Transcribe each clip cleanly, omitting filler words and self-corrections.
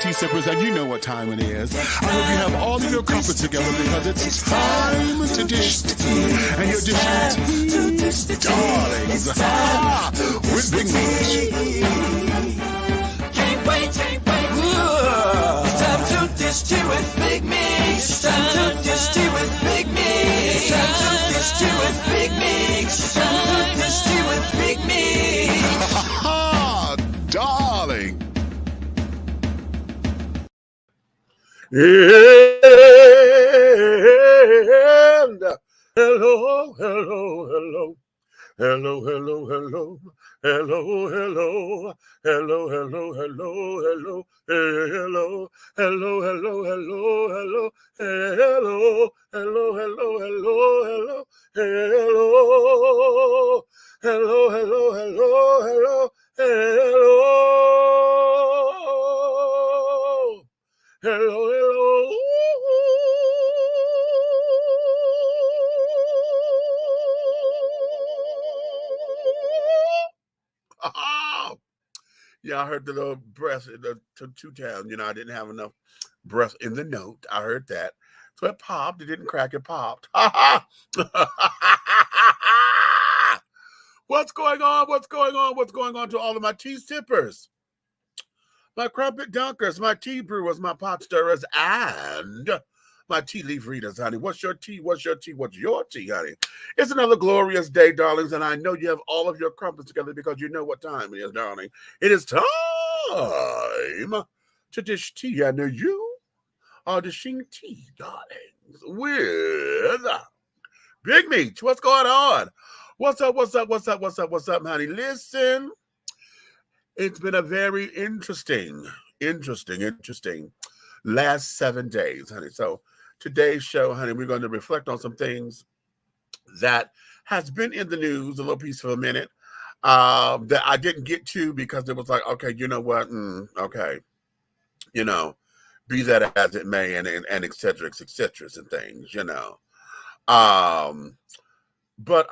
tea sippers, and you know what time it is. I hope you have all of your crumpets together because it's time to dish tea. And you're dishing tea, darlings, with Big Meech. Can't wait. It's time to dish tea with Big Meech. It's time to dish tea with Big Meech. It's time to dish tea with Big Meech. It's time to dish tea with Big Meech. Darling. And hello, hello, hello. Hello, hello, hello. Hello, hello. Hello, hello, hello, hello. Hello, hello, hello, hello, hello. Hello, hello, hello, hello, hello. Hello. Hello, hello, hello, hello. Hello. Hello, hello. Yeah, I heard the little breath in the two town. You know, I didn't have enough breath in the note. I heard that. So it popped. It didn't crack. It popped. What's going on? What's going on? What's going on to all of my tea sippers? My crumpet dunkers, my tea brewers, my pot stirrers, and my tea leaf readers, honey. What's your tea? What's your tea? What's your tea, honey? It's another glorious day, darlings, and I know you have all of your crumpets together because you know what time it is, darling. It is time to dish tea, and you are dishing tea, darlings, with Big Meech. What's going on? What's up, honey? Listen. It's been a very interesting last 7 days, honey. So today's show, honey, we're going to reflect on some things that has been in the news, a little piece for a minute, that I didn't get to because it was like, okay, you know what? Okay. You know, be that as et may, and et cetera, and things, you know. But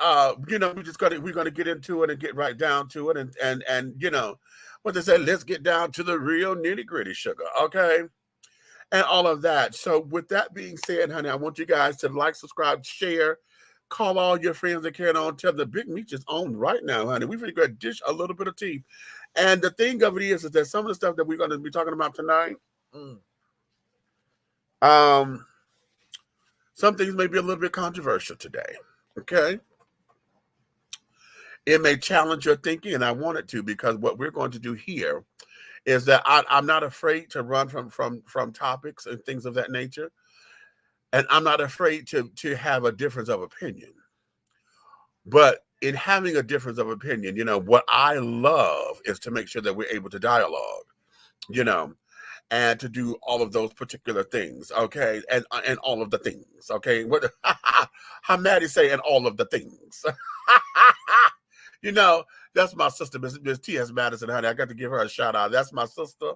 you know, we're gonna get into it and get right down to it, and you know what they say, let's get down to the real nitty-gritty, sugar, okay? And all of that. So with that being said, honey, I want you guys to like, subscribe, share, call all your friends and carry on. Tell the Big Meech is on right now, honey. We've got to dish a little bit of tea. And the thing of it is that some of the stuff that we're going to be talking about tonight, some things may be a little bit controversial today. Okay, it may challenge your thinking, and I want it to, because what we're going to do here is that I'm not afraid to run from topics and things of that nature, and I'm not afraid to have a difference of opinion. But in having a difference of opinion, you know, what I love is to make sure that we're able to dialogue, you know, and to do all of those particular things, okay, and all of the things, okay. What how Maddie say, and all of the things. You know, that's my sister, Miss T.S. Madison, honey. I got to give her a shout out. That's my sister,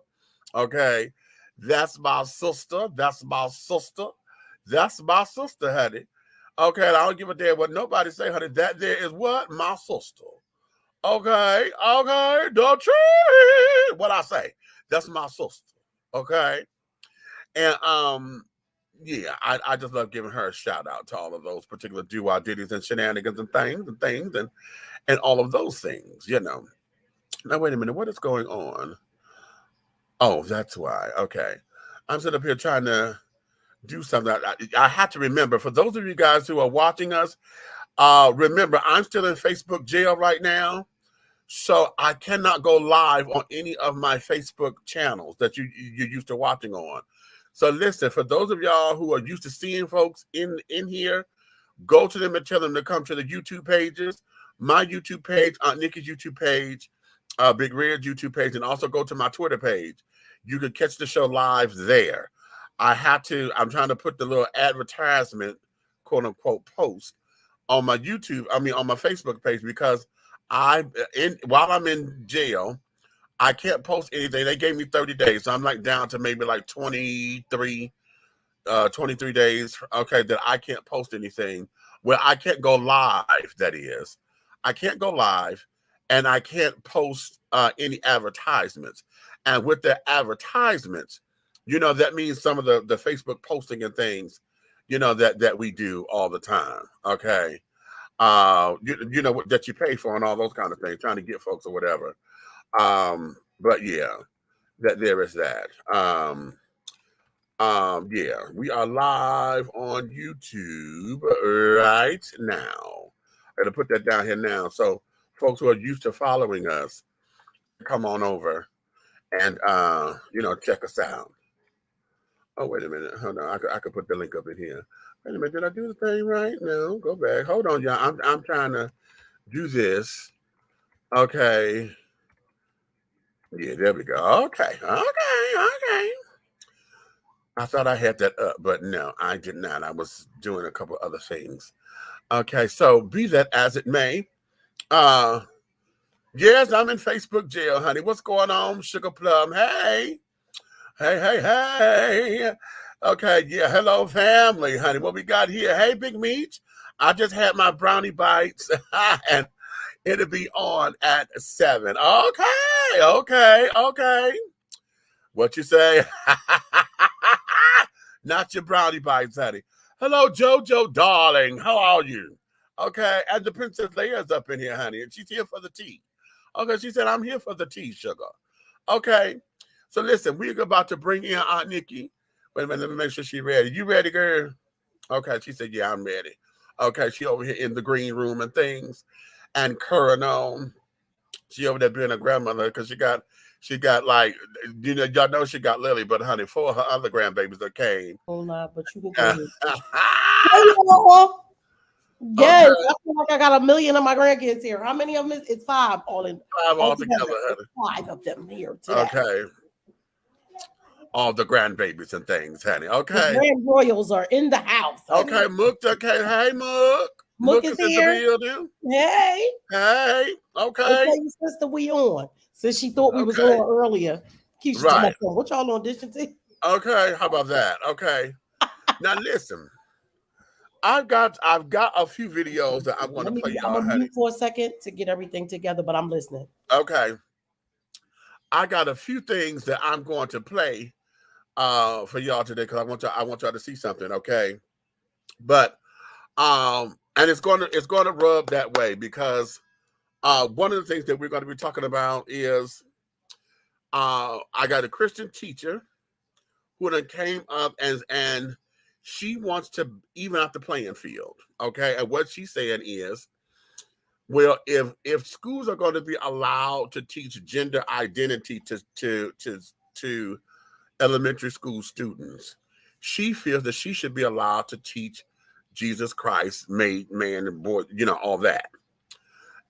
okay. That's my sister. That's my sister. That's my sister, honey. Okay, and I don't give a damn what nobody say, honey. That there is what? My sister. Okay, don't treat what I say. That's my sister. Okay. And yeah, I just love giving her a shout out to all of those particular do-I-ditties and shenanigans and things and all of those things, you know. Now wait a minute, what is going on? Oh, that's why. Okay. I'm sitting up here trying to do something. I have to remember, for those of you guys who are watching us, remember, I'm still in Facebook jail right now. So I cannot go live on any of my Facebook channels that you're used to watching on. So listen, for those of y'all who are used to seeing folks in here, go to them and tell them to come to the YouTube pages, my YouTube page, Aunt Nikki's YouTube page, Big Red's YouTube page, and also go to my Twitter page. You can catch the show live there. I'm trying to put the little advertisement, quote unquote, post on my YouTube, on my Facebook page, because while I'm in jail, I can't post anything. They gave me 30 days. So I'm like down to maybe like 23 days. Okay, that I can't post anything. Well, I can't go live, that is. I can't go live and I can't post any advertisements. And with the advertisements, that means some of the Facebook posting and things, that we do all the time. Okay. That you pay for and all those kind of things, trying to get folks or whatever. But yeah, that there is that. Yeah, we are live on YouTube right now. I'm gonna put that down here now. So folks who are used to following us, come on over and check us out. Oh, wait a minute. Hold on. I could put the link up in here. Wait a minute. Did I do the thing right? No, go back. Hold on, y'all. I'm trying to do this. Okay. Yeah, there we go. Okay. I thought I had that up, but no, I did not. I was doing a couple other things. Okay, so be that as it may. Yes, I'm in Facebook jail, honey. What's going on, Sugar Plum? Hey. Okay, yeah, hello, family, honey. What we got here? Hey, Big Meat. I just had my brownie bites, and it'll be on at 7. Okay. What you say? Not your brownie bites, honey. Hello, Jojo, darling. How are you? Okay, and the Princess Leia's up in here, honey, and she's here for the tea. Okay, she said, I'm here for the tea, sugar. Okay, so listen, we're about to bring in Aunt Nikki. Wait a minute, let me make sure she's ready. You ready, girl? Okay, she said, yeah, I'm ready. Okay, she over here in the green room and things. And Colonel, she over there being a grandmother because she got like, y'all know she got Lily, but honey, 4 of her other grandbabies that came. Oh, no, but you can go ahead. Yes, okay. I feel like I got 1 million of my grandkids here. How many of them? It's 5 all in. 5 all together, honey. 5 of them here today. Okay. All the grandbabies and things, honey. Okay. The grand royals are in the house. Honey. Okay, Mook. Okay, hey, Mook. Mook is here. In the building. Hey. Okay. Okay, sister, we on. Since she thought we was on earlier. Keisha, right. What y'all auditioning? Okay, how about that? Okay. Now listen. I've got a few videos that I'm going to play y'all. I'm gonna mute for a second to get everything together, but I'm listening. Okay. I got a few things that I'm going to play for y'all today because I want y'all to see something, okay? But and it's going to rub that way because one of the things that we're going to be talking about is I got a Christian teacher who then came up and she wants to even out the playing field, okay? And what she's saying is, well, if schools are going to be allowed to teach gender identity to elementary school students, she feels that she should be allowed to teach Jesus Christ made man and boy, all that.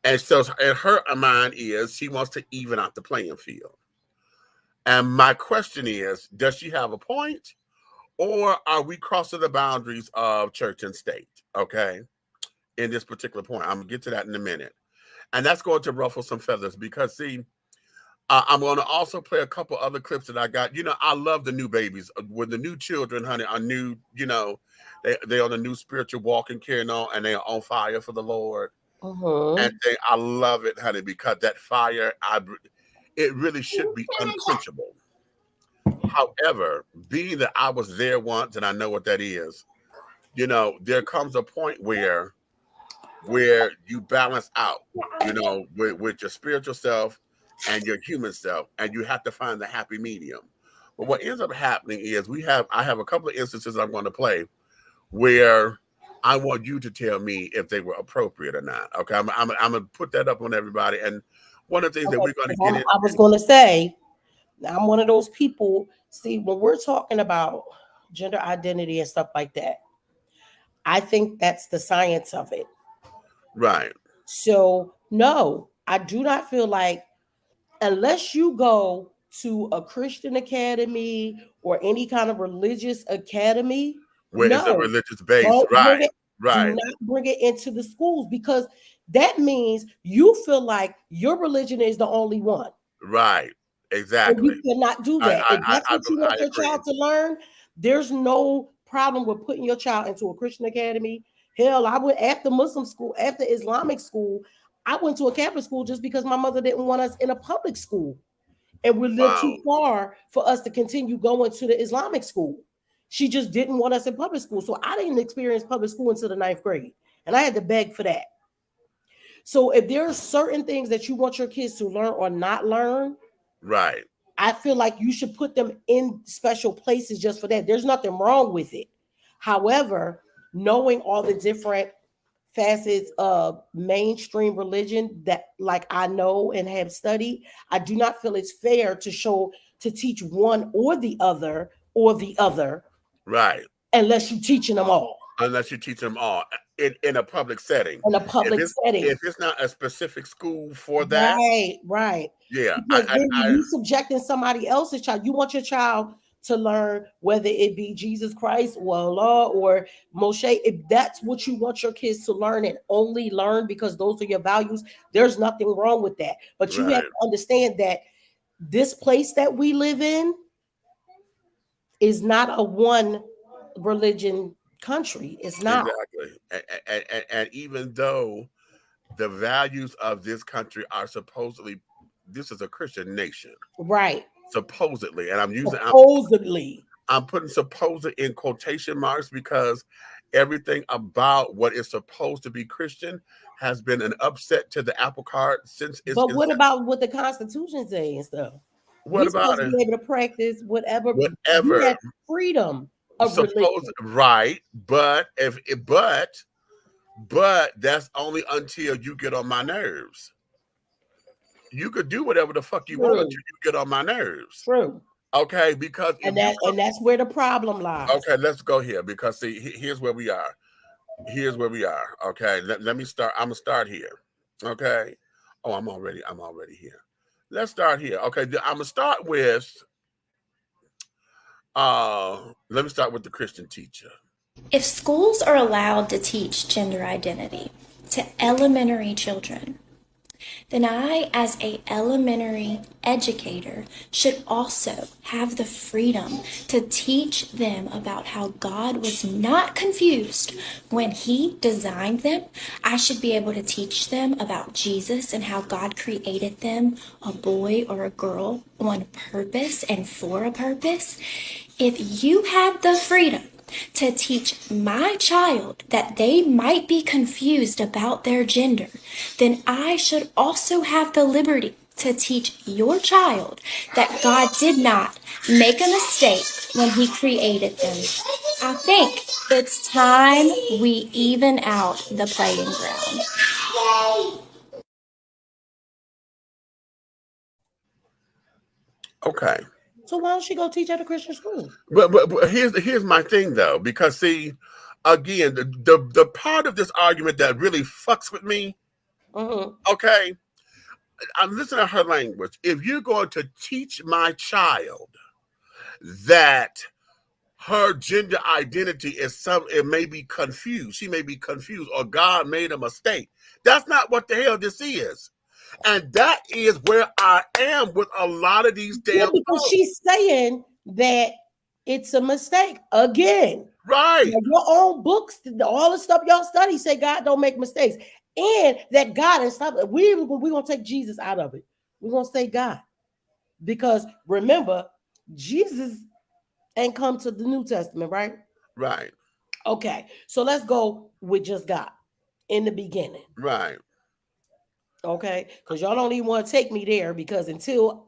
And so in her mind is she wants to even out the playing field. And my question is, does she have a point? Or are we crossing the boundaries of church and state, okay, in this particular point? I'm going to get to that in a minute. And that's going to ruffle some feathers because, see, I'm going to also play a couple other clips that I got. I love the new babies. When the new children, honey, are new, they're on a new spiritual walk and carrying on, and they are on fire for the Lord. And I love it, honey, because that fire, it really should be unquenchable. However, being that I was there once and I know what that is, there comes a point where you balance out, with your spiritual self and your human self, and you have to find the happy medium. But what ends up happening is I have a couple of instances I'm going to play where I want you to tell me if they were appropriate or not. Okay, I'm going to put that up on everybody. And one of the things that we're going to get into, I was going to say, I'm one of those people. See, when we're talking about gender identity and stuff like that, I think that's the science of it. Right. So, no, I do not feel like unless you go to a Christian academy or any kind of religious academy, where it's a religious base, right? Do not bring it into the schools because that means you feel like your religion is the only one. Right. Exactly. And you cannot do that. If that's what you want your child to learn, there's no problem with putting your child into a Christian academy. Hell, I went after Muslim school, after Islamic school. I went to a Catholic school just because my mother didn't want us in a public school. And we lived Wow. too far for us to continue going to the Islamic school. She just didn't want us in public school. So I didn't experience public school until the 9th grade. And I had to beg for that. So if there are certain things that you want your kids to learn or not learn, Right. I feel like you should put them in special places just for that. There's nothing wrong with it. However, knowing all the different facets of mainstream religion that like I know and have studied, I do not feel it's fair to teach one or the other Right. unless you're teaching them all Unless you teach them all in a public setting. in a public setting. If it's not a specific school for that, Right. yeah. Because then you subjecting somebody else's child. You want your child to learn whether it be Jesus Christ or Allah or Moshe. If that's what you want your kids to learn and only learn because those are your values, there's nothing wrong with that. But you have to understand that this place that we live in is not a one religion country. It's not. Exactly. And even though the values of this country are supposedly, this is a Christian nation. Right. Supposedly. And I'm putting supposed in quotation marks because everything about what is supposed to be Christian has been an upset to the apple cart since it's. But what about what the Constitution say and stuff? What about it? Be able to practice whatever. Freedom of religion. Right, but but that's only until you get on my nerves. You could do whatever the fuck you want until you get on my nerves. True. Okay, because that's where the problem lies. Okay, let's go here because see, here's where we are. Okay, let me start. I'm gonna start here. Okay. Oh, I'm already here. Let's start here. Okay, I'm gonna start with. Let me start with the Christian teacher. If schools are allowed to teach gender identity to elementary children, then I, as an elementary educator, should also have the freedom to teach them about how God was not confused when He designed them. I should be able to teach them about Jesus and how God created them, a boy or a girl, on purpose and for a purpose. If you had the freedom to teach my child that they might be confused about their gender, then I should also have the liberty to teach your child that God did not make a mistake when He created them. I think it's time we even out the playing ground. Okay. So why don't she go teach at a Christian school? But here's my thing though, because see, again, the part of this argument that really fucks with me. Okay, I'm listening to her language. If you're going to teach my child that her gender identity is it may be confused, she may be confused, or God made a mistake. That's not what the hell this is. And that is where I am with a lot of these damn because she's saying that it's a mistake again. Right. Now, your own books, all the stuff y'all study say God don't make mistakes. And that God and stuff, we're gonna take Jesus out of it. We're gonna say God. Because remember, Jesus ain't come to the New Testament, right? Right. Okay. So let's go with just God in the beginning. Right. Okay, because y'all don't even want to take me there because until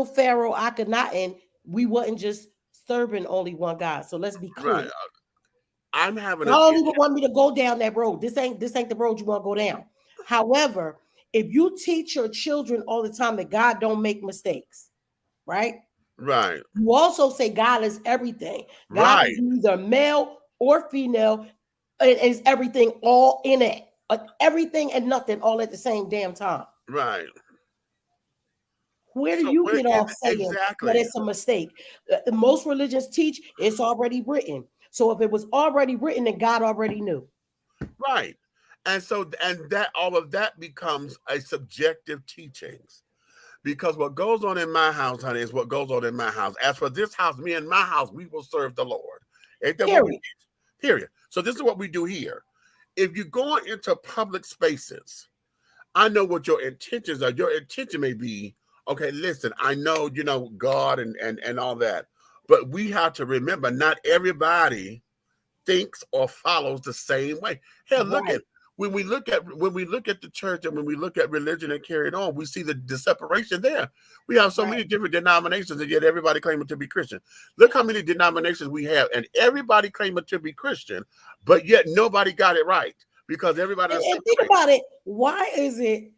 Pharaoh Akhenaten, we wasn't just serving only one God. So let's be clear. Right. I'm having. Y'all don't even want me to go down that road. This ain't the road you want to go down. However, if you teach your children all the time that God don't make mistakes, right? Right. You also say God is everything. God is either male or female, and is everything all in it. Everything and nothing all at the same damn time. Right. Where do you get off saying that it's a mistake? Most religions teach it's already written. So if it was already written, then God already knew. Right. And so all of that becomes a subjective teachings. Because what goes on in my house, honey, is what goes on in my house. As for this house, me and my house, we will serve the Lord. Ain't that what we teach? Period. So this is what we do here. If you're going into public spaces, I know what your intentions are. Your intention may be, okay, listen, I know, God and all that, but we have to remember not everybody thinks or follows the same way. Hell, look Right. at when we look at the church and when we look at religion and carry it on, we see the separation there. We have so many different denominations, and yet everybody claiming to be Christian. Look how many denominations we have, and everybody claiming to be Christian, but yet nobody got it right because everybody is And think about it. Why is it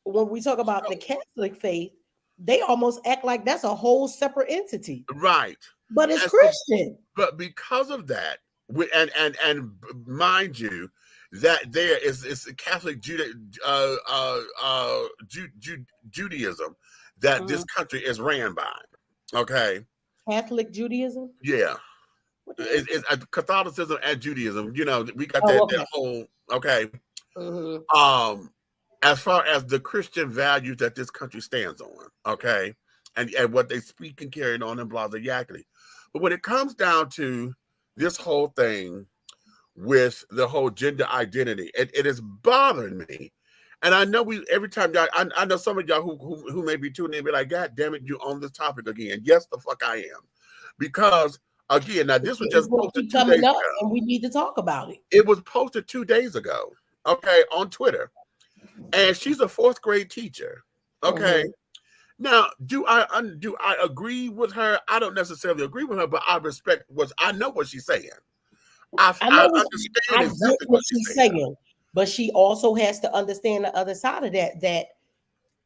when we talk about the Catholic faith, they almost act like that's a whole separate entity, right? but it's And Christian. but because of that, and mind you, that there is Catholic Judaism that this country is ran by. Okay, Catholic Judaism. yeah, What the hell? it's Catholicism and Judaism. We got Oh, that okay. whole okay. Mhm. As far as the Christian values that this country stands on, okay, and what they speak and carry on and blah blah yakety. But when it comes down to this whole thing with the whole gender identity, it is bothering me. And I know every time y'all, I know some of y'all who may be tuning in be like, God damn it, you on this topic again. Yes, the fuck I am. Because again, now this was just posted 2 days ago. And we need to talk about it. It was posted 2 days ago, okay, on Twitter. And she's a 4th grade teacher. Okay. Now, do I agree with her? I don't necessarily agree with her, but I respect I know what she's saying. I understand exactly what she's saying. But she also has to understand the other side of that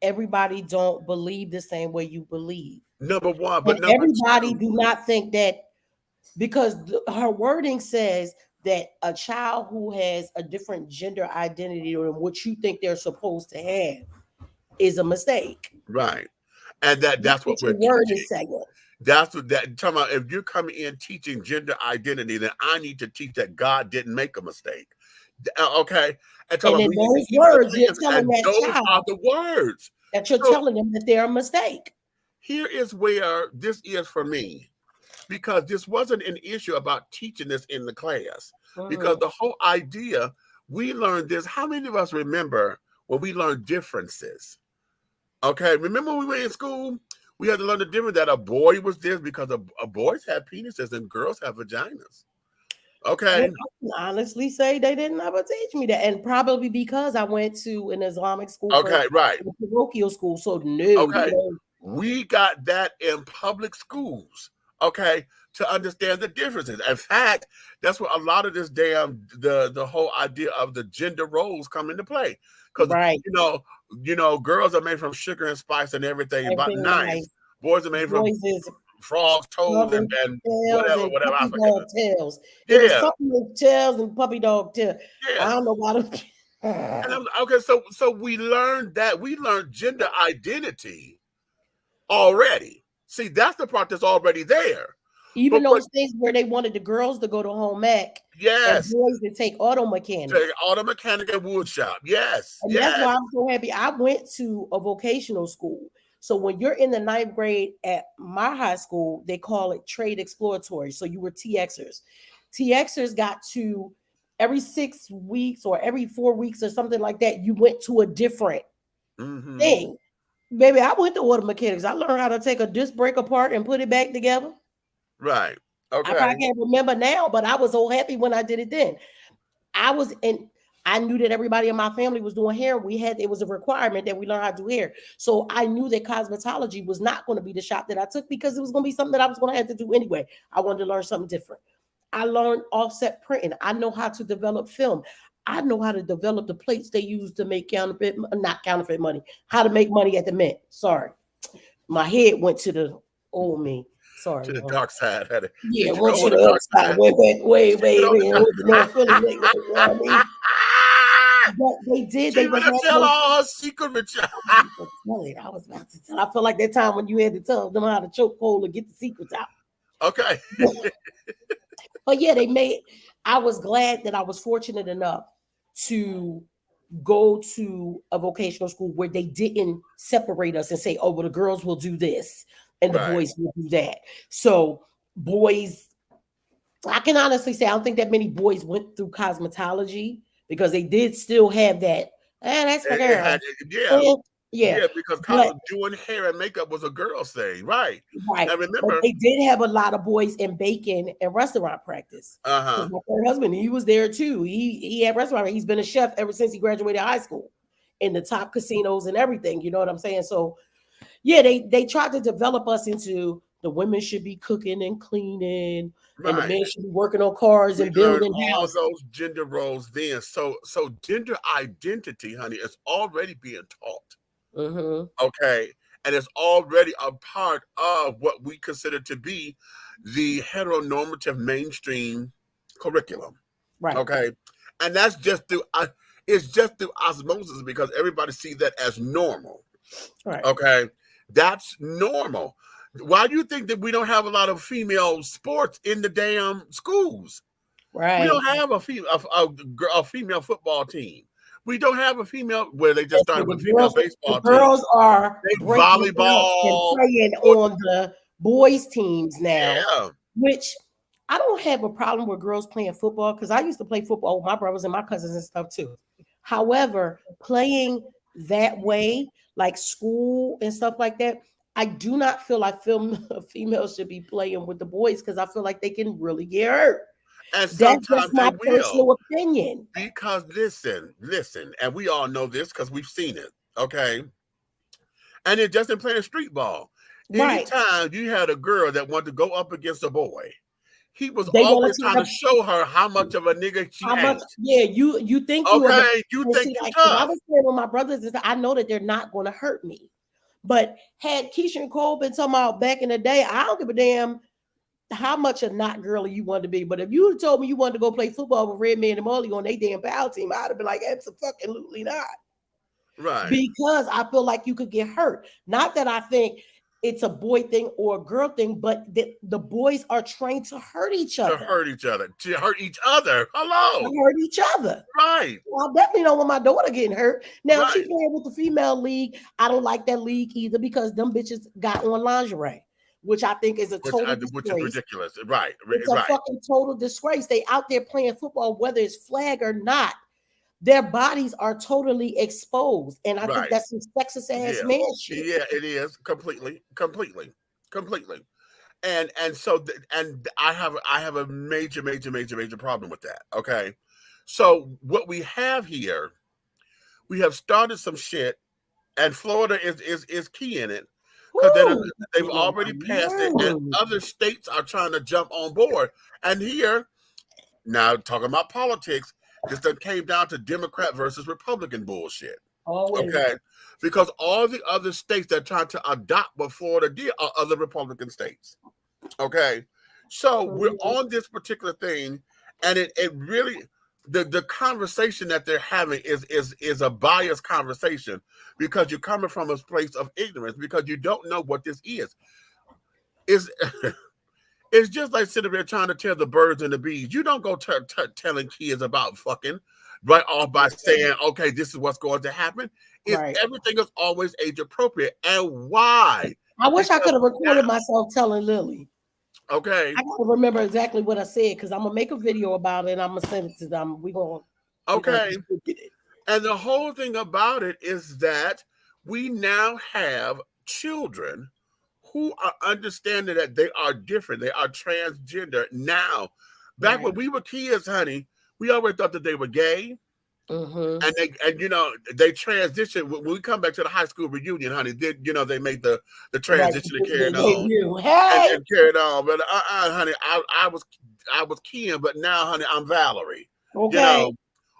everybody don't believe the same way you believe. Number one, but everybody do not think that, because her wording says that a child who has a different gender identity than what you think they're supposed to have is a mistake. Right. And that's what we're teaching. That's what talking about. If you're coming in teaching gender identity, then I need to teach that God didn't make a mistake. Okay. And in those words, you're telling that child are the words that you're telling them that they're a mistake. Here is where this is for me, because this wasn't an issue about teaching this in the class. Because the whole idea, we learned this. How many of us remember when we learned differences? Okay, remember when we were in school, we had to learn the difference that a boy was this because boys have penises and girls have vaginas. Okay. I can honestly say they didn't ever teach me that, and probably because I went to an Islamic school. Okay, right. Parochial school, so no. Okay, we got that in public schools. Okay, to understand the differences. In fact, that's what a lot of this the whole idea of the gender roles come into play. Because girls are made from sugar and spice and everything, about nice. Boys are made from frogs, toads, and whatever. I forget. Tails. Yeah, something with tails and puppy dog tail. Yeah. I don't know why. Okay, so we learned that. We learned gender identity already. See, that's the part that's already there. Even those things where they wanted the girls to go to home ec, yes, and boys to take auto mechanic. And wood shop, yes. And that's why I'm so happy. I went to a vocational school. So when you're in the 9th grade at my high school, they call it trade exploratory. So you were TXers. TXers got to every 6 weeks or every 4 weeks or something like that. You went to a different thing. Baby, I went to auto mechanics. I learned how to take a disc brake apart and put it back together. Right. Okay. I can't remember now, but I was so happy when I did it then. I knew that everybody in my family was doing hair. It was a requirement that we learn how to do hair. So I knew that cosmetology was not going to be the shop that I took, because it was going to be something that I was going to have to do anyway. I wanted to learn something different. I learned offset printing. I know how to develop film. I know how to develop the plates they use to make not counterfeit money, how to make money at the Mint. Sorry. My head went to the old me. Sorry. To the dark side. Yeah, went to the dark side. Wait. They did. They were to tell all her secrets. I was about to tell. I feel like that time when you had to tell them how to choke hold and get the secrets out. Okay. But yeah, I was glad that I was fortunate enough to go to a vocational school where they didn't separate us and say, oh, well, the girls will do this and the boys will do that. So boys, I can honestly say, I don't think that many boys went through cosmetology, because they did still have that And that's for It had, girls. yeah, Yeah, yeah, because but doing hair and makeup was a girl's thing, right? right. And But remember, they did have a lot of boys in baking and restaurant practice. uh-huh, Because my third husband, he was there too. He had restaurant. He's been a chef ever since he graduated high school, in the top casinos and everything. You know what I'm saying? So yeah, they tried to develop us into the women should be cooking and cleaning, and the right. men should be working on cars We and learned building all houses. those gender roles then. So gender identity, honey, is already being taught. Mm-hmm. Okay. And it's already a part of what we consider to be the heteronormative mainstream curriculum. Right, Okay. And that's just through it's just through osmosis because everybody sees that as normal. right, Okay. That's normal. Why do you think that we don't have a lot of female sports in the damn schools? We right. don't have a female football team. We don't have a female where they just So started with female the baseball team. girls are They breaking out and volleyball. playing Or, on the boys' teams now, yeah, which I don't have a problem with girls playing football because I used to play football with my brothers and my cousins and stuff too. However, playing that way, like school and stuff like that, I do not feel like females should be playing with the boys because I feel like they can really get hurt. and That's just sometimes they my will. personal opinion. Because listen, and we all know this because we've seen it. Okay, and it just in playing street ball. Right. Anytime you had a girl that wanted to go up against a boy, he was They want always to trying try to to show her how much of a nigga she how much, ain't. yeah, you think you are the Okay, you and think see, you like when I tough. was playing with my brothers, I know that they're not going to hurt me. But had Keisha and Cole been talking about back in the day, I don't give a damn how much a not girly you wanted to be. But if you told me you wanted to go play football with Red Man and Molly on their damn pal team, I'd have been like, absolutely not. Right. Because I feel like you could get hurt. Not that I think it's a boy thing or a girl thing, but the boys are trained to hurt each To other. hurt each other. To hurt each other. Hello. To hurt each other. Right. Well, I definitely don't want my daughter getting hurt. Now, if she Right. playing with the female league, I don't like that league either because them bitches got on lingerie, which I think is a total Which is disgrace. ridiculous. Right. It's a Right. fucking total disgrace. They out there playing football, whether it's flag or not. Their bodies are totally exposed. And I think Right. that's some sexist ass Yeah. man shit. Yeah, it is completely. And so and I have a major problem with that. Okay. So what we have here, we have started some shit, and Florida is key in it because Woo! they've already passed it, and other states are trying to jump on board. And here, now talking about politics, this done came down to Democrat versus Republican bullshit. Always. Okay, because all the other states that are trying to adopt what Florida did are other Republican states. Okay, so we're on this particular thing, and it really the conversation that they're having is a biased conversation because you're coming from a place of ignorance because you don't know what this is. It's just like sitting there trying to tell the birds and the bees. You don't go telling kids about fucking right off by saying, okay, this is what's going to happen. Right. Everything is always age appropriate. And why? I wish I could have recorded myself telling Lily. Okay. I gotta remember exactly what I said because I'm gonna make a video about it and I'm gonna send it to them. Okay. And the whole thing about it is that we now have children who are understanding that they are different. They are transgender now. Back when we were kids, honey, we always thought that they were gay. Mm-hmm. And they transitioned when we come back to the high school reunion, honey. They made the transition and carried on. Hey, and carried on. But honey, I was Ken, but now, honey, I'm Valerie. okay.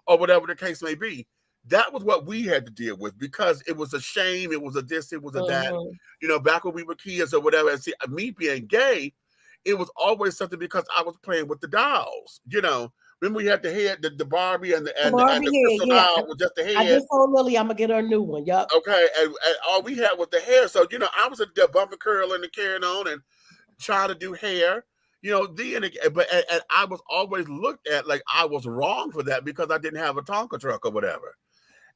Or whatever the case may be. That was what we had to deal with because it was a shame, it was a this, it was a that. Back when we were kids or whatever. And see, me being gay, it was always something because I was playing with the dolls. Remember we had the head, the Barbie and the crystal doll with just the head. I just told Lily I'm gonna get her a new one. Yup. Okay, and all we had was the hair. So I was a bumping, curling, and carrying on and trying to do hair. But I was always looked at like I was wrong for that because I didn't have a Tonka truck or whatever,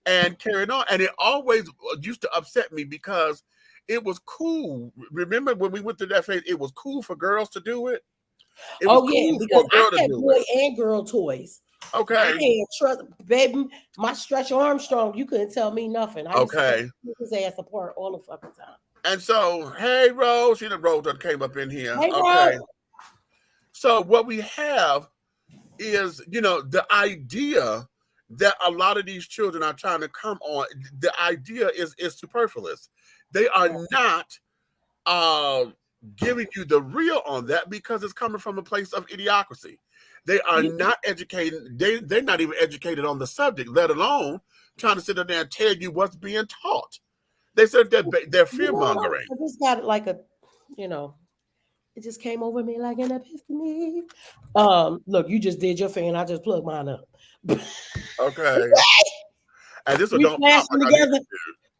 and carrying on. And it always used to upset me because it was cool. Remember when we went through that phase? It was cool for girls to do it. It was cool because I had boy and girl toys. Okay. I ain't trust, baby. My Stretch Armstrong, you couldn't tell me nothing. I used to take his ass apart all the fucking time. And so, hey, Rose, she the Rose that came up in here. Hey, Okay. Rose. So what we have is, the idea that a lot of these children are trying to come on. The idea is superfluous. They are not giving you the real on that because it's coming from a place of idiocracy. They are not educated. They're not even educated on the subject, let alone trying to sit there and tell you what's being taught. They said they're fear mongering. I just got like a, it just came over me like an epiphany. Look, you just did your thing. I just plugged mine up. Okay. And this one we don't flashing together.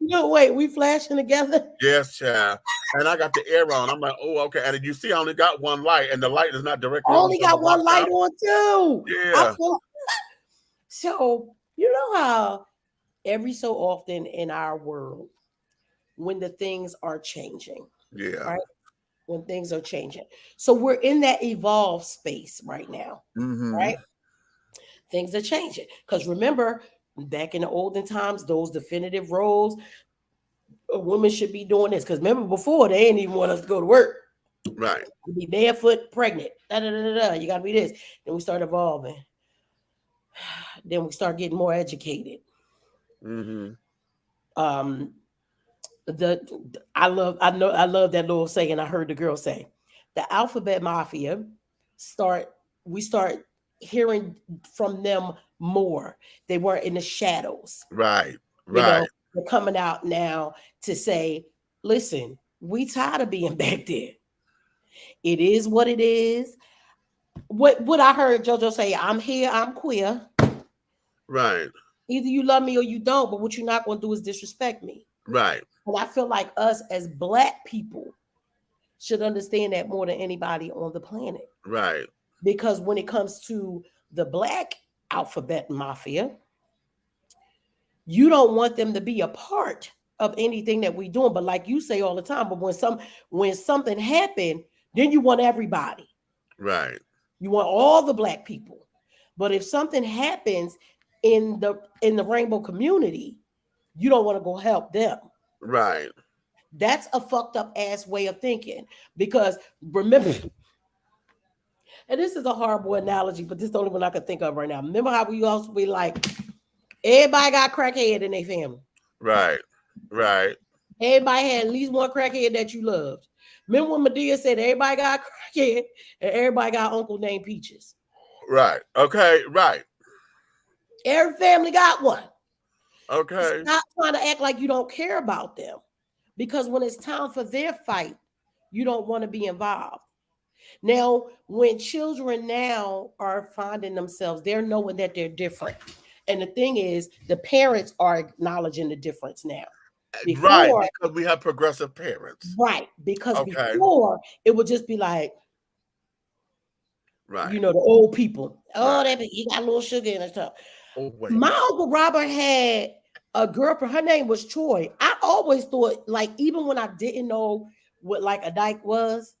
No, wait, we flashing together. Yes, child. And I got the air on. I'm like, oh, okay. And you see, I only got one light, and the light is not directly. I only got one light on too. Yeah. So you know how every so often in our world, when the things are changing, right? When things are changing, so we're in that evolved space right now, right? Things are changing because remember, back in the olden times, those definitive roles, women should be doing this. Because remember, before they didn't even want us to go to work, right? To be barefoot, pregnant, You got to be this. Then we start evolving. Then we start getting more educated. I love that little saying I heard the girl say. The alphabet mafia we start hearing from them more. They weren't in the shadows. Right. They're coming out now to say, listen, we tired of being back there. It is what it is. What I heard JoJo say, I'm here, I'm queer. Right. Either you love me or you don't, but what you're not going to do is disrespect me. Right. And I feel like us as Black people should understand that more than anybody on the planet. Right. Because when it comes to the Black alphabet mafia, you don't want them to be a part of anything that we're doing. But like you say all the time, but when something happened, then you want everybody. Right. You want all the Black people. But if something happens in the rainbow community, you don't want to go help them. Right. That's a fucked up ass way of thinking. Because remember, and this is a horrible analogy, but this is the only one I can think of right now. Remember how we also be like, everybody got crackhead in their family. Right. Right. Everybody had at least one crackhead that you loved. Remember when Medea said everybody got crackhead and everybody got uncle named Peaches? Right. Okay. Right. Every family got one. Okay. Stop trying to act like you don't care about them. Because when it's time for their fight, you don't want to be involved. Now, when children now are finding themselves, they're knowing that they're different. And the thing is, the parents are acknowledging the difference now. Before, right, because we have progressive parents. Right, because before it would just be like, right, the old people. Oh, right. You got a little sugar in it. Oh, my Uncle Robert had a girlfriend. Her name was Troy. I always thought, like, even when I didn't know what like a dyke was,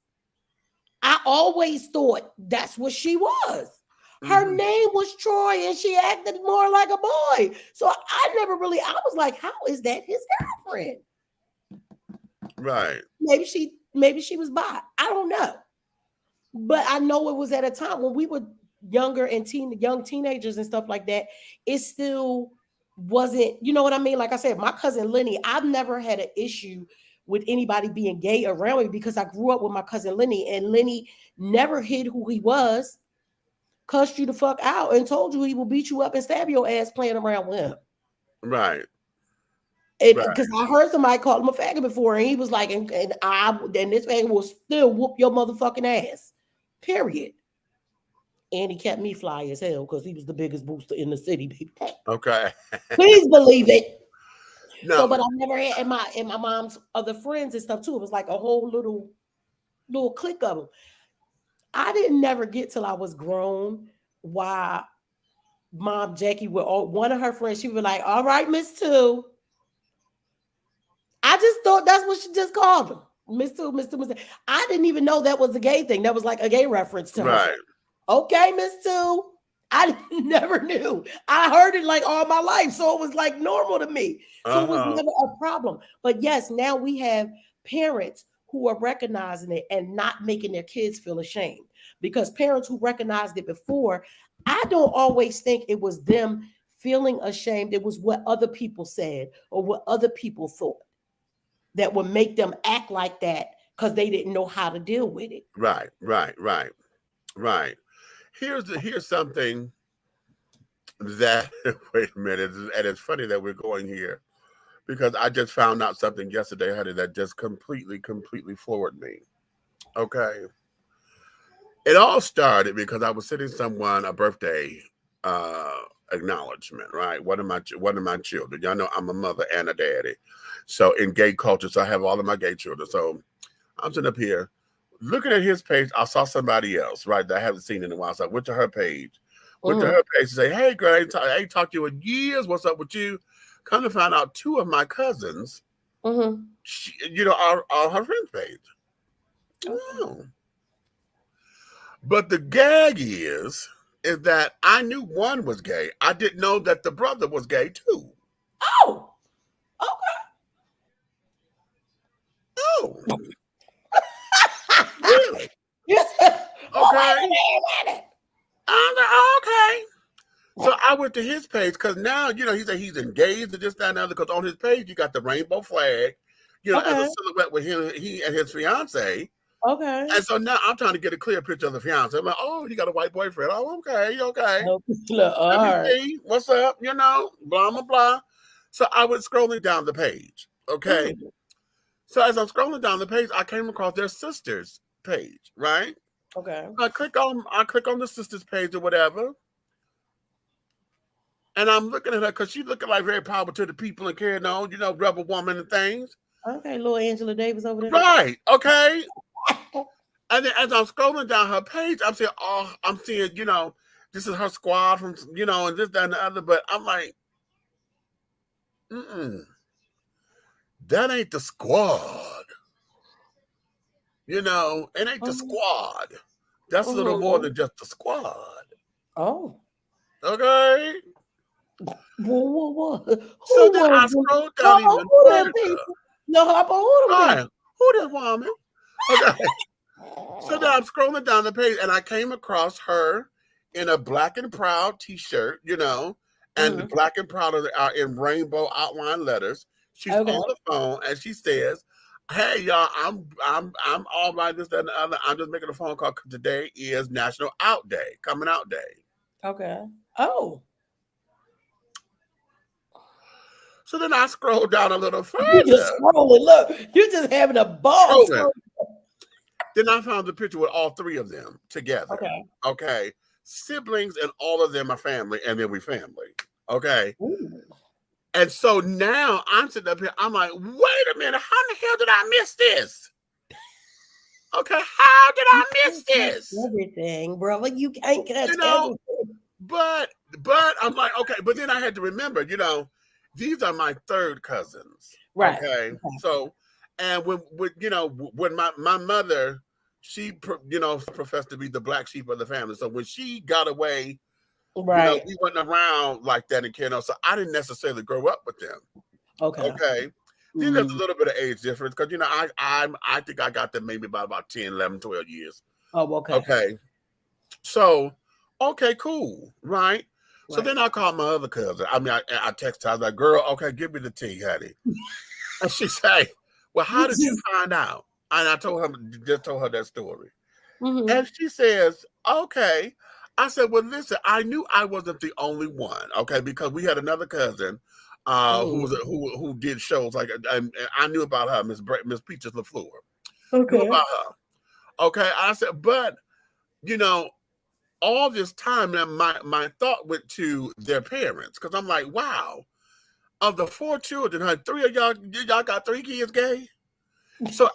I always thought that's what she was. Her name was Troy, and she acted more like a boy. So I was like, how is that his girlfriend? Right. Maybe she was bi. I don't know. But I know it was at a time when we were younger and young teenagers and stuff like that. It still wasn't, you know what I mean? Like I said, my cousin Lenny, I've never had an issue with anybody being gay around me because I grew up with my cousin Lenny, and Lenny never hid who he was, cussed you the fuck out, and told you he will beat you up and stab your ass playing around with him. Right. Because I heard somebody call him a faggot before, and he was like, and this faggot will still whoop your motherfucking ass. Period. And he kept me fly as hell because he was the biggest booster in the city. Okay. Please believe it. No. So, but I never had in my mom's other friends and stuff too. It was like a whole little clique of them. I didn't never get till I was grown why Mom Jackie one of her friends, she was like, all right, Miss Two. I just thought that's what she just called him. Miss Two, Miss Two, Miss Two. I didn't even know that was a gay thing. That was like a gay reference to her. Right. Okay, Miss Two. I never knew. I heard it like all my life, so it was like normal to me. So it was never a problem. But yes, now we have parents who are recognizing it and not making their kids feel ashamed. Because parents who recognized it before, I don't always think it was them feeling ashamed. It was what other people said or what other people thought that would make them act like that because they didn't know how to deal with it. Right. Here's something that wait a minute, and it's funny that we're going here because I just found out something yesterday, honey, that just completely floored me. Okay. It all started because I was sending someone a birthday acknowledgement, right? One of my children. Y'all know I'm a mother and a daddy. So in gay culture, so I have all of my gay children. So I'm sitting up here looking at his page. I saw somebody else, right, that I haven't seen in a while. So I went to her page. Went to her page to say, hey, girl, I ain't talked to you in years. What's up with you? Come to find out 2 of my cousins, are her friend's page. Oh. But the gag is that I knew one was gay. I didn't know that the brother was gay too. Oh, okay. Oh, really? Okay. Okay. So I went to his page because now, he said he's engaged and this, that, and the other. Because on his page, you got the rainbow flag, as a silhouette with him, he and his fiance. Okay. And so now I'm trying to get a clear picture of the fiance. I'm like, oh, he got a white boyfriend. Oh, okay. Let me see. What's up? Blah, blah, blah. So I was scrolling down the page. Okay. So as I'm scrolling down the page, I came across their sister's page, right? Okay. I click on the sister's page or whatever. And I'm looking at her because she's looking like very powerful to the people and carrying on, rebel woman and things. Okay, little Angela Davis over there. Right. Okay. And then as I'm scrolling down her page, I'm seeing, this is her squad from, and this, that, and the other. But I'm like, that ain't the squad. It ain't the squad. That's a little more than just the squad. Oh. Okay. Whoa. So then I scrolled down even further. Who this woman? Okay. So then I'm scrolling down the page and I came across her in a Black and Proud t-shirt, and the Black and Proud are in rainbow outline letters. She's on the phone and she says, hey y'all, I'm all right, this, that, and the other. I'm just making a phone call because today is National Out Day, Coming Out Day. Okay. Oh. So then I scroll down a little further. You just scrolling. Look, you're just having a ball. Then I found the picture with all 3 of them together. Okay. Siblings and all of them are family, and then we family. Okay. Ooh. And so now I'm sitting up here. I'm like, wait a minute. How the hell did I miss this? Okay. How did I miss this? Everything, bro. Like you can't catch everything. But I'm like, okay. But then I had to remember, these are my 3rd cousins. Right. Okay. So, and when my mother, she, professed to be the black sheep of the family. So when she got away, right, we wasn't around like that in Kano. So I didn't necessarily grow up with them. Okay. Then there's a little bit of age difference because, I think I got them maybe by about 10, 11, 12 years. Oh, okay. Okay. So, okay, cool. Right. So then I called my other cousin. I texted her. I was like, girl, okay, give me the tea, honey. And she said, well, how did you find out? And I told her that story. And she says, okay. I said, well, listen, I knew I wasn't the only one, okay, because we had another cousin who did shows like, and I knew about her, Miss Peaches LaFleur. Okay. Knew about her. Okay. I said, but all this time, now my thought went to their parents because I'm like, wow, of the 4 children, 3 of y'all got 3 kids gay. So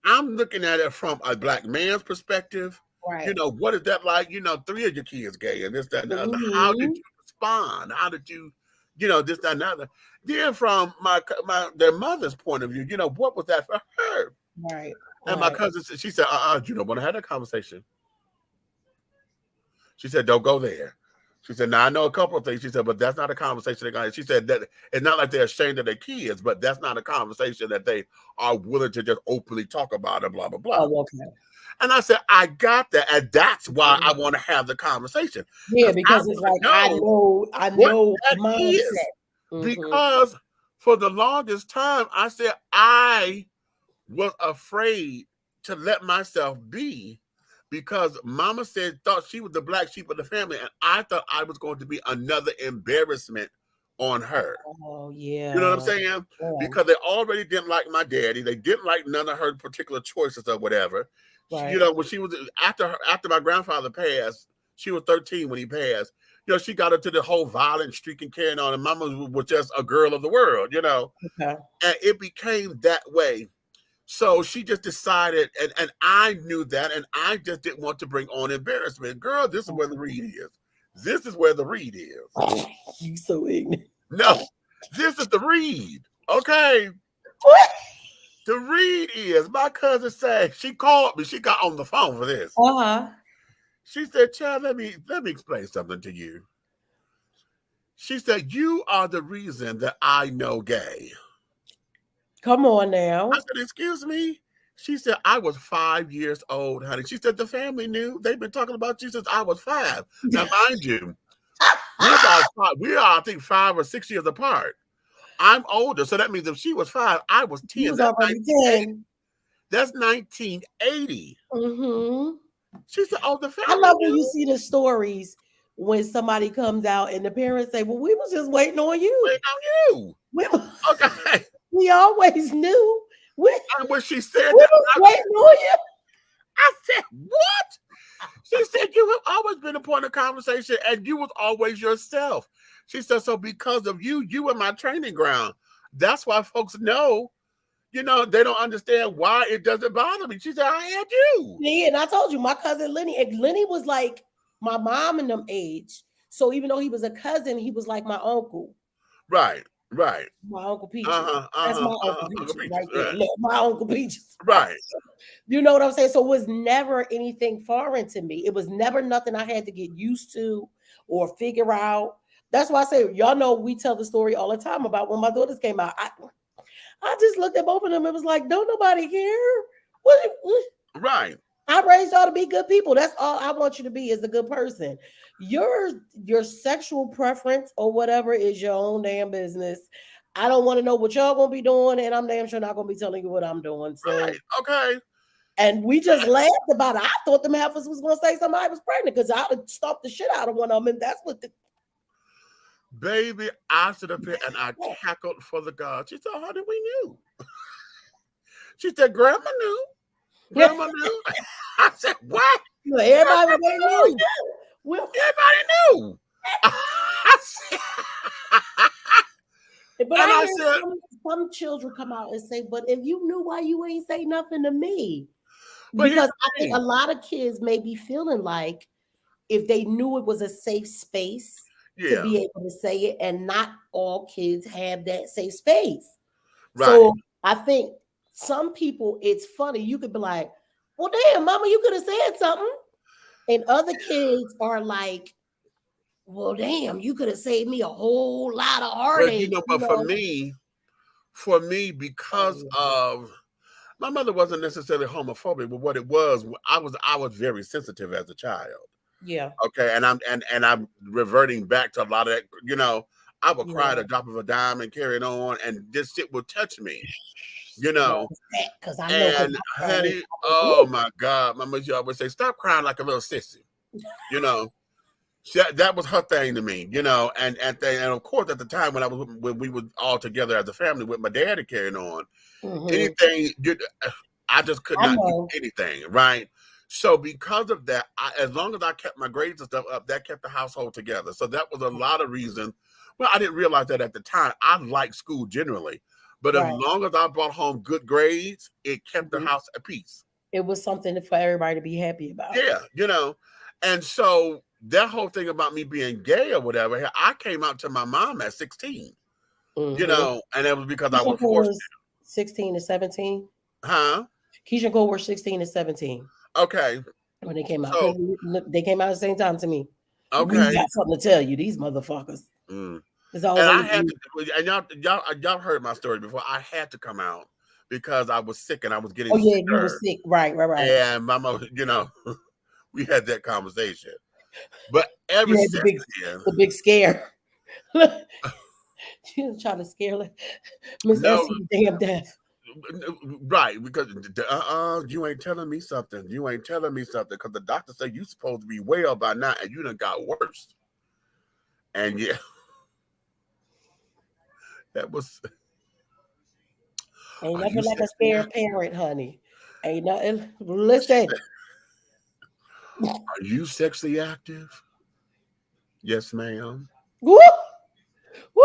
I'm looking at it from a black man's perspective. Right. What is that like? 3 of your kids gay and this, that, and the other. How did you respond? How did you, this, that, and the other? Then from their mother's point of view, what was that for her? Right. And my cousin said, she said, you don't want to have that conversation. She said, don't go there. She said, now I know a couple of things. She said, but that's not a conversation they're going to. She said that it's not like they're ashamed of their kids, but that's not a conversation that they are willing to just openly talk about and blah, blah, blah. Oh, okay. And I said, I got that. And that's why I want to have the conversation. Yeah, because it's like, I know mindset. Because for the longest time, I said, I was afraid to let myself be, because mama thought she was the black sheep of the family, and I thought I was going to be another embarrassment on her. Oh, yeah. You know what I'm saying? Yeah. Because they already didn't like my daddy. They didn't like none of her particular choices or whatever. Right. You know, when she was after my grandfather passed, she was 13 when he passed. You know, she got into the whole violent streak and carrying on, and mama was just a girl of the world, you know. Okay. And it became that way. So she just decided, and I knew that, and I just didn't want to bring on embarrassment. Girl, this is where the read is. This is where the read is. You so ignorant. No, this is the read. Okay. What? The read is, my cousin said, she called me. She got on the phone for this. Uh-huh. She said, child, let me explain something to you. She said, you are the reason that I know gay. Come on now. I said, excuse me? She said, I was 5 years old, honey. She said, the family knew. They've been talking about you since I was 5. Now, mind you, we are, I think, 5 or 6 years apart. I'm older, so that means if she was 5, I was 10. He was already 10. That's 1980. Mm-hmm. She said, oh, the family I love knew. when you see the stories when somebody comes out and the parents say, well, we was just waiting on you. Waiting on you. Okay. We always knew. And when she said we that, was waiting on you. I said, what? She said, you have always been a point of conversation, and you was always yourself. She said, so because of you, you were my training ground. That's why folks know, you know, they don't understand why it doesn't bother me. She said, I had you. Yeah, and I told you, my cousin Lenny, and Lenny was like my mom in them age. So even though he was a cousin, he was like my uncle. Right. My Uncle Peaches. That's my Uncle Peaches right there. Right. Look, my Uncle Peaches. Right. You know what I'm saying? So it was never anything foreign to me. It was never nothing I had to get used to or figure out. That's why I say, y'all know we tell the story all the time about when my daughters came out. I just looked at both of them. It was like, don't nobody care. What? Right. I raised y'all to be good people. That's all I want you to be, is a good person. Your sexual preference or whatever is your own damn business. I don't want to know what y'all gonna be doing, and I'm damn sure not gonna be telling you what I'm doing. So right. Okay. And we just laughed about it. I thought them heifers was gonna say somebody was pregnant because I would stomp the shit out of one of them, and that's what the baby, I stood up here and I cackled for the God. She said, honey, we knew. She said, Grandma knew. Grandma knew. I said, what? Everybody knew. Everybody knew. I said, but I said, some children come out and say, but if you knew, why you ain't say nothing to me? Because I think a lot of kids may be feeling like if they knew it was a safe space to be able to say it, and not all kids have that safe space. Right. So I think some people, it's funny. You could be like, well, damn, mama, you could have said something. And other kids are like, well, damn, you could have saved me a whole lot of heartache. But for me, because of my mother wasn't necessarily homophobic, but what it was, I was very sensitive as a child. Yeah. Okay. And I'm reverting back to a lot of that, you know, I would cry at a drop of a dime and carry it on, and this shit would touch me, you know. Because I know. And honey, oh my God, my mother always say, stop crying like a little sissy, you know. That was her thing to me, you know, and of course at the time when we were all together as a family with my daddy carrying on, anything, I just could not do anything, right? So because of that, as long as I kept my grades and stuff up, that kept the household together. So that was a lot of reason. Well, I didn't realize that at the time. I liked school generally, but as long as I brought home good grades, it kept the house at peace. It was something for everybody to be happy about. Yeah, you know, and so that whole thing about me being gay or whatever, I came out to my mom at 16, you know, and it was because I was forced to. 16 to 17? Huh? Keisha Cole was 16 to 17. Okay. when they came out. So They came out at the same time to me. We okay. got something to tell you, these motherfuckers. Mm. It's always And on I the had news. to, and y'all heard my story before. I had to come out because I was sick and I was getting Oh yeah, you were sicker. sick. Right. And my mother, we had that conversation. But ever You had since then, the big scare. She was trying to scare Miss no, Essie to damn death. right? Because you ain't telling me something. You ain't telling me something because the doctor said you supposed to be well by now, and you done got worse. And yeah, that was. Ain't Are nothing you like a sexy spare active? parent, honey. Ain't nothing. Listen. Are you sexually active? Yes, ma'am. Woo! Woo!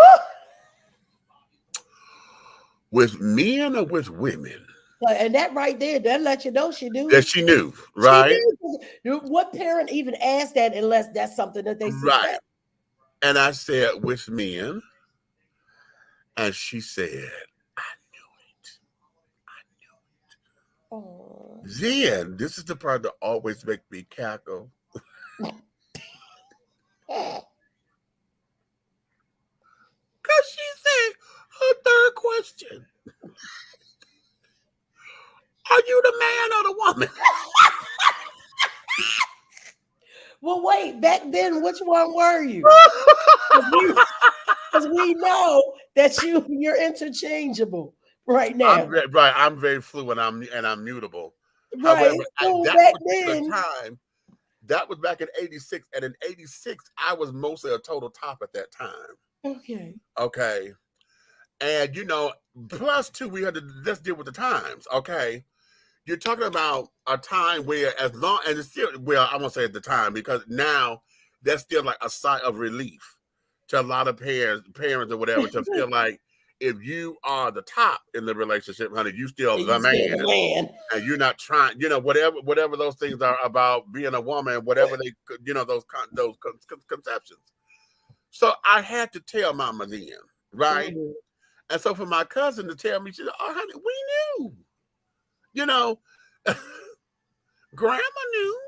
With men or with women? And that right there, that let you know she knew. That she knew, She right? knew. What parent even asked that unless that's something that they Right. suspect? And I said, with men. And she said, I knew it. I knew it. Oh. Then, this is the part that always makes me cackle. Because she said, her third question, are you the man or the woman? Well, wait, back then, which one were you? Because we know that you're interchangeable right now. I'm very fluent and I'm mutable. Right. However, So that back particular then, time, that was back in 86. And in 86, I was mostly a total top at that time. okay. Okay. And plus two, we had to let's deal with the times. Okay. You're talking about a time where as long and it's still I won't say at the time because now that's still like a sigh of relief to a lot of parents or whatever to feel like if you are the top in the relationship, honey, you still the man. And you're not trying, whatever those things are about being a woman, whatever they, those conceptions. So I had to tell Mama then, right? Mm-hmm. And so for my cousin to tell me, she said, "Oh, honey, we knew." Grandma knew.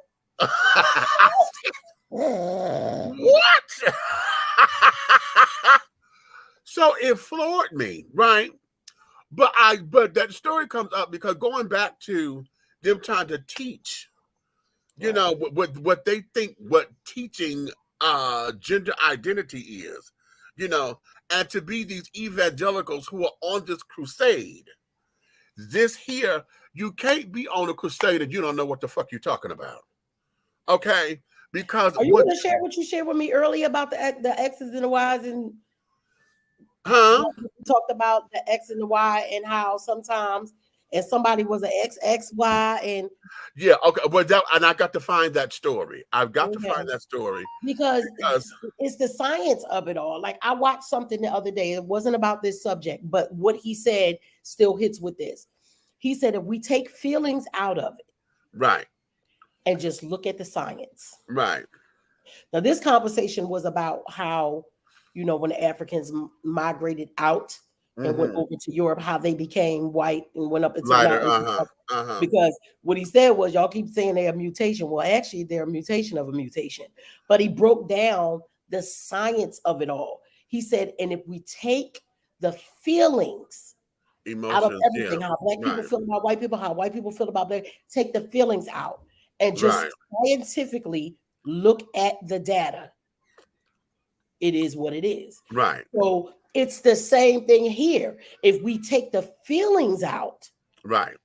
What? So it floored me, right? But that story comes up because going back to them trying to teach, what they think what teaching gender identity is, and to be these evangelicals who are on this crusade. This here, you can't be on a crusade and you don't know what the fuck you're talking about. Okay? Because are you going to share what you shared with me earlier about the X's and the Y's and we talked about the X and the Y and how sometimes and somebody was an XXY and yeah, okay. Well, and I got to find that story. I've got to find that story because it's the science of it all. Like I watched something the other day. It wasn't about this subject, but what he said still hits with this. He said if we take feelings out of it, right, and just look at the science, right. Now this conversation was about how when the Africans migrated out and went over to Europe, how they became white and went up into the mountains. Because what he said was, y'all keep saying they're a mutation. Well, actually, they're a mutation of a mutation. But he broke down the science of it all. He said, and if we take the feelings out of everything, how black people feel about white people, how white people feel about black, take the feelings out and just scientifically look at the data. It is what it is. Right. So it's the same thing here. If we take the feelings out, right,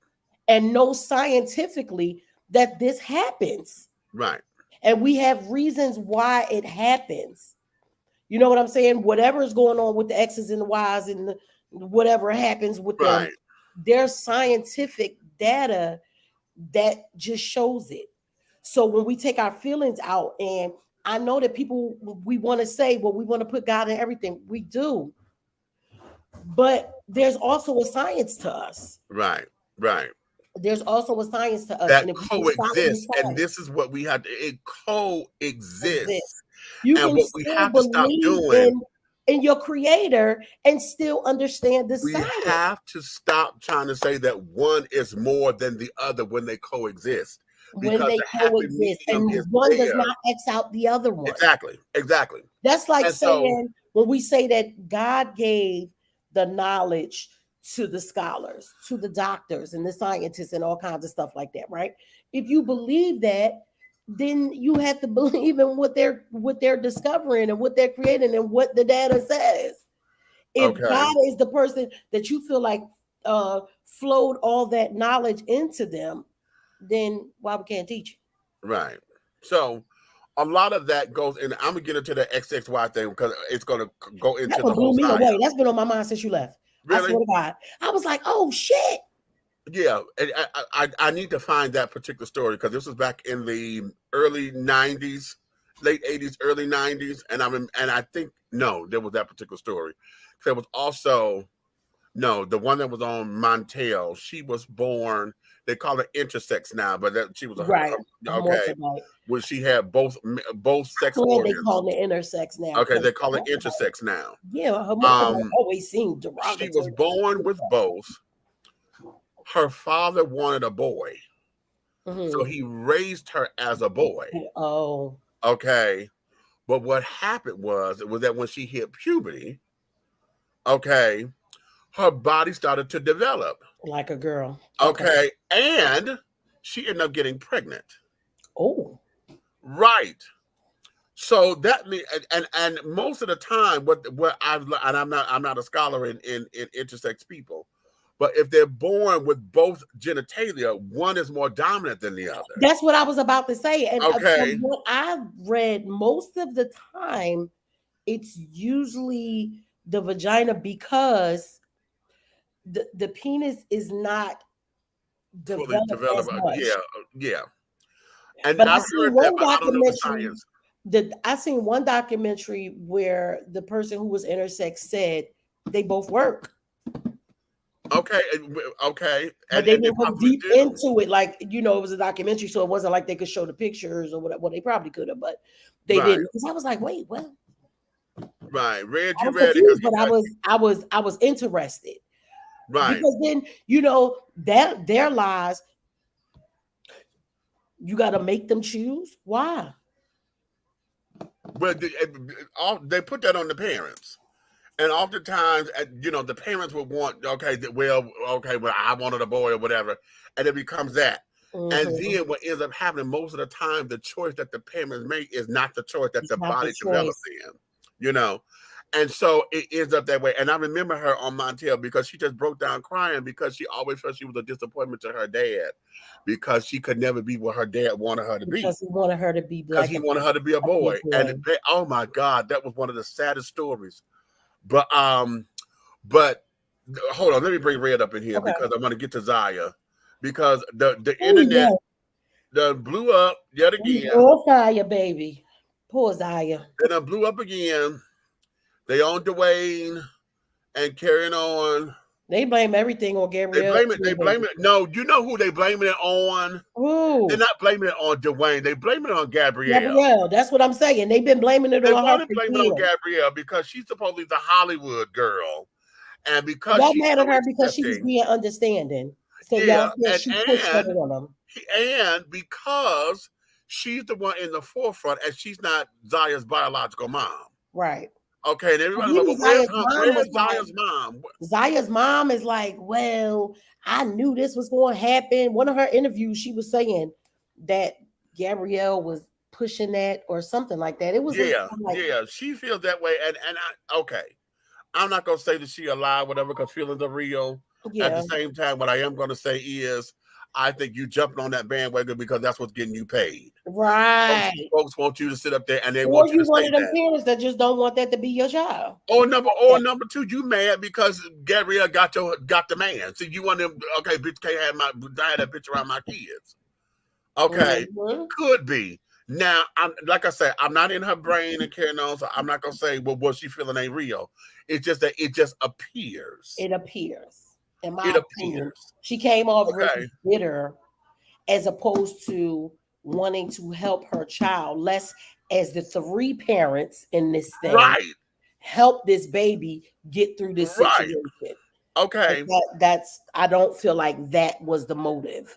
and know scientifically that this happens, right, and we have reasons why it happens. You know what I'm saying? Whatever is going on with the X's and the Y's and whatever happens with them, there's scientific data that just shows it. So when we take our feelings out, and I know that people, we want to say, well, we want to put God in everything. We do. But there's also a science to us. Right, right. There's also a science to us. That and coexists. And this is what we have to, it coexists. You can what we have to stop doing in your creator and still understand the science. We have to stop trying to say that one is more than the other when they coexist. when because they the happy coexist, medium and is one does there. not X out the other one. Exactly. That's like And so, saying when we say that God gave the knowledge to the scholars, to the doctors and the scientists and all kinds of stuff like that, right? If you believe that, then you have to believe in what they're discovering and what they're creating and what the data says. If okay, God is the person that you feel like flowed all that knowledge into them, then why we can't teach it? right. So a lot of that goes in. I'm gonna get into the XXY thing because it's gonna go That into one the whole blew me science. away. That's been on my mind since you left. I Really? swear to God. I was like, oh shit. Yeah, and I need to find that particular story because this was back in the early '90s, late '80s, early '90s, and I think no, there was that particular story. There was also no, the one that was on Montel. She was born. They call it intersex now, but that she was Right. okay. When she had both sex When they organs. call it intersex now. Okay, they call it intersex now. Yeah, her mother always seemed She was derogatory. born with both. Her father wanted a boy, so he raised her as a boy. Oh, Okay, but what happened was that when she hit puberty, okay, her body started to develop like a girl. Okay, and she ended up getting pregnant. Oh, right. So that means, and most of the time, what I've and I'm not a scholar in intersex people, but if they're born with both genitalia, one is more dominant than the other. That's what I was about to say. And okay, from what I've read, most of the time, it's usually the vagina because the penis is not developed as much. Yeah. And but I've heard that, but I don't know the science. I seen one documentary where the person who was intersex said they both work. Okay. But they didn't go deep into it. Like, it was a documentary, so it wasn't like they could show the pictures or whatever. Well, they probably could have, but they didn't. Because I was like, wait, well. Right. Read it. But I was interested. Right. Because then, that their lives, you got to make them choose. Why? Well, they put that on the parents. And oftentimes, the parents would want, well, I wanted a boy or whatever. And it becomes that. Mm-hmm. And then what ends up happening most of the time, the choice that the parents make is not the choice that the body develops in, And so it ends up that way. And I remember her on Montel because she just broke down crying because she always felt she was a disappointment to her dad because she could never be what her dad wanted her to be. Because he wanted her to be because he wanted her to be a boy. And oh my God, that was one of the saddest stories. But hold on, let me bring Red up in here because I want to get to Zaya because the internet done blew up yet again. Oh, Zaya, baby, poor Zaya. Then it blew up again. They own Dwayne and carrying on. They blame everything on Gabrielle. They blame it. No, you know who they blaming it on? Ooh. They're not blaming it on Dwayne. They blaming it on Gabrielle. Gabrielle, that's what I'm saying. They've been blaming it on her. They blaming it on Gabrielle because she's supposedly the Hollywood girl. And because y'all mad at her because she was being understanding. So yeah, and because she's the one in the forefront and she's not Zaya's biological mom. Right. Okay, and everybody's like, where's Zaya's mom? Zaya's mom is like, well, I knew this was going to happen. One of her interviews, she was saying that Gabrielle was pushing that or something like that. It was she feels that way. And I'm not gonna say that she alive, whatever, because feelings are real. Yeah. At the same time, what I am gonna say is I think you jumping on that bandwagon because that's what's getting you paid. Right. Folks want you to sit up there and they want you to one say of them parents that just don't want that to be your child. Or number two, you mad because Gabrielle got the man. So you want them, bitch can't have that bitch around my kids. Okay. Mm-hmm. Could be. Now, like I said, I'm not in her brain and carrying on, so I'm not gonna say, well, what she feeling ain't real. It's just that it just appears. It appears. In my opinion, she came off really bitter as opposed to wanting to help her child, less as the three parents in this thing help this baby get through this situation. Okay. I don't feel like that was the motive.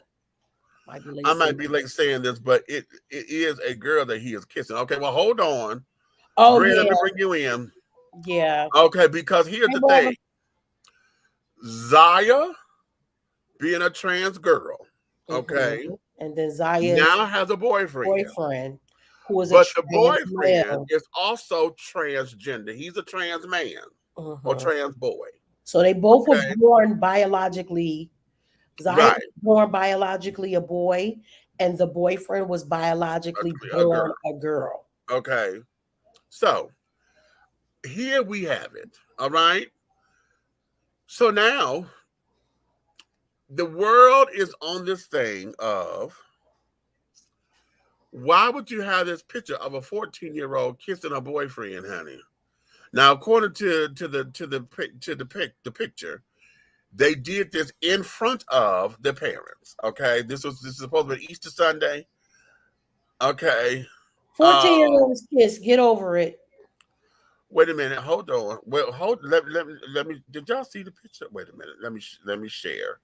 I might be late saying this, but it is a girl that he is kissing. Okay, well, hold on. Oh, Brent, yeah. let me bring you in. Yeah. Okay, because here's Hey, the Barbara. thing. Zaya, being a trans girl, okay, And then Zaya's now has a boyfriend. Who is But a the trans boyfriend male. is also transgender. He's a trans man or trans boy. So they both were Okay. born biologically. Zaya Right. was born biologically a boy, and the boyfriend was biologically born a girl. Okay. So here we have it. All right. So now the world is on this thing of, why would you have this picture of a 14-year-old kissing a boyfriend, honey? Now, according to the picture, they did this in front of the parents. Okay, this is supposed to be Easter Sunday. Okay, 14-year-old's kiss. Get over it. wait a minute. Hold on. Well, let me. Did y'all see the picture? Wait a minute. Let me share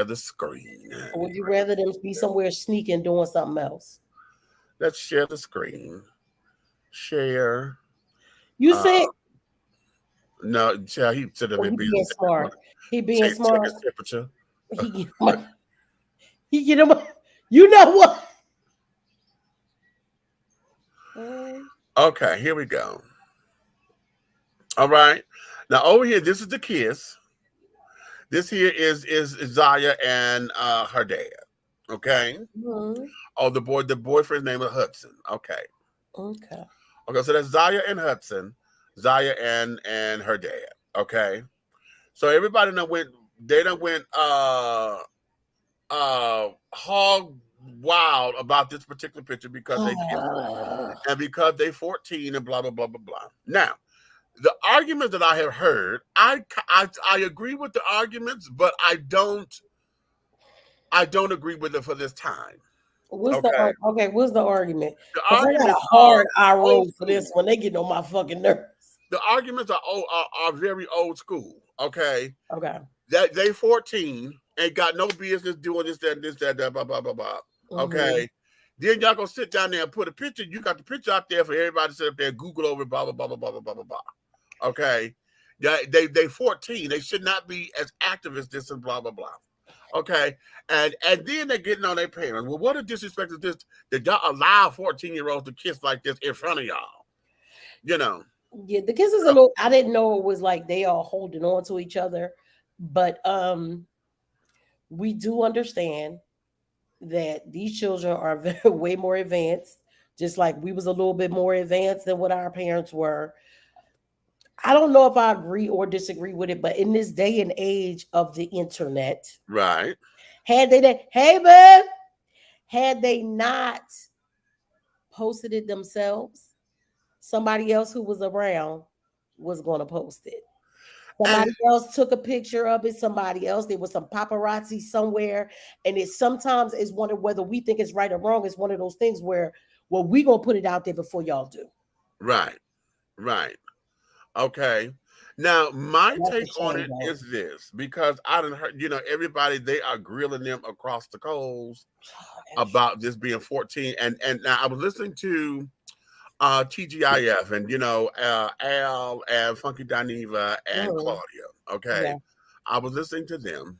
the screen. Or would you rather them be somewhere sneaking doing something else? Let's share the screen. Share. You said no. Yeah, he said he being smart. He being smart. Take a temperature. He get him. You know what? Okay, here we go. All right. Now over here, this is the kiss. This here is Zaya and her dad. Okay. Oh, the boyfriend's name is Hudson. Okay. Okay, so that's Zaya and Hudson, Zaya and her dad. Okay. So everybody done went hog wild about this particular picture because they kissed and because they 14 and blah blah blah blah blah. Now, the arguments that I have heard, I agree with the arguments, but I don't agree with it for this time. What's the argument? The I got arguments a hard eye roll old for this one. They get on my fucking nerves. The arguments are very old school. Okay. Okay. That they 14 ain't got no business doing this, that, blah, blah, blah, blah. Okay. Then y'all gonna sit down there and put a picture. You got the picture out there for everybody to sit up there and Google over, blah, blah, blah, blah, blah, blah, blah, blah. Okay. Yeah, they 14. They should not be as active as this and blah, blah, blah. Okay. And then they're getting on their parents. Well, what a disrespect is this that y'all allow 14-year-olds to kiss like this in front of y'all? You know. Yeah, the kiss is a little, I didn't know it was like they all holding on to each other, but we do understand that these children are way more advanced, just like we was a little bit more advanced than what our parents were. I don't know if I agree or disagree with it, but in this day and age of the internet, right? Had they not posted it themselves, somebody else who was around was going to post it. Somebody else took a picture of it. Somebody else, there was some paparazzi somewhere. And it sometimes is one of, whether we think it's right or wrong, it's one of those things where, well, we going to put it out there before y'all do. Right. Okay. Now, my take on it is this, because I done heard, everybody, they are grilling them across the coals about this being 14. And now I was listening to TGIF and Al and Funky Dineva and Claudia. Okay. Yeah. I was listening to them.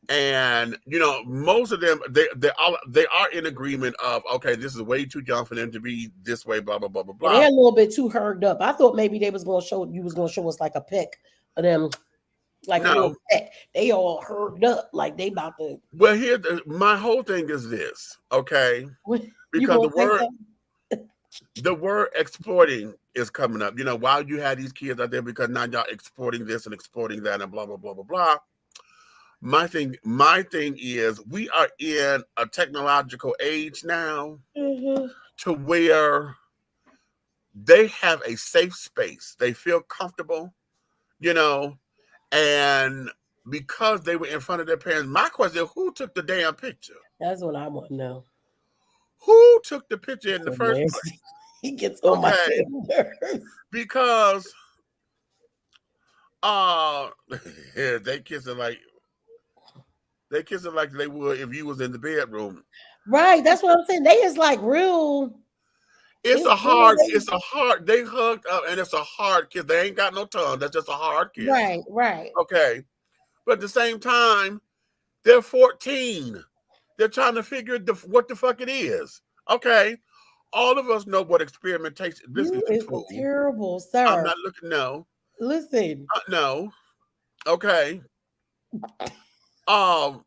And most of them they are in agreement of, okay, this is way too young for them to be this way, blah blah blah blah blah. They're a little bit too hurried up. I thought maybe they was going to show us like a pic of them, like a little pic. They all hurried up, like they about to. Well, my whole thing is this, okay? Because the word exploiting is coming up. While you had these kids out there, because now y'all exporting this and exporting that and blah blah blah blah blah. My thing is, we are in a technological age now to where they have a safe space. They feel comfortable, and because they were in front of their parents. My question is, who took the damn picture? That's what I want to know. Who took the picture in the first place? He gets on my nerves. Because they kissing like, They kiss it like they would if you was in the bedroom. Right. That's what I'm saying. They is like real. It's a hard. They hugged up, and it's a hard kiss. They ain't got no tongue. That's just a hard kiss. Right. Right. Okay, but at the same time, they're 14. They're trying to figure what the fuck it is. Okay, all of us know what experimentation. This You is is a terrible, sir. I'm not looking. No. Listen. No. Okay. Not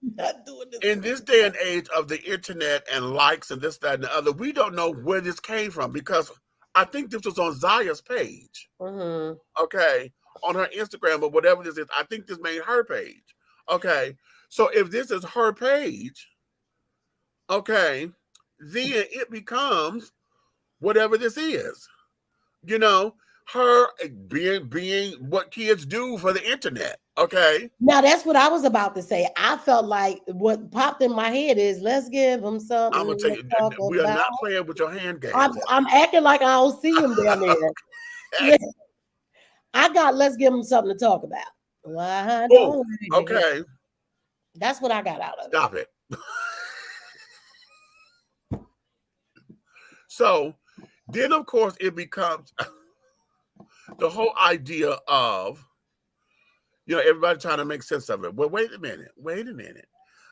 doing this. In this day and age of the internet and likes and this, that, and the other, we don't know where this came from because I think this was on Zaya's page. Okay, on her Instagram or whatever this is. I think this made her page. Okay, so if this is her page, okay, then it becomes whatever this is. You know, her being what kids do for the internet. Okay. Now that's what I was about to say. I felt like what popped in my head is let's give them something. I'm gonna tell you, we are not playing with your hand games. I'm acting like I don't see him down there. Yeah. I got let's give them something to talk about. Why don't we? Okay. That's what I got out of it. Stop it. So then of course it becomes the whole idea of, you know, everybody trying to make sense of it. Well, wait a minute.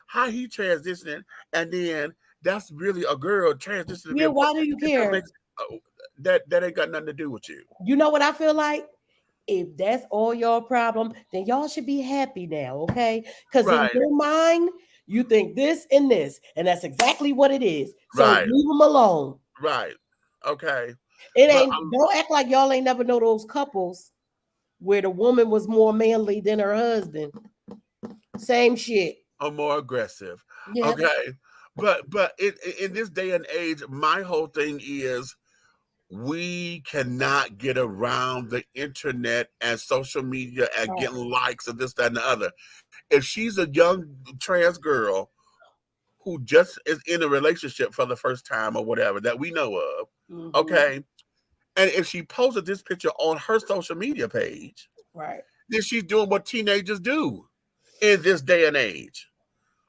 How he transitioning, and then that's really a girl transitioning. Yeah, why do you care? That ain't got nothing to do with you. You know what I feel like? If that's all your problem, then y'all should be happy now, okay? Because in your mind, you think this and this, and that's exactly what it is. So leave them alone. Right. Okay. It ain't. Don't act like y'all ain't never know those couples where the woman was more manly than her husband. Same shit. Or more aggressive. Yeah. Okay. But in this day and age, my whole thing is we cannot get around the internet and social media and getting likes and this, that, and the other. If she's a young trans girl who just is in a relationship for the first time or whatever that we know of, okay, and if she posted this picture on her social media page, then she's doing what teenagers do in this day and age.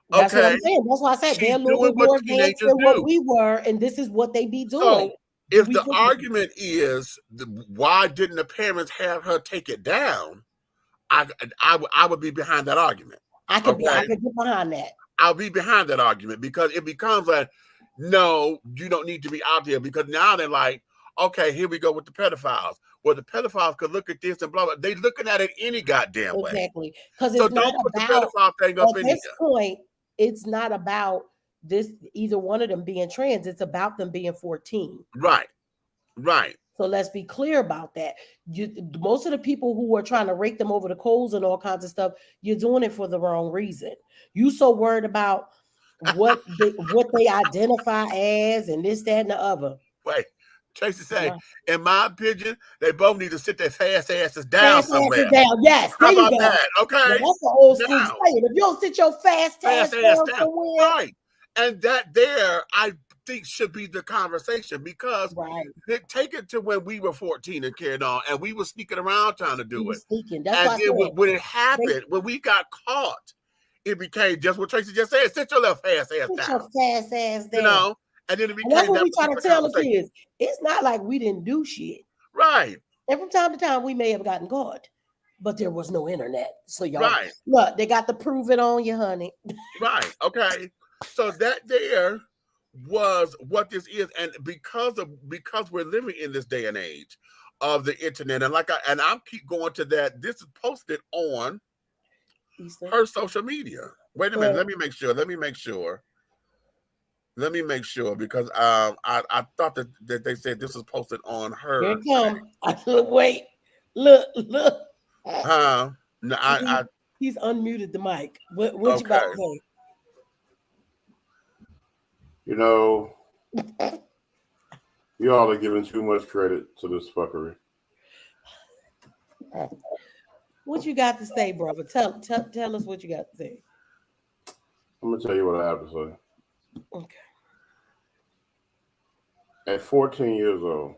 That's what I'm saying. That's why I said they're a little bit more advanced than what we were, and this is what they be doing. So if the argument is why didn't the parents have her take it down, I would be behind that argument. I could get behind that. I'll be behind that argument because it becomes like, no, you don't need to be out there, because now they're like, okay, here we go with the pedophiles. Well, the pedophiles could look at this and blah, blah. They looking at it any goddamn way. Exactly. Because so don't put the pedophile thing up in here. At this point, it's not about this either one of them being trans. It's about them being 14. Right. Right. So let's be clear about that. Most of the people who are trying to rake them over the coals and all kinds of stuff, you're doing it for the wrong reason. You so worried about what they identify as and this, that, and the other. Wait. Tracy say, in my opinion, they both need to sit their fast asses down somewhere. Yes, how about that? Okay, that's the old school saying. If you don't sit your fast ass down somewhere, right? And that there, I think, should be the conversation, because take it to when we were 14 and carried on, and we were sneaking around trying to do it. That's and when it happened, when we got caught, it became just what Tracy just said: sit your little fast ass down. Sit your fast ass down. You know. And then it became that's what we try to tell the kids. It's not like we didn't do shit. Right. And from time to time, we may have gotten caught, but there was no internet. So y'all, look, they got to prove it on you, honey. Right. Okay. So that there was what this is. And because we're living in this day and age of the internet, and I'll keep going to that. This is posted on her social media. Wait a minute. Let me make sure. Let me make sure, because I thought that they said this was posted on her. Here it comes. Wait, look. No, he's unmuted the mic. What you about to say? You know, y'all are giving too much credit to this fuckery. What you got to say, brother? Tell us what you got to say. I'm gonna tell you what I have to say. Okay. At 14 years old,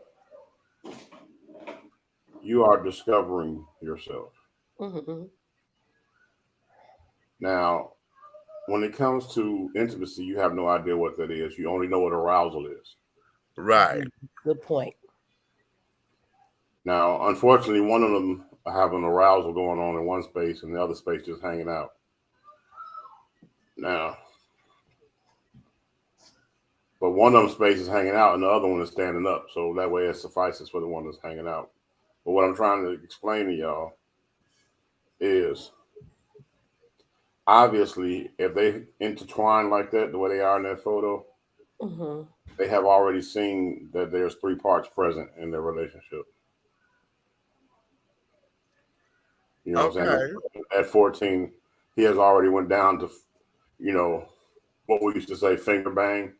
you are discovering yourself. Mm-hmm. Now, when it comes to intimacy, you have no idea what that is. You only know what arousal is. Right. Good point. Now, unfortunately, one of them have an arousal going on in one space and the other space just hanging out. Now, but one of them space is hanging out and the other one is standing up. So that way it suffices for the one that's hanging out. But what I'm trying to explain to y'all is obviously if they intertwine like that, the way they are in that photo, they have already seen that there's 3 parts present in their relationship. You know what I'm saying? At 14, he has already went down to, you know, what we used to say, finger bang.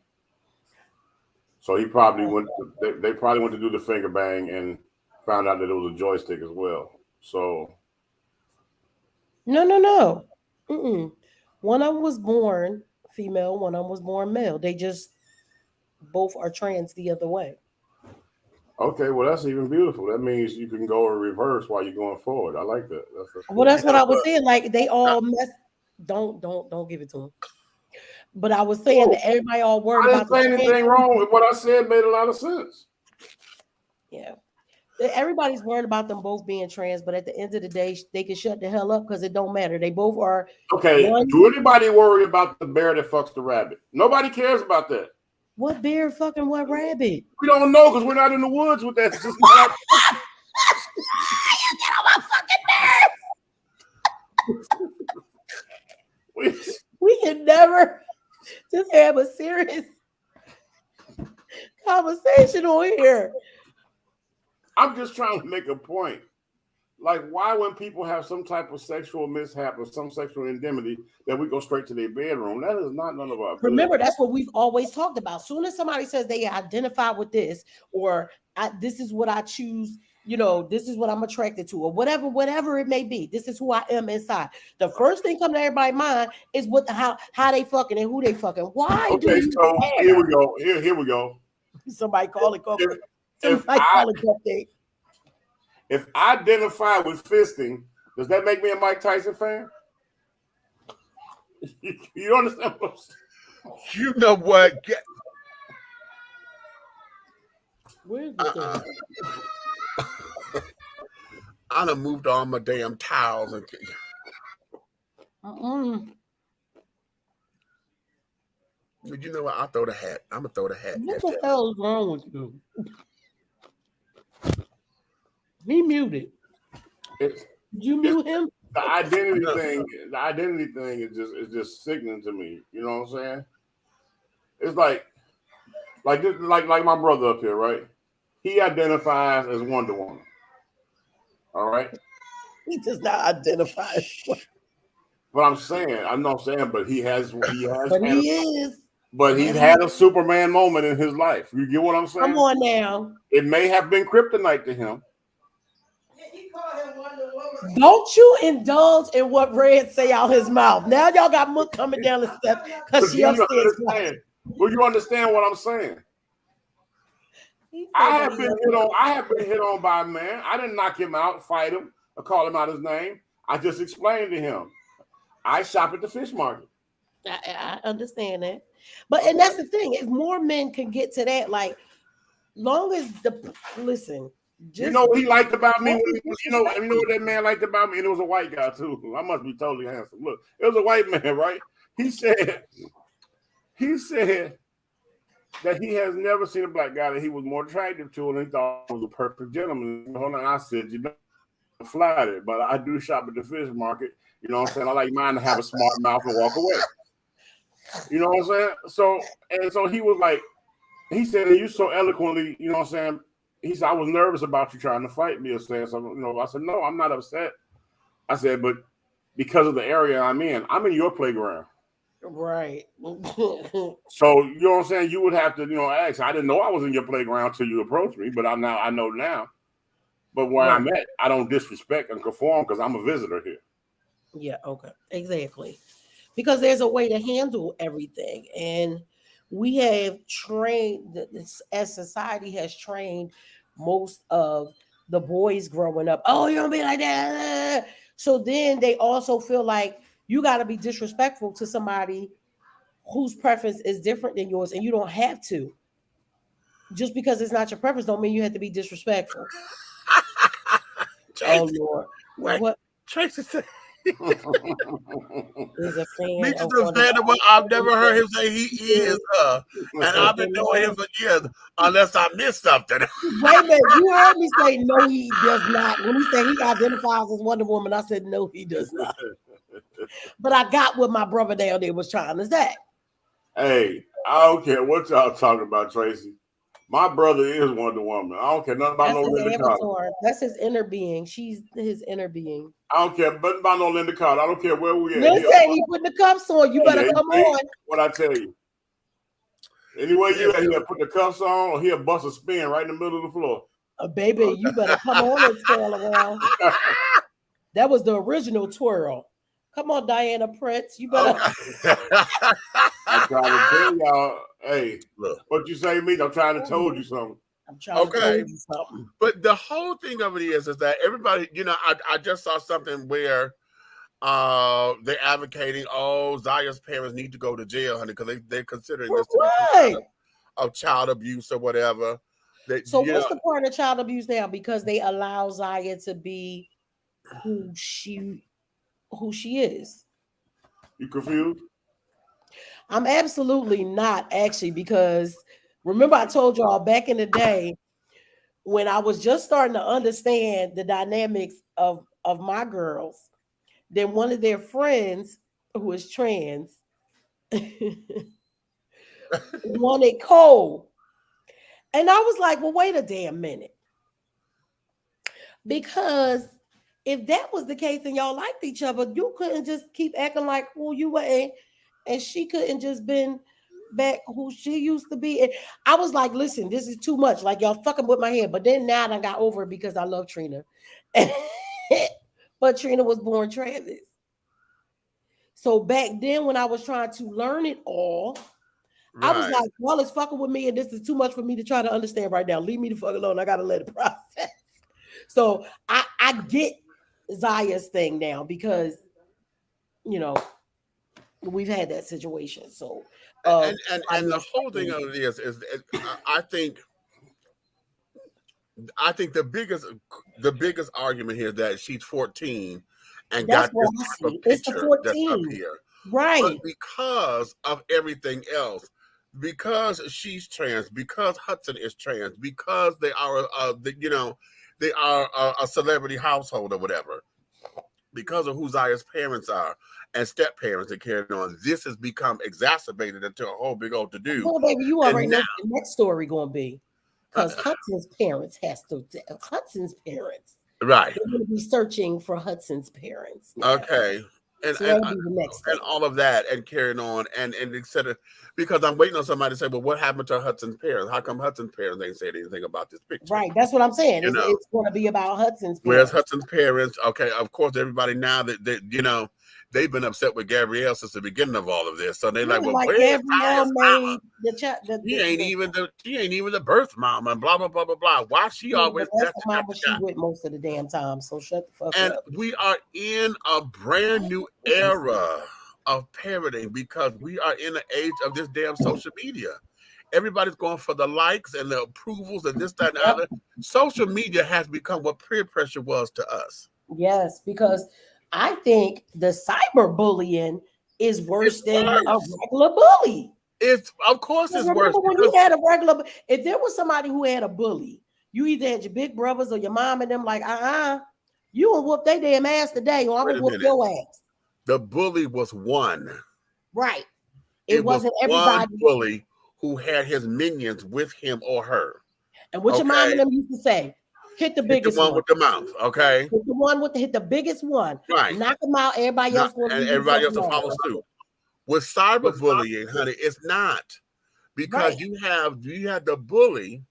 So he probably they probably went to do the finger bang and found out that it was a joystick as well. So no. One of them was born female, one of them was born male. They just both are trans the other way. okay, well that's even beautiful. That means you can go in reverse while you're going forward. I like that. That's cool. Well, that's what I was saying. Like they all mess. Don't give it to them. But I was saying that everybody all worried about. I didn't say anything wrong with what I said. Made a lot of sense. Yeah, everybody's worried about them both being trans, but at the end of the day, they can shut the hell up because it don't matter. They both are. Okay. Do anybody worry about the bear that fucks the rabbit? Nobody cares about that. What bear fucking what rabbit? We don't know because we're not in the woods with that. It's just not. You get on my fucking nerves. We can never just have a serious conversation on here. I'm just trying to make a point. Like, why when people have some type of sexual mishap or some sexual indemnity that we go straight to their bedroom? That is not none of our business. Remember, that's what we've always talked about. Soon as somebody says they identify with this, or this is what I choose, you know, this is what I'm attracted to, or whatever it may be. This is who I am inside. The first thing coming to everybody's mind is how they fucking and who they fucking. Why? Okay, so here we go. Here we go. Somebody call it cupcake. Somebody call it cupcake. If I identify with fisting, does that make me a Mike Tyson fan? You understand what I'm saying? You know what? Where's the I done moved all my damn towels and. But you know what? I'll throw the hat. I'm gonna throw the hat. What the hell is wrong with you? Me muted. Did you mute him? The identity thing is just sickening to me. You know what I'm saying? It's like my brother up here, right? He identifies as Wonder Woman. All right. He does not identify. But I'm not saying, but he has. But he is. But he's had a Superman moment in his life. You get what I'm saying? Come on now. It may have been kryptonite to him. Don't you indulge in what Red say out his mouth. Now y'all got Mook coming down the step because she upstairs. Will you understand what I'm saying? I have been hit on by a man. I didn't knock him out, fight him, or call him out his name. I just explained to him. I shop at the fish market. I understand that. But and that's the thing. If more men can get to that, like long as listen. You know what he liked about me? You know what that man liked about me? And it was a white guy too. I must be totally handsome. Look, it was a white man, right? He said that he has never seen a black guy that he was more attractive to, and he thought was a perfect gentleman. Hold on, I said, you know, I'm flattered, but I do shop at the fish market. You know what I'm saying? I like mine to have a smart mouth and walk away. You know what I'm saying? So he was like, he said, you so eloquently, you know what I'm saying? He said, I was nervous about you trying to fight me or saying something. You know, I said, no, I'm not upset. I said, but because of the area I'm in your playground. Right. So, you know what I'm saying? You would have to, ask. I didn't know I was in your playground till you approached me, but I know now. But where I'm at, I don't disrespect and conform because I'm a visitor here. Yeah, okay. Exactly. Because there's a way to handle everything. And we have trained, as society has trained most of the boys growing up. Oh, you're gonna be like that. So then they also feel like you got to be disrespectful to somebody whose preference is different than yours, and you don't have to. Just because it's not your preference don't mean you have to be disrespectful. Oh Lord. Wait, What Tracy said is a fan Meech is of a one fan of what I've never heard him say he is, and I've been knowing him for years, unless I missed something. Wait a minute, you heard me say no, he does not. When he said he identifies as Wonder Woman, I said no, he does not. But I got what my brother down there was trying to say. Hey, I don't care what y'all talking about, Tracy. My brother is Wonder Woman. I don't care nothing about That's no his Linda avatar. Carter. That's his inner being. She's his inner being. I don't care nothing about no Linda Carter. I don't care where we at. Listen, he putting the cuffs on. You better come on. What I tell you. Anyway, you at here, put the cuffs on, or he'll bust a spin right in the middle of the floor. Baby, you better come on and twirl around. That was the original twirl. Come on, Diana Prince. You better. I'm trying to tell y'all, hey, look, what you say to me? I'm trying to told you something. I'm trying to tell you something. But the whole thing of it is that everybody, you know, I just saw something where they're advocating, Zaya's parents need to go to jail, honey, because they're considering this to be of child abuse or whatever. So what's the point of child abuse now? Because they allow Zaya to be who she is. You confused? I'm absolutely not, actually, because remember I told y'all back in the day when I was just starting to understand the dynamics of my girls, then one of their friends who is trans wanted Cole. And I was like, well, wait a damn minute. Because if that was the case and y'all liked each other, you couldn't just keep acting like who you were, and she couldn't just been back who she used to be. And I was like, listen, this is too much. Like, y'all fucking with my head. But then now I got over it because I love Trina. But Trina was born trans. So back then when I was trying to learn it all, I was like, well, it's fucking with me, and this is too much for me to try to understand right now. Leave me the fuck alone. I gotta let it process. So I get Zaya's thing now because, you know, we've had that situation. So and the whole thing of it is I think the biggest argument here is that she's 14 and that's got this picture that's up here, right? But because of everything else, because she's trans, because Hudson is trans, because they are they are a celebrity household or whatever, because of who Zaya's parents are and step parents and carrying on, this has become exacerbated into a whole big old to-do. Well, baby, you already know what the next story gonna be, because Hudson's parents right, they're gonna be searching for Hudson's parents now. Okay. And all of that and carrying on and instead of, because I'm waiting on somebody to say, well, what happened to Hudson's parents? How come Hudson's parents ain't said anything about this picture? Right, that's what I'm saying. It's going to be about Hudson's parents. Where's Hudson's parents? Okay, of course, everybody now that you know, they've been upset with Gabrielle since the beginning of all of this. So they're like, well, where's Gabrielle made she ain't even the birth mama and blah blah blah blah blah. Why she always that's the mama she with most of the damn time. So shut the fuck up. And we are in a brand new era of parenting because we are in the age of this damn social media. Everybody's going for the likes and the approvals and this, that, and the other. Social media has become what peer pressure was to us. Yes, because I think the cyberbullying is worse than a regular bully. It's of course it's worse. When you had a regular, if there was somebody who had a bully, you either had your big brothers or your mom and them like, you gonna whoop their damn ass today, or I'm gonna whoop your ass. The bully was one. Right. It wasn't everybody. One bully who had his minions with him or her. And what your mom and them used to say, hit the biggest one with the mouth, okay? Hit the one with hit the biggest one. Right. Knock them out. Everybody else will follow suit. With cyberbullying, honey, it's not. Because you have the bully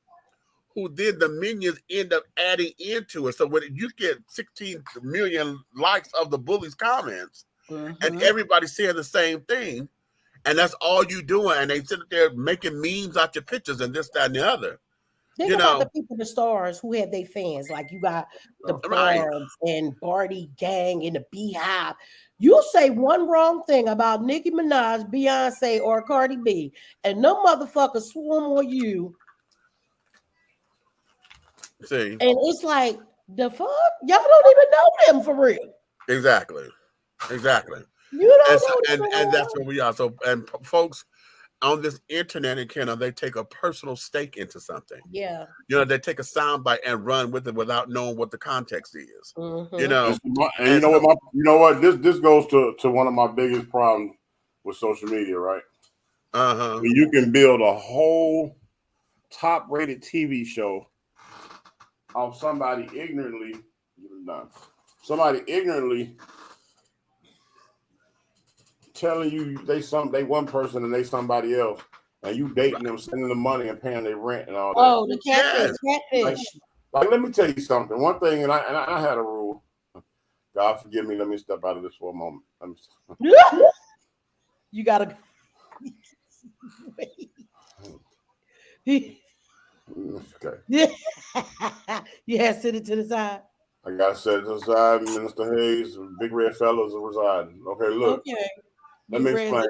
who then the minions end up adding into it. So when you get 16 million likes of the bully's comments, and everybody's saying the same thing, and that's all you doing, and they sit there making memes out your pictures and this, that, and the other. Think about the people, the stars who have their fans. Like you got the Barbs and Barty Gang and the Beehive. You say one wrong thing about Nicki Minaj, Beyonce, or Cardi B, and no motherfuckers swarm on you. See, and it's like the fuck, y'all don't even know them for real. Exactly. You don't know them and that's where we are. So, and folks on this internet and Canada, they take a personal stake into something. Yeah. They take a soundbite and run with it without knowing what the context is. Mm-hmm. And you know what? This goes to one of my biggest problems with social media, right? You can build a whole top-rated TV show off somebody ignorantly telling you they one person and they somebody else, and you dating them, sending them money and paying their rent and all that. Oh, the catfish. Like, let me tell you something. One thing, and I had a rule. God forgive me. Let me step out of this for a moment. You gotta. Okay. Yeah, sit it to the side. I gotta set it to the side. Minister Hayes, Big Red Fellas are residing. Okay, look. Okay. Let me explain.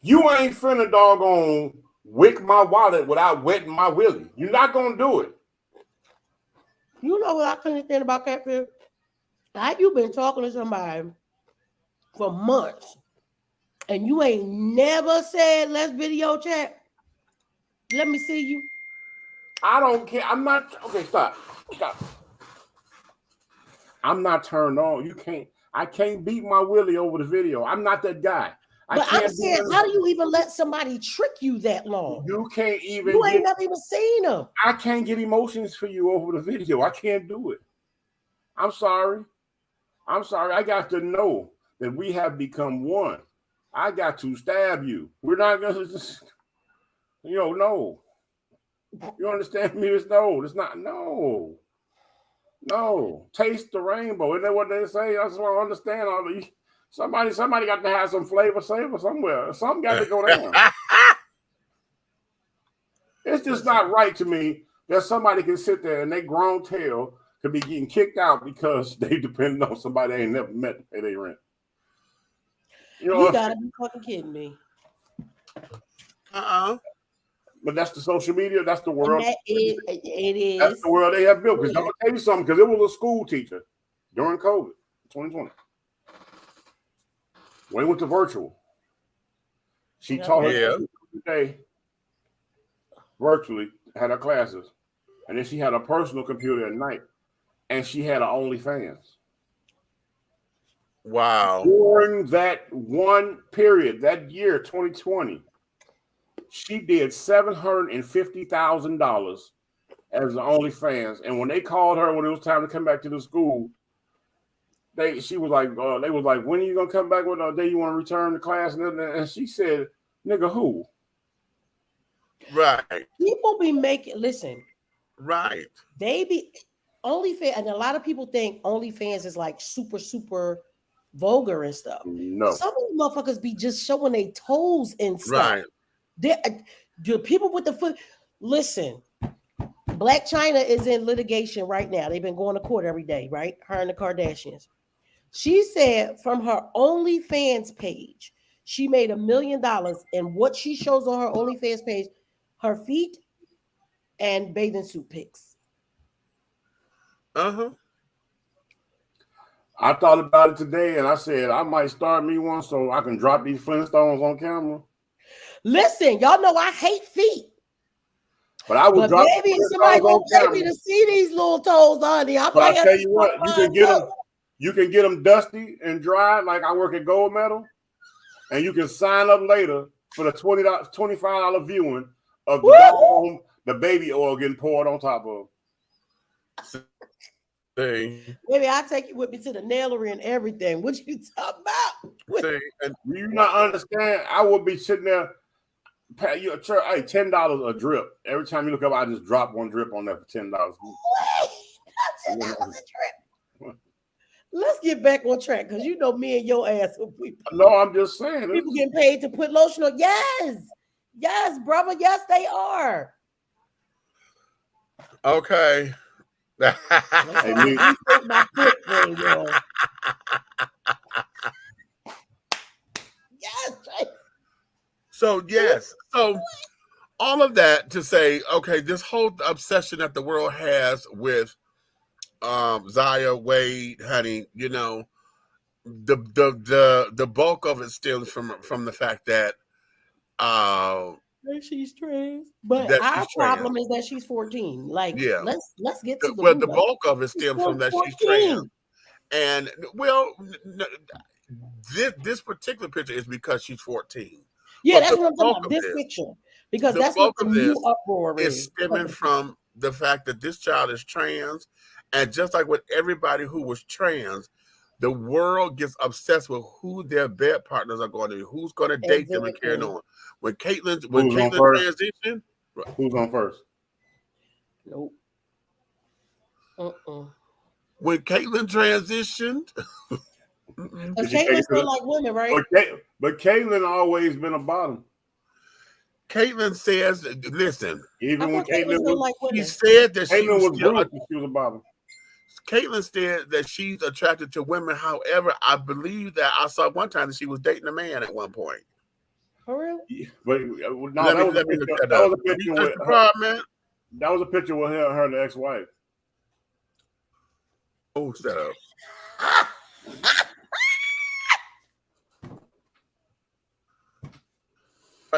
You ain't finna doggone wick my wallet without wetting my willy. You're not gonna do it. You know what I couldn't think about catfish? Like you been talking to somebody for months, and you ain't never said let's video chat. Let me see you. I don't care. I'm not okay. Stop. I'm not turned on. I can't beat my willy over the video. I'm not that guy. But I'm saying, how do you even let somebody trick you that long? You can't even. You ain't never even seen them. I can't get emotions for you over the video. I can't do it. I'm sorry. I got to know that we have become one. I got to stab you. We're not gonna just, no. You understand me? It's no. It's not. No. Taste the rainbow. Isn't that what they say? I just want to understand all the. Somebody got to have some flavor saver somewhere. Something got to go down. It's just not right to me that somebody can sit there and they grown tail could be getting kicked out because they depend on somebody they ain't never met to pay their rent. You gotta be fucking kidding me. But that's the social media. That's the world. It is. That's the world they have built. Because I'm gonna tell you something. Because it was a school teacher during COVID, 2020. When we went to virtual, she taught her day virtually, had her classes, and then she had a personal computer at night, and she had an OnlyFans. Wow! During that one period, that year, 2020. She did $750,000 as the OnlyFans, and when they called her when it was time to come back to the school, she was like, they was like, when are you gonna come back? What day you want to return to class? And she said, "Nigga, who?" Right. People be making Right. They be OnlyFans, and a lot of people think OnlyFans is like super vulgar and stuff. No, some of these motherfuckers be just showing their toes and stuff. Right. The people with the foot. Listen, Black China is in litigation right now. They've been going to court every day, right? Her and the Kardashians. She said from her OnlyFans page, she made $1 million, and what she shows on her OnlyFans page, her feet and bathing suit pics. I thought about it today, and I said I might start me one so I can drop these Flintstones on camera. Listen, y'all know I hate feet. But I would drop. Maybe somebody gonna pay me to see these little toes on there. I'll tell you what, you can get them dusty and dry, like I work at Gold Medal, and you can sign up later for the $25 viewing of the baby oil getting poured on top of. Maybe I'll take you with me to the nailery and everything. What you talking about? And you not understand? I would be sitting there. Pay you $10 a drip. Every time you look up, I just drop one drip on there for $10. $10 a drip. Let's get back on track because you know me and your ass. No, I'm just saying. People getting paid to put lotion on. Yes. Yes, brother. Yes, they are. Okay. Hey, me, This ain't my foot thing, y'all. Yes, Trace. So yes. So all of that to say, okay, this whole obsession that the world has with Zaya Wade, honey, you know, the bulk of it stems from the fact that she's trans. But that our she's trans. problem is that she's 14. Like, Yeah. let's get to the Well, root the of it. bulk of it She's stems from that she's 14. trans. And well, this particular picture is because she's 14. Yeah, But that's the what I'm talking bulk about. of This this, picture. Because the that's what bulk the of new this uproar is is. stemming from the fact that this child is trans. And just like with everybody who was trans, the world gets obsessed with who their bed partners are going to be, who's going to date them and carry on. When Caitlyn transitioned, who's on first? Nope. when Caitlyn transitioned, because Caitlyn still like women, right? But Caitlyn always been a bottom. Caitlyn says, listen, even when Caitlyn was like she women. said that Caitlyn she was bruised, she was a bottom. Caitlyn said that she's attracted to women. However, I believe that I saw one time that she was dating a man at one point. For real? Yeah, but no, Let that me was a look picture. that That up. was a picture with her. Department. That was a picture with her and the ex-wife. Oh, shut up.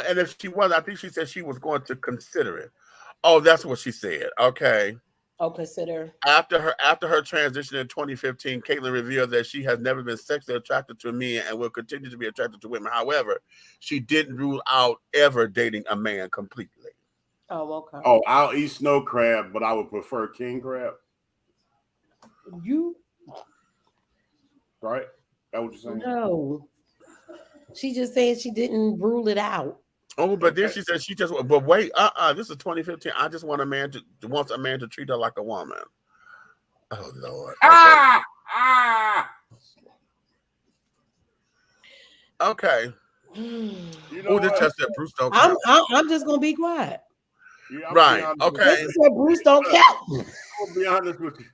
And if she was, I think she said she was going to consider it. Oh, that's what she said. Okay. Oh, consider. After her transition in 2015, Caitlyn revealed that she has never been sexually attracted to men and will continue to be attracted to women. However, she didn't rule out ever dating a man completely. Oh, okay. Oh, I'll eat snow crab, but I would prefer king crab. You right? That what you're saying? No. She just said she didn't rule it out. Oh, but then she said she just. But wait, this is 2015. I just want wants a man to treat her like a woman. Oh Lord. Okay. You know oh, this just said Bruce don't count. I'm just gonna be quiet. Yeah, right. Okay. This is what Bruce don't count. I'll be honest with you.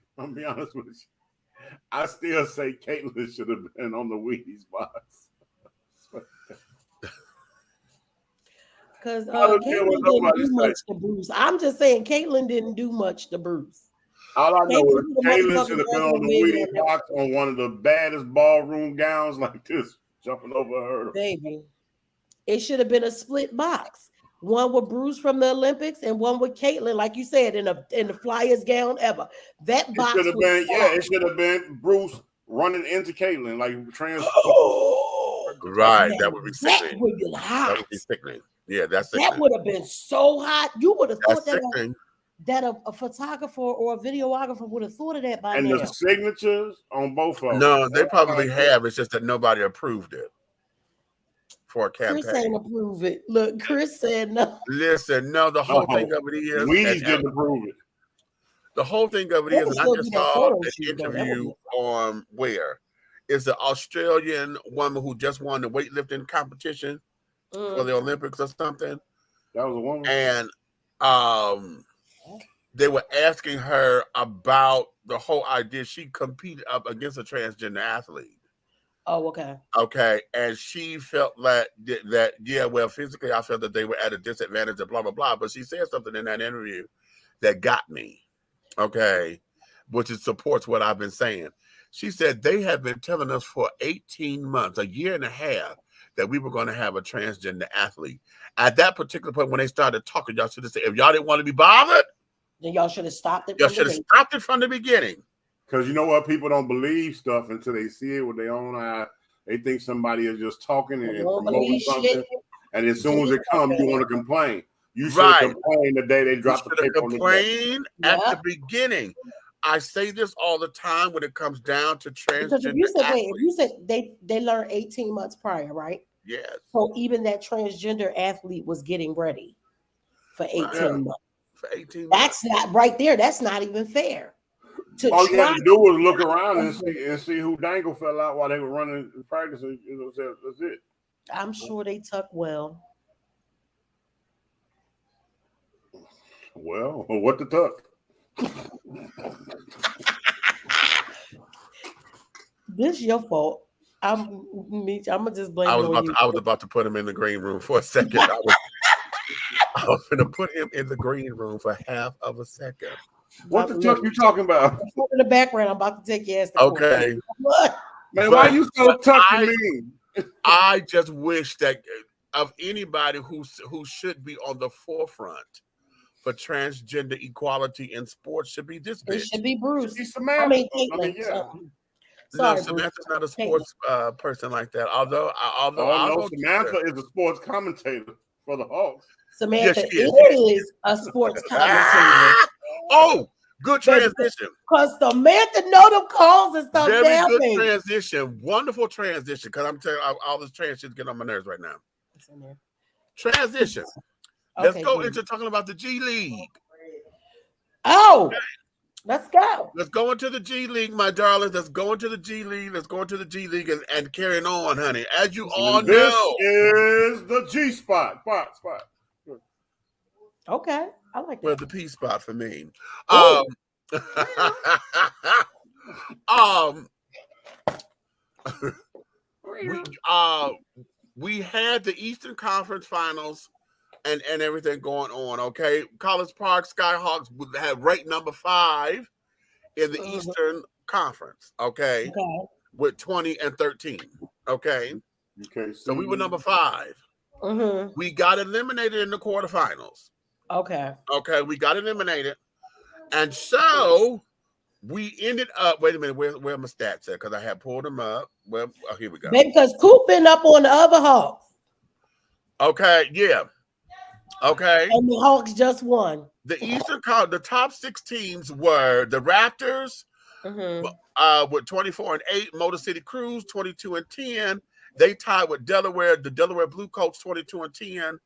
I still say Caitlyn should have been on the Wheaties box. Because Caitlyn didn't do much to Bruce. I'm just saying Caitlyn didn't do much to Bruce. All I know is Caitlyn should have been on the Wheaties box on one of the baddest ballroom gowns like this, jumping over her. Baby, it should have been a split box. One with Bruce from the Olympics and one with Caitlyn, like you said, in the flyest gown ever. That box should have been, it should have been Bruce running into Caitlyn, like right, that would be sickening. That would be hot. That would be sickening. Yeah, that's that would have been so hot. You would have thought that a photographer or a videographer would have thought of that by now. And the signatures on both of them. No, they probably have. It's just that nobody approved it for a campaign. Chris ain't approved it. Look, Chris said no. Listen, no, the whole thing of it is we didn't approve it. The whole thing of it is, and I just saw an interview on it's the Australian woman who just won the weightlifting competition for the Olympics or something. That was a woman. And they were asking her about the whole idea. She competed up against a transgender athlete. Oh, okay. Okay. And she felt that physically I felt that they were at a disadvantage and blah, blah, blah. But she said something in that interview that got me. Okay. Which supports what I've been saying. She said they have been telling us for 18 months, a year and a half, that we were going to have a transgender athlete. At that particular point, when they started talking, y'all should have said, if y'all didn't want to be bothered, then y'all should have stopped it. Y'all should have stopped it from the beginning. Because you know what? People don't believe stuff until they see it with their own eye. They think somebody is just talking and promoting something. And as soon as it comes, you want to complain. You should have complained the day they dropped the paper on the complain at the beginning. I say this all the time when it comes down to transgender. You said they learned 18 months prior, right? Yes. So even that transgender athlete was getting ready for 18 months. For 18 months. That's not right there. That's not even fair. All you had to do was look around and see who Dangle fell out while they were running practice. That's it. I'm sure they tuck well. Well, what the tuck? This is your fault. I'm gonna just blame I it on you. was about to put him in the green room for a second. I was going to put him in the green room for half of a second. What the tuck you talking about? In the background, I'm about to take your ass to court. Okay. What? Man, why you so tucky mean? I just wish that of anybody who should be on the forefront for transgender equality in sports should be this bitch. It should be Bruce. She's Samantha. I mean, Caitlin. yeah. Sorry, No, Samantha's not a sports person like that. Although Samantha is a sports commentator for the Hawks. Samantha Yes, is a sports commentator. Oh, good transition. Because Samantha know them calls and stuff. Very good transition. Wonderful transition. Because I'm telling you, all this trans shit's getting on my nerves right now. Transition. Let's go into talking about the G League. Oh, okay. Let's go. Let's go into the G League, my darlings. Let's go into the G League. Let's go into the G League and carrying on, honey. As you all this know, is the G spot. Okay, I like that. Well, the P spot for me. We had the Eastern Conference Finals and everything going on. Okay, College Park SKYHAWKS had ranked number 5 in the Eastern Conference. Okay, with 20-13. Okay, so we were number 5. We got eliminated in the quarterfinals. Okay, we got eliminated, and so we ended up. Wait a minute, where my stats at? Because I had pulled them up. Well, here we go. Because Coop been up on the other Hawks. Okay, yeah. Okay, and the Hawks just won. The top 6 teams were the Raptors with 24-8, Motor City Cruise 22-10. They tied with Delaware. The Delaware Blue Coats 22-10.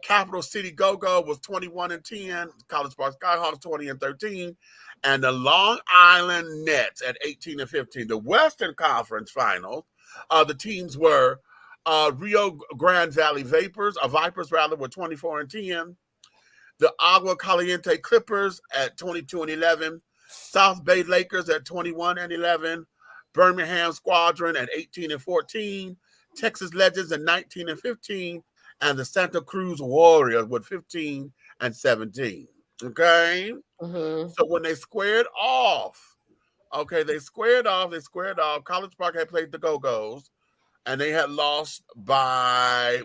Capital City Go-Go was 21-10. College Park SKYHAWKS 20-13. And the Long Island Nets at 18-15. The Western Conference Finals, the teams were Rio Grande Valley Vipers were 24-10. The Agua Caliente Clippers at 22-11. South Bay Lakers at 21-11. Birmingham Squadron at 18-14. Texas Legends at 19-15. And the Santa Cruz Warriors with 15-17. Okay. So when they squared off, College Park had played the Go-Go's, and they had lost by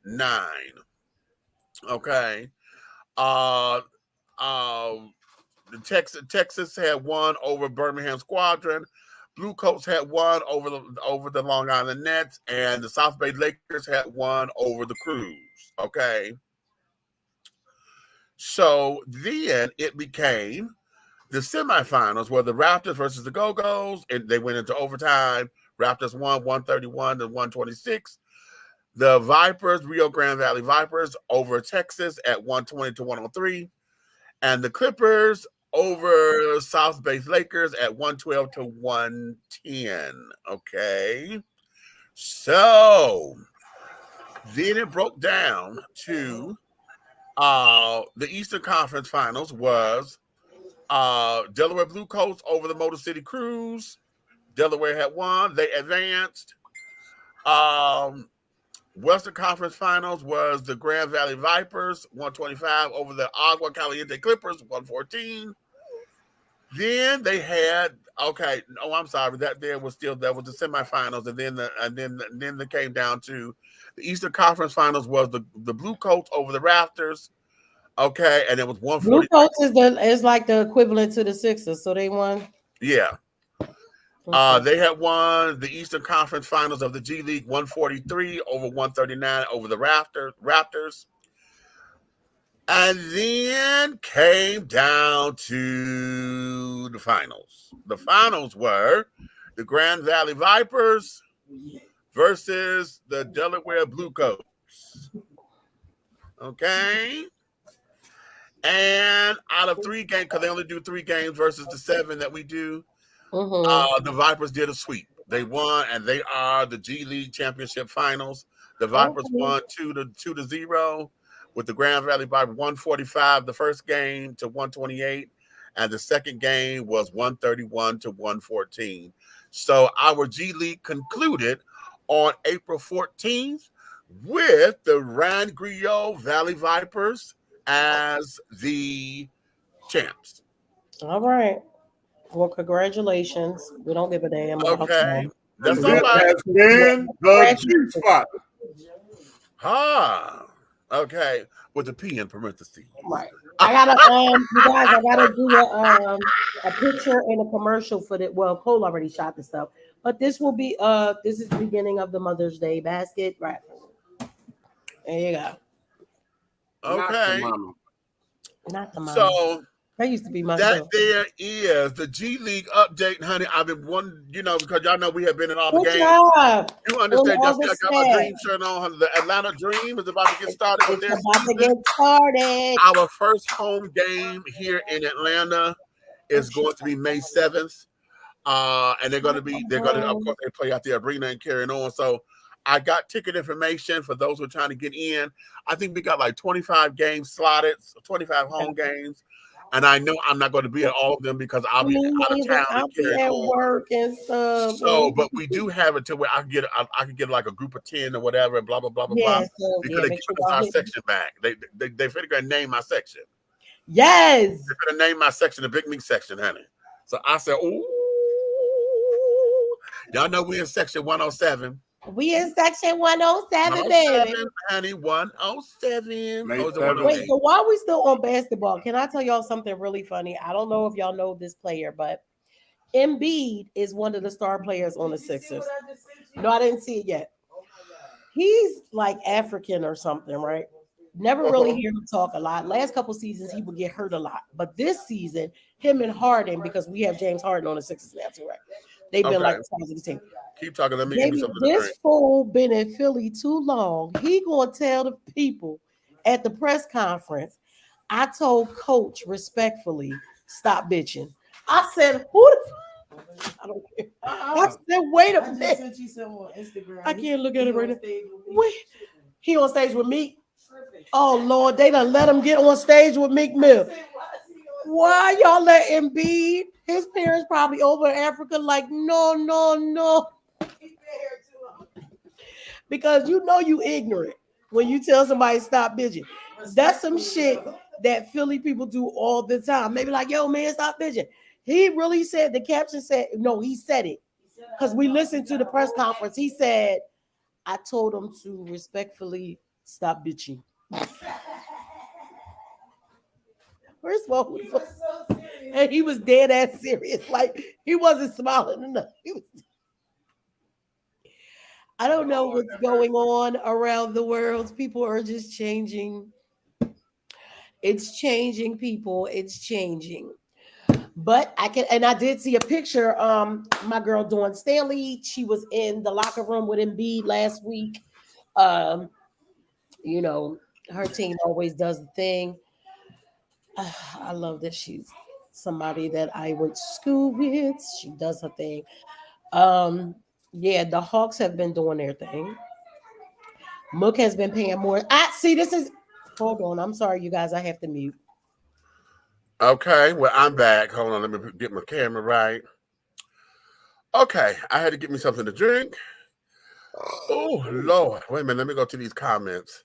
9. Okay. Texas had won over Birmingham Squadron. Blue Coats had won over the Long Island Nets, and the South Bay Lakers had won over the Cruise. Okay. So then it became the semifinals where the Raptors versus the Go-Go's, and they went into overtime. Raptors won 131-126. The Vipers, Rio Grande Valley Vipers, over Texas at 120-103. And the Clippers over South Bay Lakers at 112-110. Okay. So then it broke down to the Eastern Conference Finals was Delaware Blue Coats over the Motor City Cruise. Delaware had won. They advanced. Western Conference Finals was the Grand Valley Vipers, 125 over the Agua Caliente Clippers, 114. Then they had that was the semifinals, and then they came down to the Eastern Conference Finals was the Blue Coats over the Raptors. Okay, and it was 140. Blue Coats is like the equivalent to the Sixers, so they won. Yeah. They had won the Eastern Conference Finals of the G League 143 over 139 over the Raptors. And then came down to the finals. The finals were the Grand Valley Vipers versus the Delaware Blue Coats. Okay. And out of 3 games, because they only do 3 games versus the 7 that we do, the Vipers did a sweep. They won, and they are the G League Championship Finals. The Vipers won 2-0. with the Grand Valley by 145 the first game to 128, and the second game was 131 to 114. So our G League concluded on April 14th with the Rand Griot Valley Vipers as the champs. All right. Well, congratulations. We don't give a damn about Okay. them. That's This somebody. has been the G spot. Ah, okay. With the P in parentheses. Right. I gotta you guys, I gotta do a picture and a commercial for that. Well, Cole already shot the stuff, but this will be this is the beginning of the Mother's Day basket raffle. There you go. Okay. Not the mama. So that used to be my that show. there is the G League update, honey. I've been one, because y'all know we have been in all the Good games. job. You understand? Well, I got my dream shirt on. Honey. The Atlanta Dream is about to get started with It's this. about to get started. Our first home game here in Atlanta is going to be May 7th. And they're going to, of course, they play out the arena and carrying on. So I got ticket information for those who are trying to get in. I think we got like 25 games slotted, 25 home games. And I know I'm not going to be at all of them because I'll be out of town and carrying at on. work and stuff. So, but we do have it to where I can get like a group of 10 or whatever, and blah blah blah blah blah. Because they give us our section back. They finna gonna name my section. Yes. They're gonna name my section the Big Meat section, honey. So I said, ooh, y'all know we in section 107. We in section 107, baby. Honey, 107. Wait, so while we still on basketball, can I tell y'all something really funny? I don't know if y'all know this player, but Embiid is one of the star players on the Sixers. No, I didn't see it yet. He's like African or something, right? Never really hear him talk a lot. Last couple seasons, he would get hurt a lot. But this season, him and Harden, because we have James Harden on the Sixers now too, right? They've been like the stars of the team. Keep talking. Let me give you something to this drink. fool been in Philly too long. He gonna tell the people at the press conference, I told Coach respectfully, stop bitching. I said, who the fuck? I don't care. I said, wait a minute. I can't look at it right now. Wait, he on stage with Meek? Oh Lord, they done let him get on stage with Meek Mill. Why y'all let Embiid? His parents probably over in Africa like, no. Because you know you ignorant when you tell somebody stop bitching. That's some shit that Philly people do all the time. Maybe like, yo, man, stop bitching. He really said, the caption said, no, he said it. Because we listened to the press conference. He said, I told him to respectfully stop bitching. First of all, and he was dead ass serious. Like he wasn't smiling enough. I don't know what's going on around the world. People are just changing. It's changing, people. It's changing. But I did see a picture. My girl Dawn Stanley, she was in the locker room with Embiid last week. Her team always does the thing. I love that she's somebody that I went to school with. She does her thing. The Hawks have been doing their thing. Mook has been paying more. Hold on. I'm sorry, you guys. I have to mute. Okay, well, I'm back. Hold on. Let me get my camera right. Okay, I had to get me something to drink. Oh, Lord. Wait a minute. Let me go to these comments.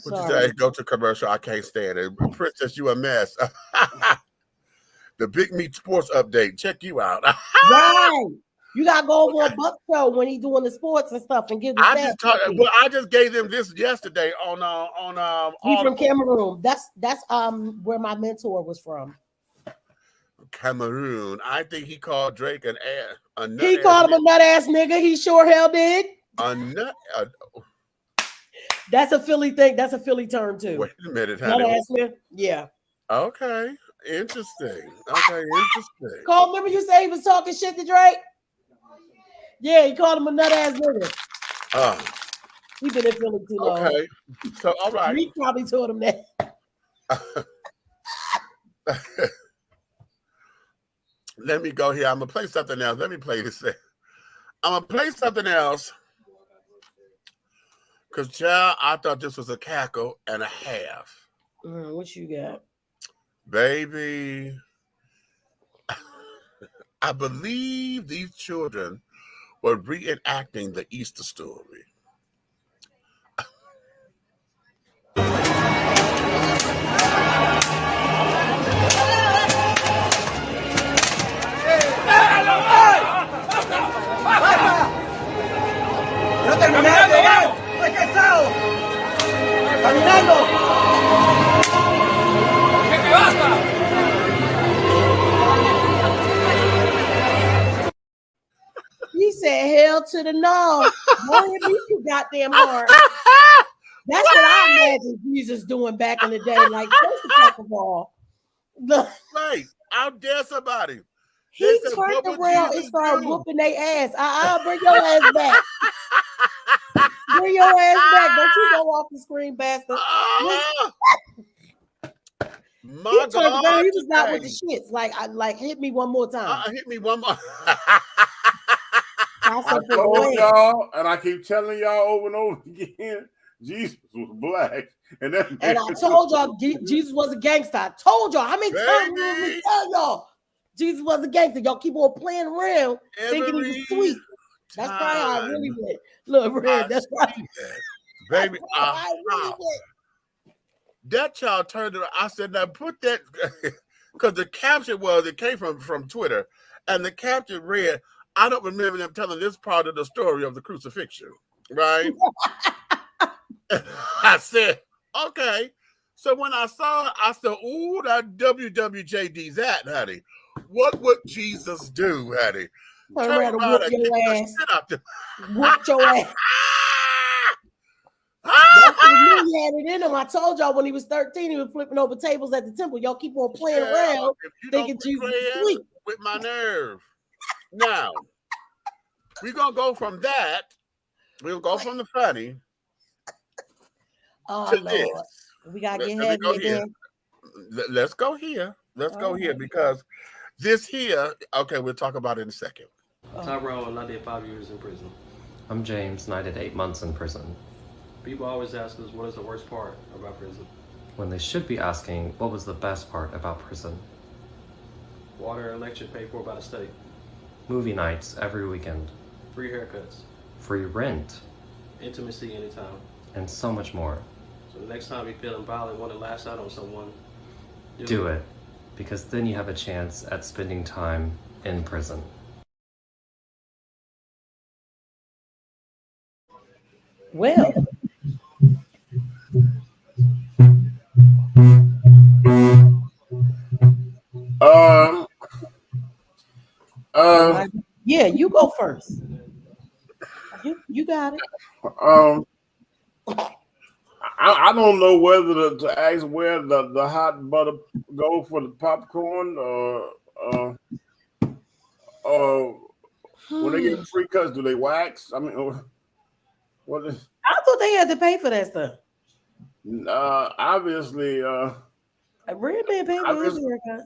What you say? Go to commercial. I can't stand it. Princess, you a mess. The Big Meat Sports Update. Check you out. Right. You gotta go over a Buck show when he's doing the sports and stuff and give the I just gave them this yesterday on He's from Cameroon. That's where my mentor was from. Cameroon. I think he called Drake an ass. He called him a nut ass nigga. He sure hell did. A nut. That's a Philly thing. That's a Philly term too. Wait a minute, honey. Nut ass nigga. Yeah. Okay. Interesting. Cole, remember you say he was talking shit to Drake? Yeah, he called him a nut ass nigga. He been in Philly too long. Okay. So all right. He probably told him that. Let me go here. I'm gonna play something else. Let me play this thing. I'm gonna play something else. Because, child, I thought this was a cackle and a half. What you got? Baby, I believe these children were reenacting the Easter story. He said, "Hell to the no." Boy, you goddamn hard. That's what I imagine Jesus doing back in the day. Like, first of all, look, Right. Out there, somebody. he said, turned "What would around and Jesus started do?" whooping their ass. Bring your ass back. Bring your ass back. Don't you go off the screen, bastard. Ah! He My turned around. God, He was not with the today. shits. Like, hit me one more time. Hit me one more. I told y'all, and I keep telling y'all over and over again, Jesus was black. And I told y'all Jesus was a gangster. I told y'all. How many times did we tell y'all Jesus was a gangster? Y'all keep on playing around thinking he was sweet. That's probably how I really went. Look, Red, that's right. Baby, I really went. That child turned around. I said, now put that, because the caption was, it came from Twitter, and the caption read, I don't remember them telling this part of the story of the crucifixion, right? I said, okay. So when I saw it, I said, ooh, that WWJD's that, honey. What would Jesus do, honey? Turn around and whoop your ass. Whoop your ass. Y'all knew he had it in him. I told y'all when he was 13, he was flipping over tables at the temple. Y'all keep on playing around thinking Jesus is sweet. With my nerve. Now, we're going to go from that. We'll go from the funny to Lord. this. We got to get heavy again. Let's go here. Let's go here because this here, okay, we'll talk about it in a second. Tyrone, and I did 5 years in prison. I'm James, and I did 8 months in prison. People always ask us, what is the worst part about prison? When they should be asking, what was the best part about prison? Water and electric paid for by the state. Movie nights every weekend. Free haircuts. Free rent. Intimacy anytime. And so much more. So the next time you're feeling violent, want to lash out on someone, do it. Because then you have a chance at spending time in prison. Well. Yeah, you go first. You got it. I don't know whether to ask where the hot butter go for the popcorn or when they get free cuts, do they wax? I mean, what is? I thought they had to pay for that stuff. Obviously, Red Man paid for his haircuts.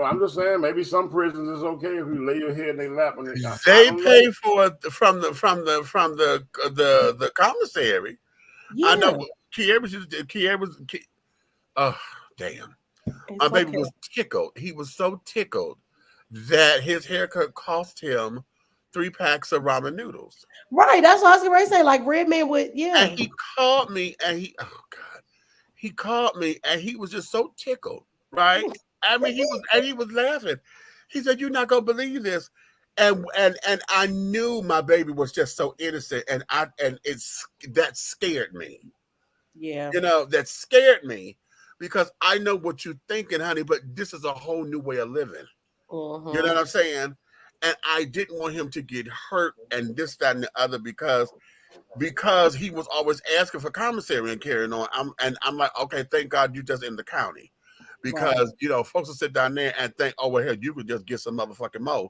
I'm just saying, maybe some prisons it's okay if you lay your head in their lap. And they pay for it from the commissary. Yeah. I know. Oh damn! My baby was tickled. He was so tickled that his haircut cost him 3 packs of ramen noodles. Right, that's what I was going to say. Like Red Man would, yeah. And he called me, and he called me, and he was just so tickled. Right? I mean, he was laughing. He said, "You're not gonna believe this," and I knew my baby was just so innocent, and that scared me. Yeah, you know, that scared me because I know what you're thinking, honey. But this is a whole new way of living. You know what I'm saying? And I didn't want him to get hurt and this, that, and the other because he was always asking for commissary and carrying on. I'm like, okay, thank God you just in the county. Because, you know, folks will sit down there and think, oh, well, hell, you could just get some motherfucking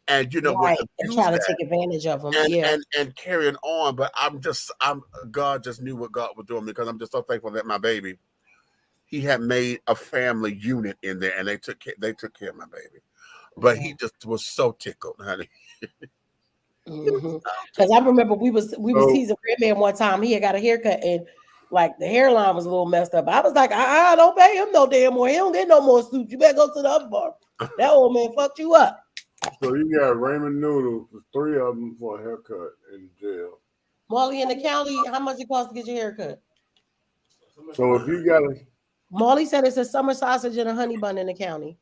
and, you know, right. And try to take advantage of them. And carrying on. But God just knew what God was doing because I'm just so thankful that my baby, he had made a family unit in there and they took care of my baby. But he just was so tickled, honey. Because I remember we was teasing Redman one time. He had got a haircut and like the hairline was a little messed up. I was like, don't pay him no damn more. He don't get no more suits. You better go to the other bar. That old man fucked you up. So you got Raymond Noodles, 3 of them for a haircut in jail. Molly in the county, how much it costs to get your haircut? So if you got a Molly said it's a summer sausage and a honey bun in the county.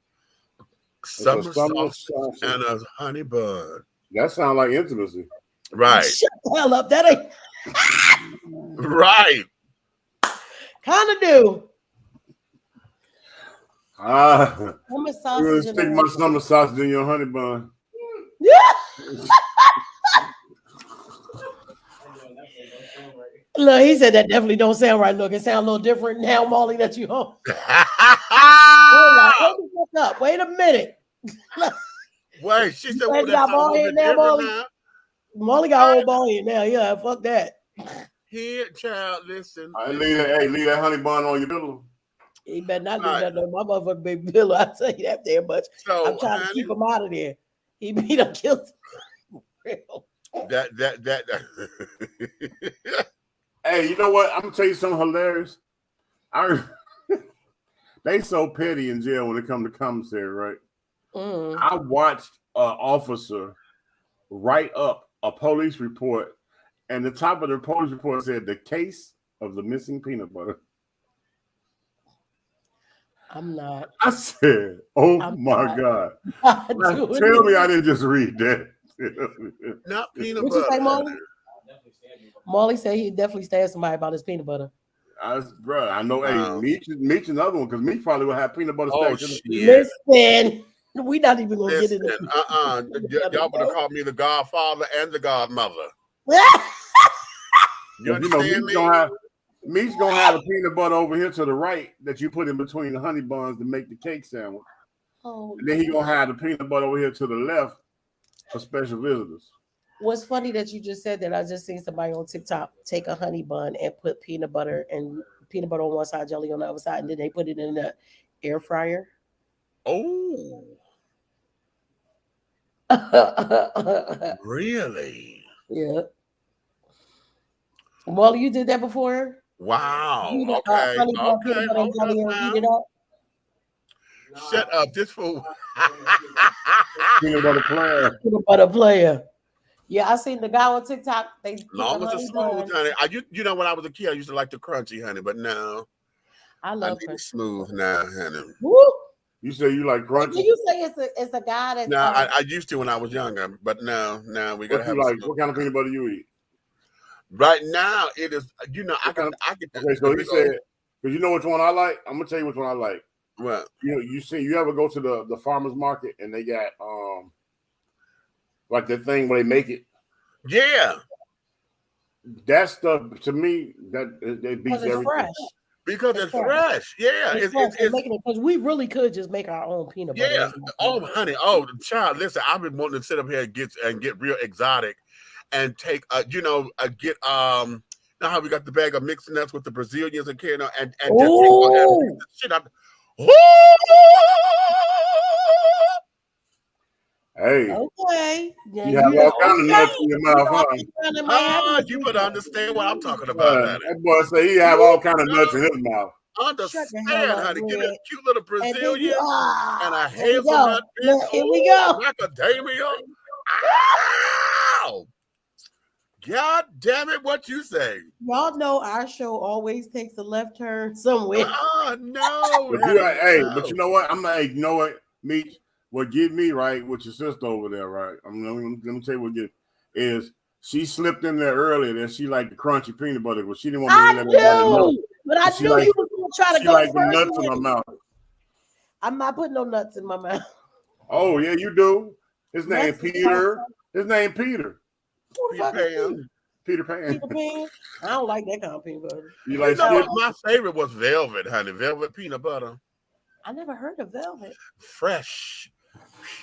Summer sausage and a honey bun. That sounds like intimacy. Right. Shut the hell up. That ain't right. Kind of do. Summer sausage. Stick my summer sausage in your honey bun. Yeah. Look, he said that definitely don't sound right. Look, it sounds a little different now, Molly, that you home. Wait a minute. Wait, she said what got ball head now, Molly? Molly got old ball head now. Yeah, fuck that. Here, child, listen. Leave that honey bun on your pillow. He better not do that on my motherfucking baby pillow. I tell you that damn much. So, I'm trying to keep him out of there. He beat up killed him. That. Hey, you know what? I'm gonna tell you something hilarious. They so petty in jail when it comes to commissary, right? I watched an officer write up a police report, and the top of the police report said the case of the missing peanut butter. I'm not. I said, "Oh my God!" Tell me I didn't just read that. Not peanut butter. What you say, Molly? Molly said he definitely stabbed somebody about his peanut butter. Bro, I know. Hey, Meech another one because Meech probably will have peanut butter. Listen, we not even gonna get into it. Y'all would have called me the Godfather and the Godmother. You understand me? Meech's gonna have a peanut butter over here to the right that you put in between the honey buns to make the cake sandwich. And then he gonna have the peanut butter over here to the left for special visitors. What's funny that you just said that. I just seen somebody on TikTok take a honey bun and put peanut butter on one side, jelly on the other side, and then they put it in the air fryer. Oh. Really? Yeah. Well, you did that before? Wow. Okay. Shut up. This fool. Peanut butter player. Peanut butter player. Yeah, I seen the guy on TikTok. Long as it's smooth, honey. You know, when I was a kid, I used to like the crunchy, honey, but now I love it smooth now, honey. Woo! You say you like crunchy? Did you say it's a guy that's? No, I used to when I was younger, but now we gotta have. What kind of peanut butter you eat? Right now, it is. You know, I can. Okay, so he said, because you know which one I like. I'm gonna tell you which one I like. What? You ever go to the farmer's market and they got like the thing where they make it? Yeah. That stuff to me that beats everything. Fresh. Because it's fresh. Yeah. It's making it because we really could just make our own peanut butter. Yeah. Oh, honey. Oh, child. Listen, I've been wanting to sit up here and get real exotic and take get now how we got the bag of mixed nuts with the Brazilians and just take shit out. Hey, okay. You have all kinds of nuts in your mouth, huh? You better understand what I'm talking about. That boy say he have all kinds of nuts in his mouth. Understand, honey. Give me a cute little Brazilian and a hazelnut. Here we go. Macadamia. Ow! God damn it! What you say? Y'all know our show always takes a left turn somewhere. Oh no! But you know what? I'm not. You know what, Meech? What get me right with your sister over there, right? Let me tell you what get is she slipped in there earlier that she liked the crunchy peanut butter, but she didn't want me to let everybody know. But I knew you was gonna try to go like the nuts in her mouth. I'm not putting no nuts in my mouth. Oh yeah, you do. His name Peter. His name Peter. Peter Pan. I don't like that kind of peanut butter. My favorite was velvet, honey. Velvet peanut butter. I never heard of velvet. Fresh,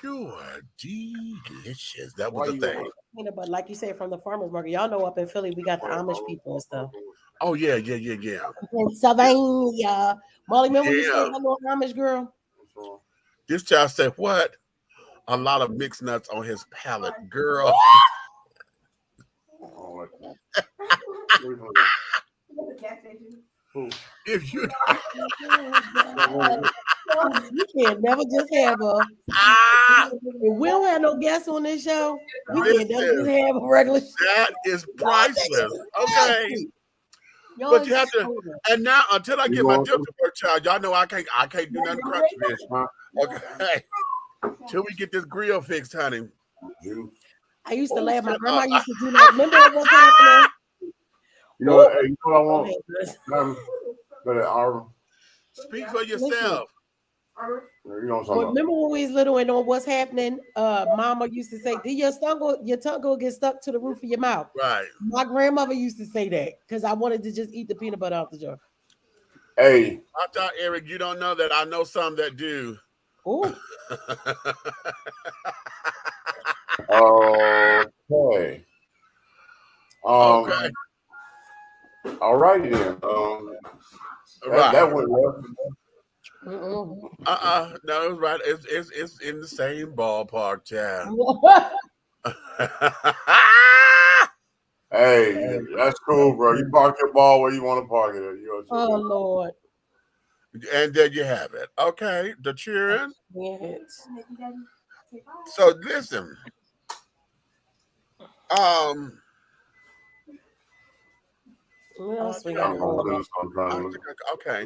pure, delicious. That was the thing. Peanut butter, like you said, from the farmer's market. Y'all know up in Philly, we got the Amish people and stuff. Oh, yeah. Pennsylvania. Molly, remember you said hello, Amish girl? This child said, what? A lot of mixed nuts on his palate. Girl. If you You can't never just have a. If we don't have no guests on this show, we can't never just have a regular. that is priceless. Okay. But you have to, and now until I get my dip to work, child, y'all know I can't do nothing crunch fish. Okay. Till we get this grill fixed, honey. I used to laugh. My grandma used to do that. Remember what's happening? You know what I want? Speak for yourself. You know what I'm talking about. Remember when we was little and on what's happening? Mama used to say, "Did your tongue go get stuck to the roof of your mouth?" Right. My grandmother used to say that because I wanted to just eat the peanut butter out the jar. Hey, I thought, Eric, you don't know that I know some that do. Oh. Okay. Okay. All righty then. Right. That went well. Mm-mm. No, it's right. It's in the same ballpark, child. Hey, that's cool, bro. You park your ball where you want to park it. Oh Lord. And there you have it. Okay, the cheering. Yes. So listen. What else we got? Okay.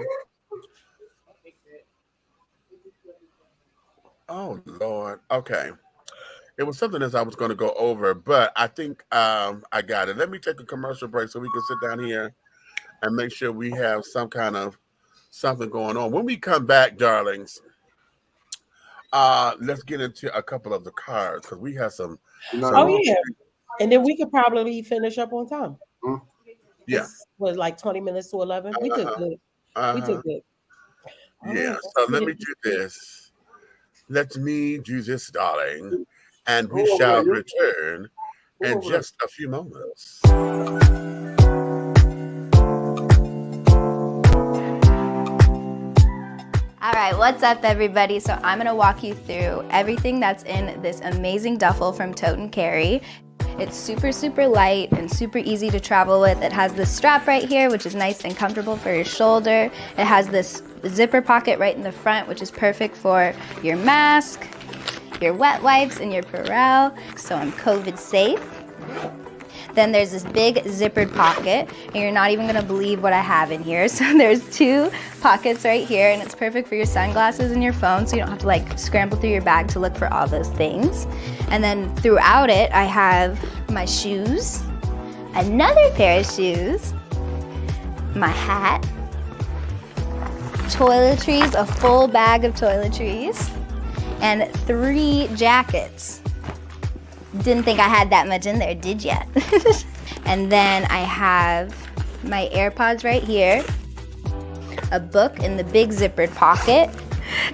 Oh Lord. Okay. It was something else I was going to go over, but I think I got it. Let me take a commercial break so we can sit down here and make sure we have some kind of something going on. When we come back, darlings, let's get into a couple of the cards because we have some. Oh yeah, and then we could probably finish up on time. Yeah, it was like 20 minutes to 11. We took good. We took good. Yeah. So let me do this. Let me do this, darling, and we shall return in just a few moments. All right, what's up, everybody? So I'm gonna walk you through everything that's in this amazing duffel from Tote and Carry. It's super, super light and super easy to travel with. It has this strap right here, which is nice and comfortable for your shoulder. It has this zipper pocket right in the front, which is perfect for your mask, your wet wipes, and your Purell, so I'm COVID safe. Then there's this big zippered pocket, and you're not even gonna believe what I have in here. So there's 2 pockets right here, and it's perfect for your sunglasses and your phone, so you don't have to like scramble through your bag to look for all those things. And then throughout it, I have my shoes, another pair of shoes, my hat, toiletries, a full bag of toiletries, and 3 jackets. Didn't think I had that much in there, did ya? And then I have my AirPods right here, a book in the big zippered pocket,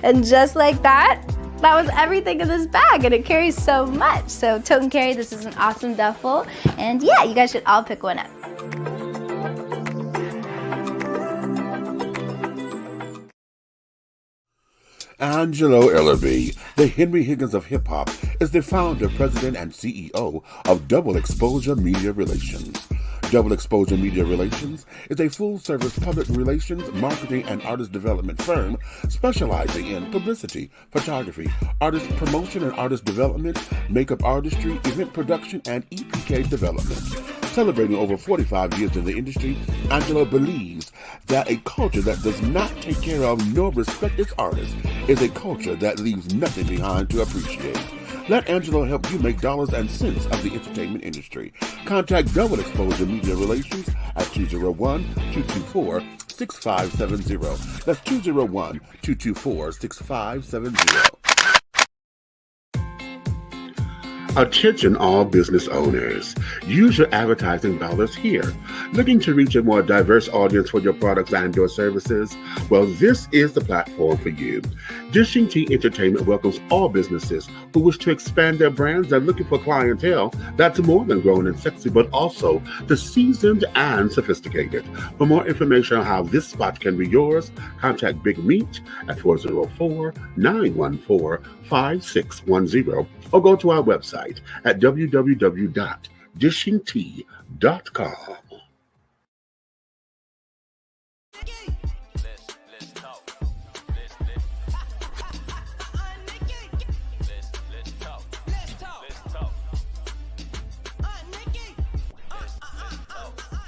and just like that, that was everything in this bag, and it carries so much. So Tote and Carry, this is an awesome duffel, and yeah, you guys should all pick one up. Angelo Ellerby, the Henry Higgins of hip-hop, is the founder, president, and CEO of Double Exposure Media Relations. Double Exposure Media Relations is a full-service public relations, marketing, and artist development firm specializing in publicity, photography, artist promotion and artist development, makeup artistry, event production, and EPK development. Celebrating over 45 years in the industry, Angelo believes that a culture that does not take care of nor respect its artists is a culture that leaves nothing behind to appreciate. Let Angelo help you make dollars and cents of the entertainment industry. Contact Double Exposure Media Relations at 201-224-6570. That's 201-224-6570. Attention all business owners. Use your advertising dollars here. Looking to reach a more diverse audience for your products and your services? Well, this is the platform for you. Dishing Tea Entertainment welcomes all businesses who wish to expand their brands and looking for clientele that's more than grown and sexy, but also the seasoned and sophisticated. For more information on how this spot can be yours, contact Big Meat at 404-914-5610 or go to our website at www.dishingtea.com.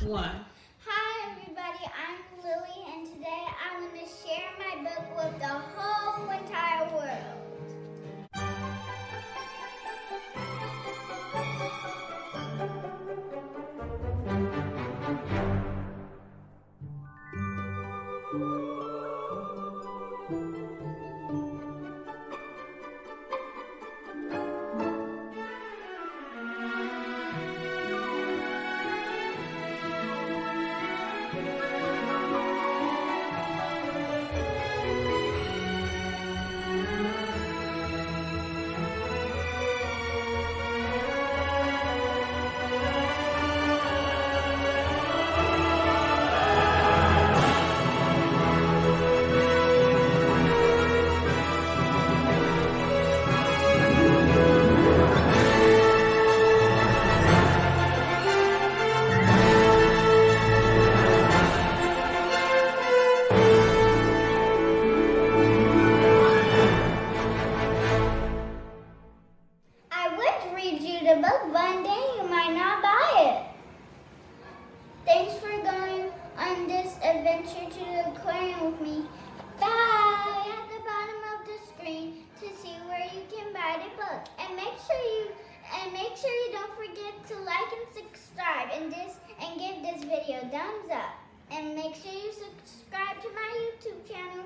one. Hi everybody, I'm Lily, and today I want to share my book with the whole entire world. I would read you the book, but one day you might not buy it. Thanks for going on this adventure to the aquarium with me. Bye! At the bottom of the screen to see where you can buy the book. And make sure you don't forget to like and subscribe and give this video a thumbs up. And make sure you subscribe to my YouTube channel.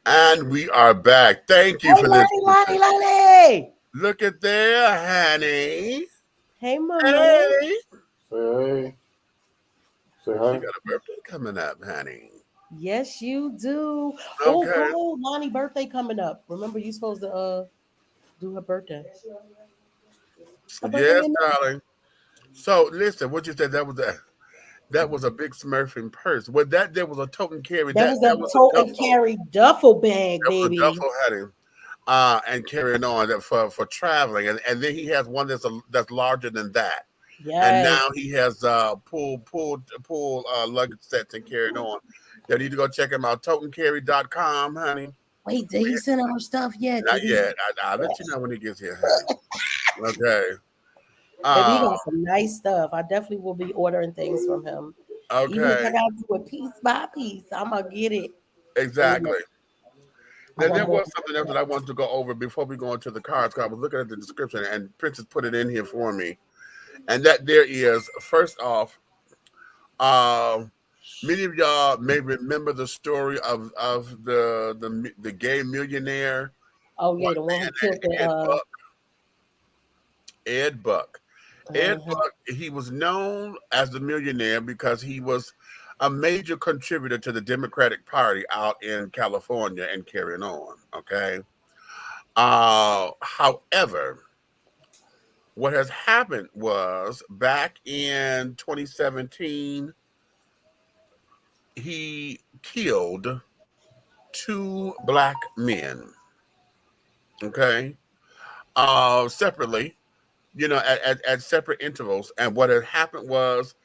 And we are back. Thank you for Lonnie, listening. Lonnie. Look at there, honey. Hey, Mama. Hey. Say She hi. got a birthday coming up, honey. Yes, you do. Okay. Oh, Lonnie birthday coming up. Remember, you supposed to do her birthday. Her birthday Yes, in darling. So listen, what you said that was a big Smurfing purse. Well, there was a tote and carry. That was That a was tote a and carry duffel bag, That was a baby. duffel, honey. And carrying on that for traveling, and then he has one that's larger than that. And Yes. now he has pull luggage sets and carrying on. You need to go check him out, toteandcarry.com, honey. Wait, did he send our stuff yet? Not Did he? yet. I'll let you know when he gets here, honey. Okay. Baby, he got some nice stuff. I definitely will be ordering things from him. Even if I Okay. gotta do it piece by piece, I'm gonna get it. Exactly. I Then want there more. was something else that I wanted to go over before we go into the cards. I was looking at the description, and Princess put it in here for me. And that there is, first off, many of y'all may remember the story of the gay millionaire. Oh yeah, the one who killed the Ed Buck. Ed Buck, he was known as the millionaire because he was a major contributor to the Democratic Party out in California and carrying on. Okay. However, what has happened was back in 2017, he killed 2 black men. Okay. Separately, at separate intervals. And what had happened was,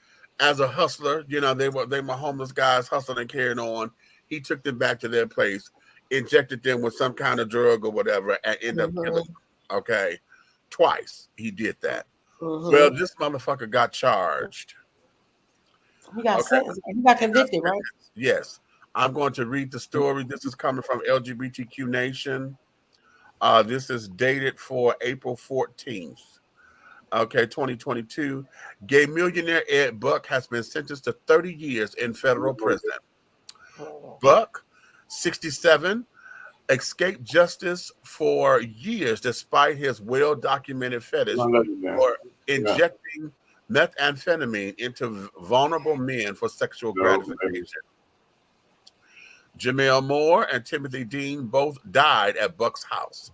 as a hustler, they were homeless guys hustling and carrying on. He took them back to their place, injected them with some kind of drug or whatever, and ended up killing them. Okay. Twice he did that. Well, this motherfucker got charged. He got sentenced. He got convicted, right? Yes. I'm going to read the story. This is coming from LGBTQ Nation. This is dated for April 14th. Okay, 2022. Gay millionaire Ed Buck has been sentenced to 30 years in federal prison. Buck, 67, escaped justice for years despite his well-documented fetish for injecting methamphetamine into vulnerable men for sexual gratification. Jamel Moore and Timothy Dean both died at Buck's house.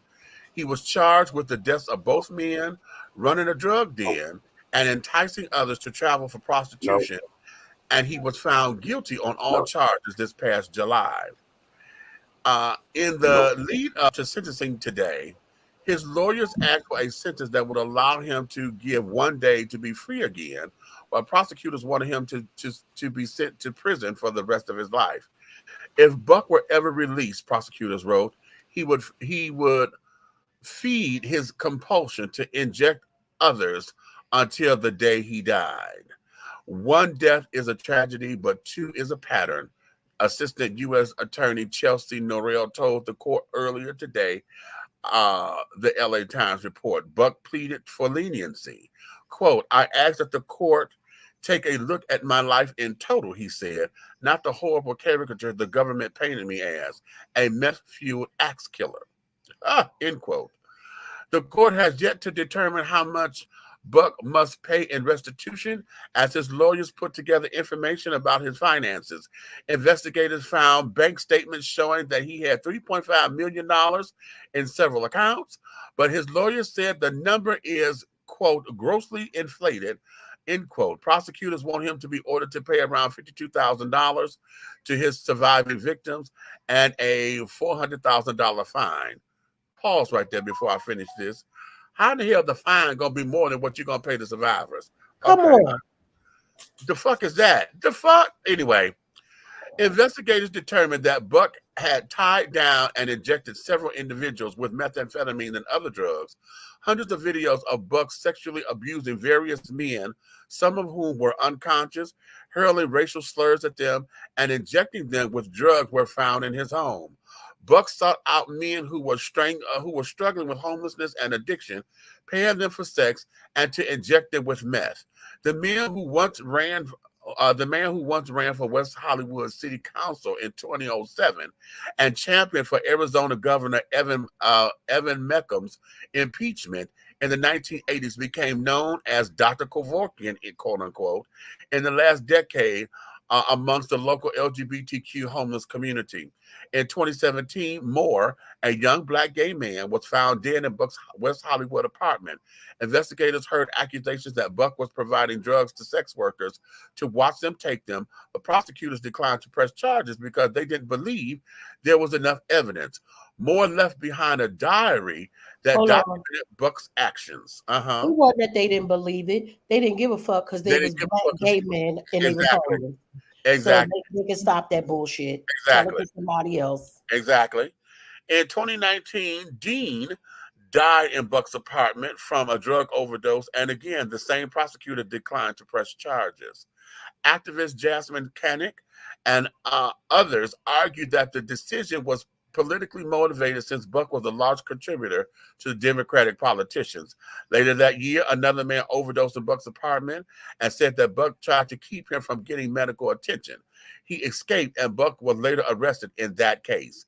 He was charged with the deaths of both men, running a drug den, and enticing others to travel for prostitution, and he was found guilty on all charges this past July. In the lead up to sentencing today, his lawyers asked for a sentence that would allow him to give 1 day to be free again, while prosecutors wanted him to be sent to prison for the rest of his life. If Buck were ever released, prosecutors wrote, he would feed his compulsion to inject others until the day he died. 1 death is a tragedy, but 2 is a pattern. Assistant U.S. Attorney Chelsea Norrell told the court earlier today, the LA Times report. Buck pleaded for leniency. Quote, I asked that the court take a look at my life in total, he said, not the horrible caricature the government painted me as, a meth-fueled axe killer. End quote. The court has yet to determine how much Buck must pay in restitution as his lawyers put together information about his finances. Investigators found bank statements showing that he had $3.5 million in several accounts, but his lawyers said the number is, quote, grossly inflated, end quote. Prosecutors want him to be ordered to pay around $52,000 to his surviving victims and a $400,000 fine. Pause right there before I finish this. How in the hell the fine gonna be more than what you're gonna pay the survivors? Come on. The fuck is that? The fuck? Anyway, investigators determined that Buck had tied down and injected several individuals with methamphetamine and other drugs. Hundreds of videos of Buck sexually abusing various men, some of whom were unconscious, hurling racial slurs at them, and injecting them with drugs were found in his home. Buck sought out men who were struggling with homelessness and addiction, paying them for sex and to inject them with meth. The man who once ran for West Hollywood City Council in 2007 and championed for Arizona Governor Evan Meckham's impeachment in the 1980s became known as Dr. Kevorkian, quote unquote, in the last decade amongst the local LGBTQ homeless community. In 2017, Moore, a young black gay man, was found dead in Buck's West Hollywood apartment. Investigators heard accusations that Buck was providing drugs to sex workers to watch them take them, but prosecutors declined to press charges because they didn't believe there was enough evidence. Moore left behind a diary that documented Buck's actions. It wasn't that they didn't believe it. They didn't give a fuck because they was black gay men and they were homeless. Exactly. So they can stop that bullshit. Exactly. Somebody else. Exactly. In 2019, Dean died in Buck's apartment from a drug overdose, and again, the same prosecutor declined to press charges. Activist Jasmine Kanick and others argued that the decision was politically motivated since Buck was a large contributor to the Democratic politicians. Later that year, another man overdosed in Buck's apartment and said that Buck tried to keep him from getting medical attention. He escaped and Buck was later arrested in that case.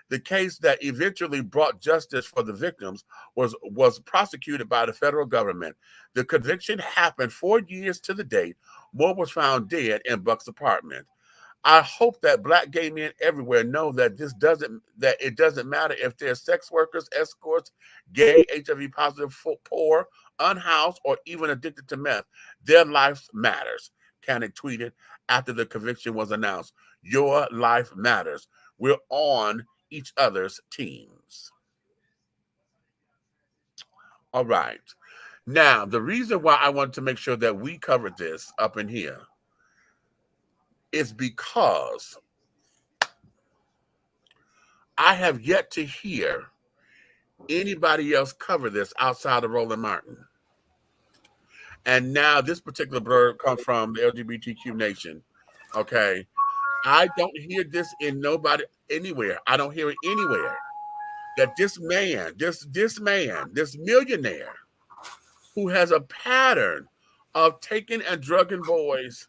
The case that eventually brought justice for the victims was prosecuted by the federal government. The conviction happened 4 years to the date. Moore was found dead in Buck's apartment. I hope that black gay men everywhere know that it doesn't matter if they're sex workers, escorts, gay, HIV positive, poor, unhoused, or even addicted to meth. Their life matters, Kanick tweeted after the conviction was announced. Your life matters. We're on each other's teams. All right. Now, the reason why I wanted to make sure that we covered this up in here is because I have yet to hear anybody else cover this outside of Roland Martin. And now this particular blurb comes from the LGBTQ nation. Okay. I don't hear this in nobody anywhere. I don't hear it anywhere that this man, this millionaire who has a pattern of taking and drugging boys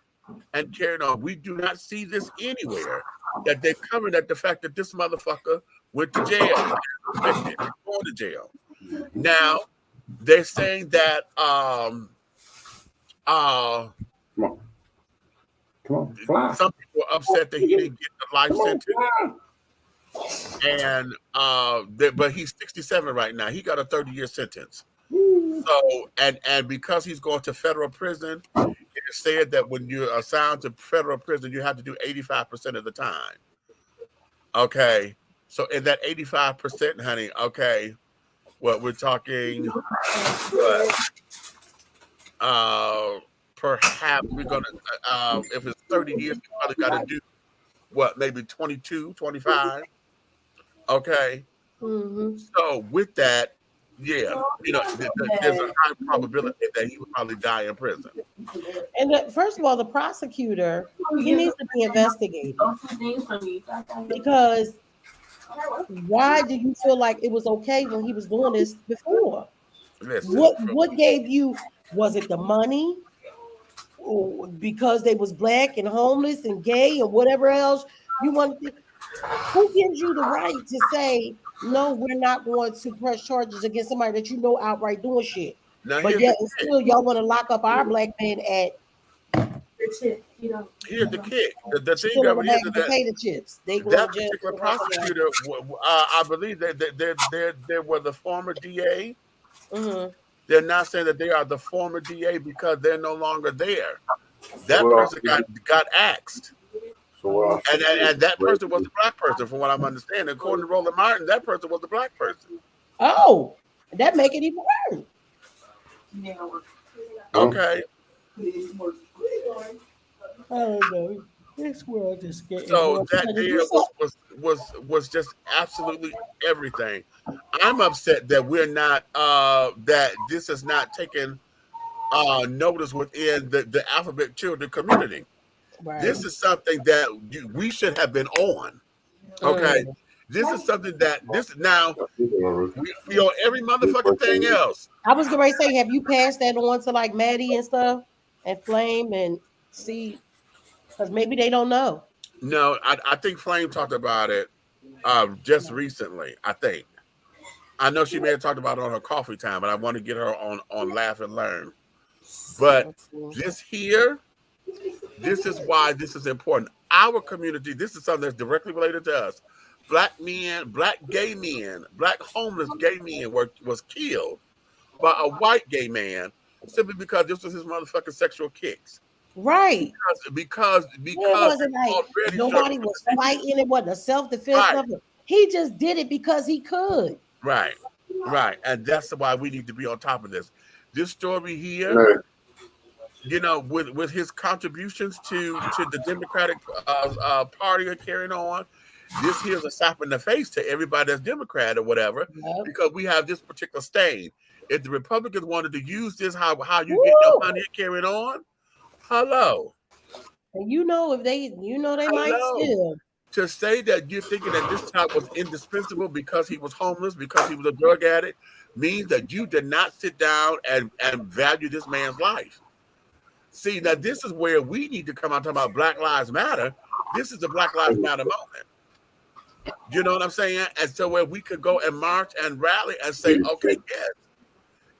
and carrying on. We do not see this anywhere that they covered at the fact that this motherfucker went to jail, going to jail. Now they're saying that Come on, fly. Some people are upset that he didn't get the life sentence, and but he's 67 right now. He got a 30-year sentence. So and because he's going to federal prison, it is said that when you're assigned to federal prison, you have to do 85% of the time. Okay. So in that 85%, honey, okay, what we're talking, perhaps we're going to, if it's 30 years, we probably got to do what, maybe 22, 25. Okay. So with that, yeah, there's a high probability that he would probably die in prison. And first of all, the prosecutor, he needs to be investigated, because why do you feel like it was okay when he was doing this before? Listen, What gave you? Was it the money? Or because they was black and homeless and gay and whatever else you want to? Who gives you the right to say no? We're not going to press charges against somebody that you know outright doing shit. Now, But yet still y'all want to lock up our black man at. Here's the kick. The thing Still of in it the is bag of that potato chips. They go that to jail. particular prosecutor, I believe that they were the former DA. They're not saying that they are the former DA because they're no longer there. That person got axed. And that person was the black person, from what I'm understanding. According to Roland Martin, that person was the black person. Oh, that make it even worse. Okay. I don't know. This world is getting so that deal was just absolutely everything. I'm upset that we're not that this is not taken notice within the alphabet children community. Right. This is something that we should have been on. Okay. This is something that now we on every motherfucking thing else. I was going to say, have you passed that on to like Maddie and stuff and Flame and see? Because maybe they don't know. No, I think Flame talked about it just recently. I know she may have talked about it on her coffee time, but I want to get her on Laugh and Learn. But this is why this is important. Our community, this is something that's directly related to us. Black men, black gay men, black homeless gay men was killed by a white gay man simply because this was his motherfucking sexual kicks. Right. Because it wasn't like nobody was fighting. It wasn't a self-defense. Right. He just did it because he could. Right. And that's why we need to be on top of this. This story here, with his contributions to the Democratic Party are carrying on, this here's a slap in the face to everybody that's Democrat or whatever, because we have this particular stain. If the Republicans wanted to use this, how you get your money carrying on, hello. And if they might still. To say that you're thinking that this child was indispensable because he was homeless, because he was a drug addict, means that you did not sit down and value this man's life. See, now this is where we need to come out talking about Black Lives Matter. This is the Black Lives Matter moment. You know what I'm saying? And so where we could go and march and rally and say, okay, yes.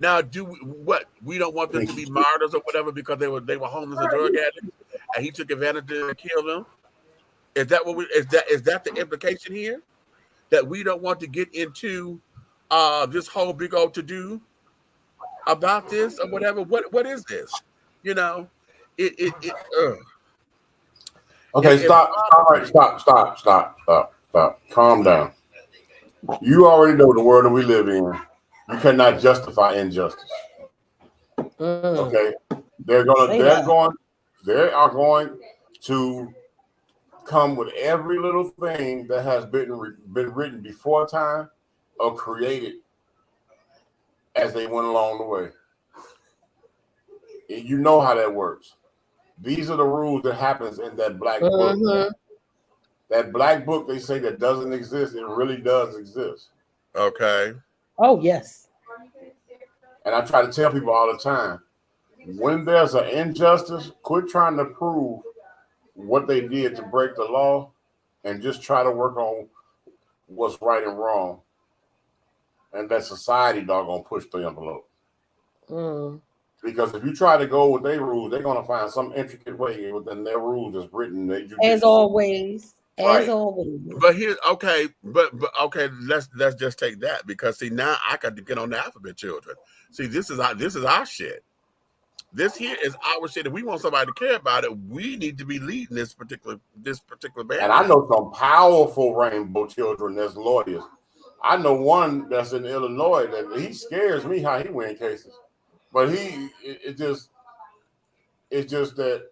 Now, we don't want them to be martyrs or whatever because they were homeless and drug addicts, and he took advantage to kill them. Is that what is that the implication here? That we don't want to get into this whole big old to-do about this or whatever? What is this? Okay, stop. Calm down. You already know the world that we live in. You cannot justify injustice. Okay, they are going to come with every little thing that has been written before time or created as they went along the way. You know how that works. These are the rules that happens in that black book. That black book they say that doesn't exist, it really does exist. Okay. Oh, yes. And I try to tell people all the time, when there's an injustice, quit trying to prove what they did to break the law and just try to work on what's right and wrong. And that society doggone push the envelope. Because if you try to go with their rules, they're going to find some intricate way within their rules that's written. As always. As always. But here's okay, but okay, let's just take that, because see, now I got to get on the alphabet children. See, this is our shit. This here is our shit. If we want somebody to care about it, we need to be leading this particular band. And I know some powerful rainbow children that's lawyers. I know one that's in Illinois that he scares me how he win cases. But it's just that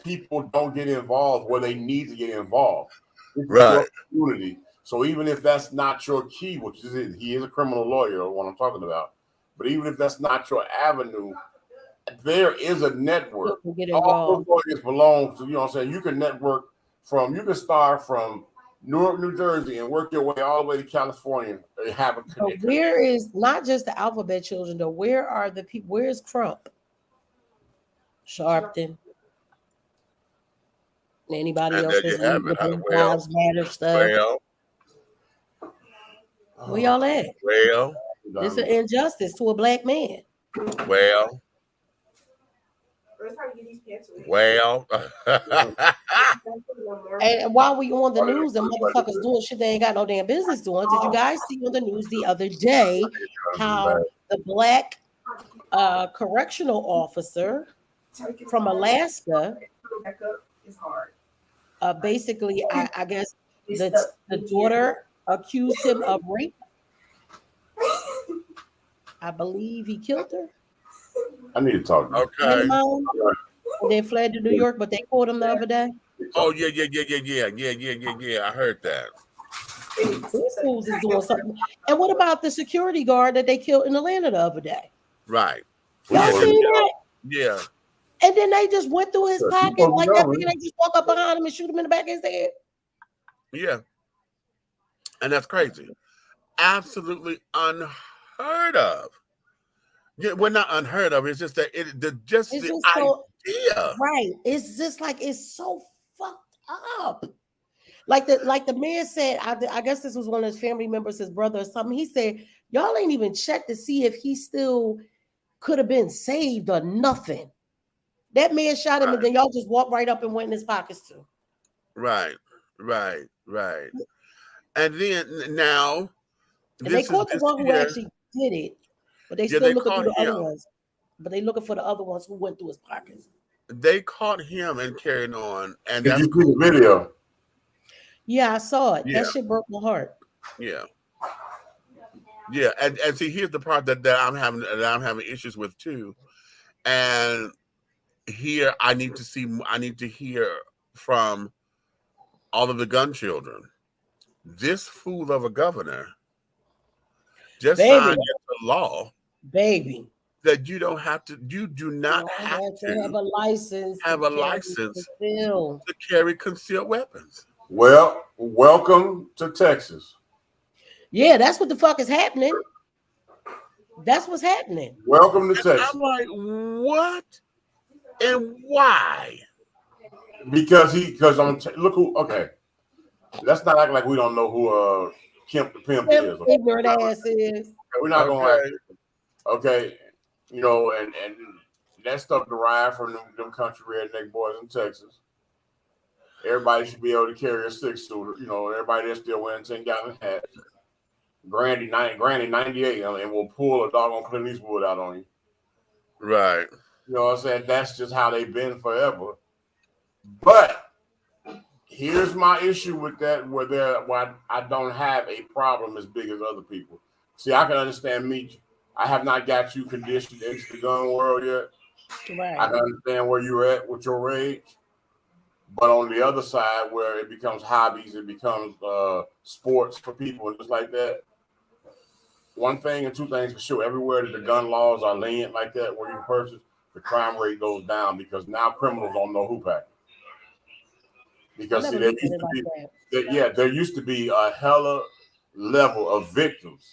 people don't get involved where they need to get involved. It's Right. Community. So even if that's not your key, which is it, he is a criminal lawyer, what I'm talking about. But even if that's not your avenue, there is a network. All those lawyers belong to, you know what I'm saying? You can network you can start from Newark, New Jersey and work your way all the way to California and have a connection. So where is not just the alphabet children though? Where are the people? Where is Crump? Sharpton? Anybody else that's in Lives Matter stuff? Where y'all at? Well, it's an injustice to a black man. Well. And while we on the news and motherfuckers doing shit they ain't got no damn business doing, did you guys see on the news the other day how the black correctional officer from Alaska basically I guess the daughter accused him of rape? I believe he killed her. I need to talk to you. Okay. They fled to New York, but they caught him the other day. Oh yeah. I heard that. These fools is doing something. And what about the security guard that they killed in Atlanta the other day? Right. Y'all seen that? Yeah. And then they just went through his pocket like that. And they just walk up behind him and shoot him in the back of his head. Yeah. And that's crazy. Absolutely unheard of. Yeah, we're not unheard of. It's just that the idea. Right. It's just like it's so fucked up. Like the man said, I guess this was one of his family members, his brother or something. He said, y'all ain't even checked to see if he still could have been saved or nothing. That man shot him, and then y'all just walked right up and went in his pockets too. Right. And then now, and they caught the one who actually did it. But they still looking through the other ones. But they looking for the other ones who went through his pockets. They caught him and carried on. And did you see the video? Yeah, I saw it. Yeah. That shit broke my heart. Yeah. And see, here's the part that I'm having issues with too. And here I need to hear from all of the gun children. This fool of a governor just signed into law, that you don't have to. You do not have to have a license. To carry concealed weapons. Well, welcome to Texas. Yeah, that's what the fuck is happening. That's what's happening. Welcome to Texas. I'm like, what and why? Because look who. Okay, let's not act like we don't know who Kemp the Pimp is. Ignorant ass is. We're not going to. Okay, you know, and that stuff derived from them country redneck boys in Texas. Everybody should be able to carry a 6-shooter. You know, everybody that's still wearing 10-gallon hats. Granny 98, and will pull a doggone Clint Eastwood out on you. Right. You know what I'm saying? That's just how they've been forever. But here's my issue with that, why I don't have a problem as big as other people. See, I can understand me. I have not got you conditioned into the gun world yet. Right. I can understand where you're at with your age. But on the other side, where it becomes hobbies, it becomes sports for people and just like that. One thing and two things for sure. Everywhere that the gun laws are lenient like that, where you purchase, the crime rate goes down because now criminals don't know who packed. Because see, there used to be a hella level of victims.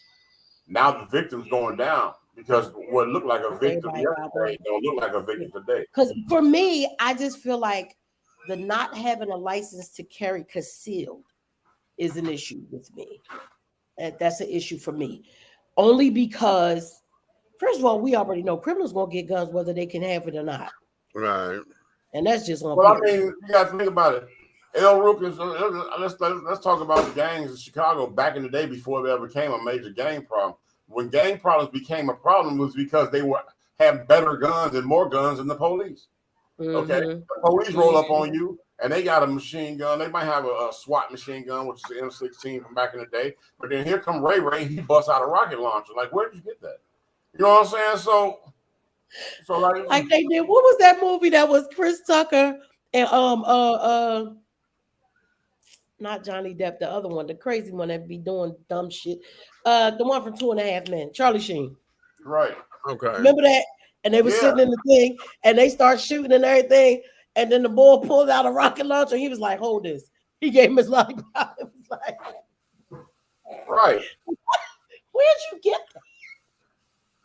Now the victim's going down because what looked like a victim yesterday don't look like a victim today. Because for me, I just feel like the not having a license to carry concealed is an issue with me. That's an issue for me. Only because, first of all, we already know criminals gonna get guns whether they can have it or not. Right. And that's just one. Well, I mean, you got to think about it. El Rukins, let's talk about the gangs in Chicago back in the day before they ever became a major gang problem. When gang problems became a problem, it was because they have better guns and more guns than the police. Okay, the police roll up on you and they got a machine gun. They might have a SWAT machine gun, which is the M16 from back in the day. But then here come Ray Ray, he busts out a rocket launcher. Like, where did you get that? You know what I'm saying? So like they did. What was that movie that was Chris Tucker and not Johnny Depp, the other one, the crazy one that be doing dumb shit. The one from 2.5 Men, Charlie Sheen. Right. Okay. Remember that? And they were sitting in the thing and they start shooting and everything. And then the boy pulled out a rocket launcher. He was like, hold this. He gave him his lollipop. It was like, right. Where'd you get that?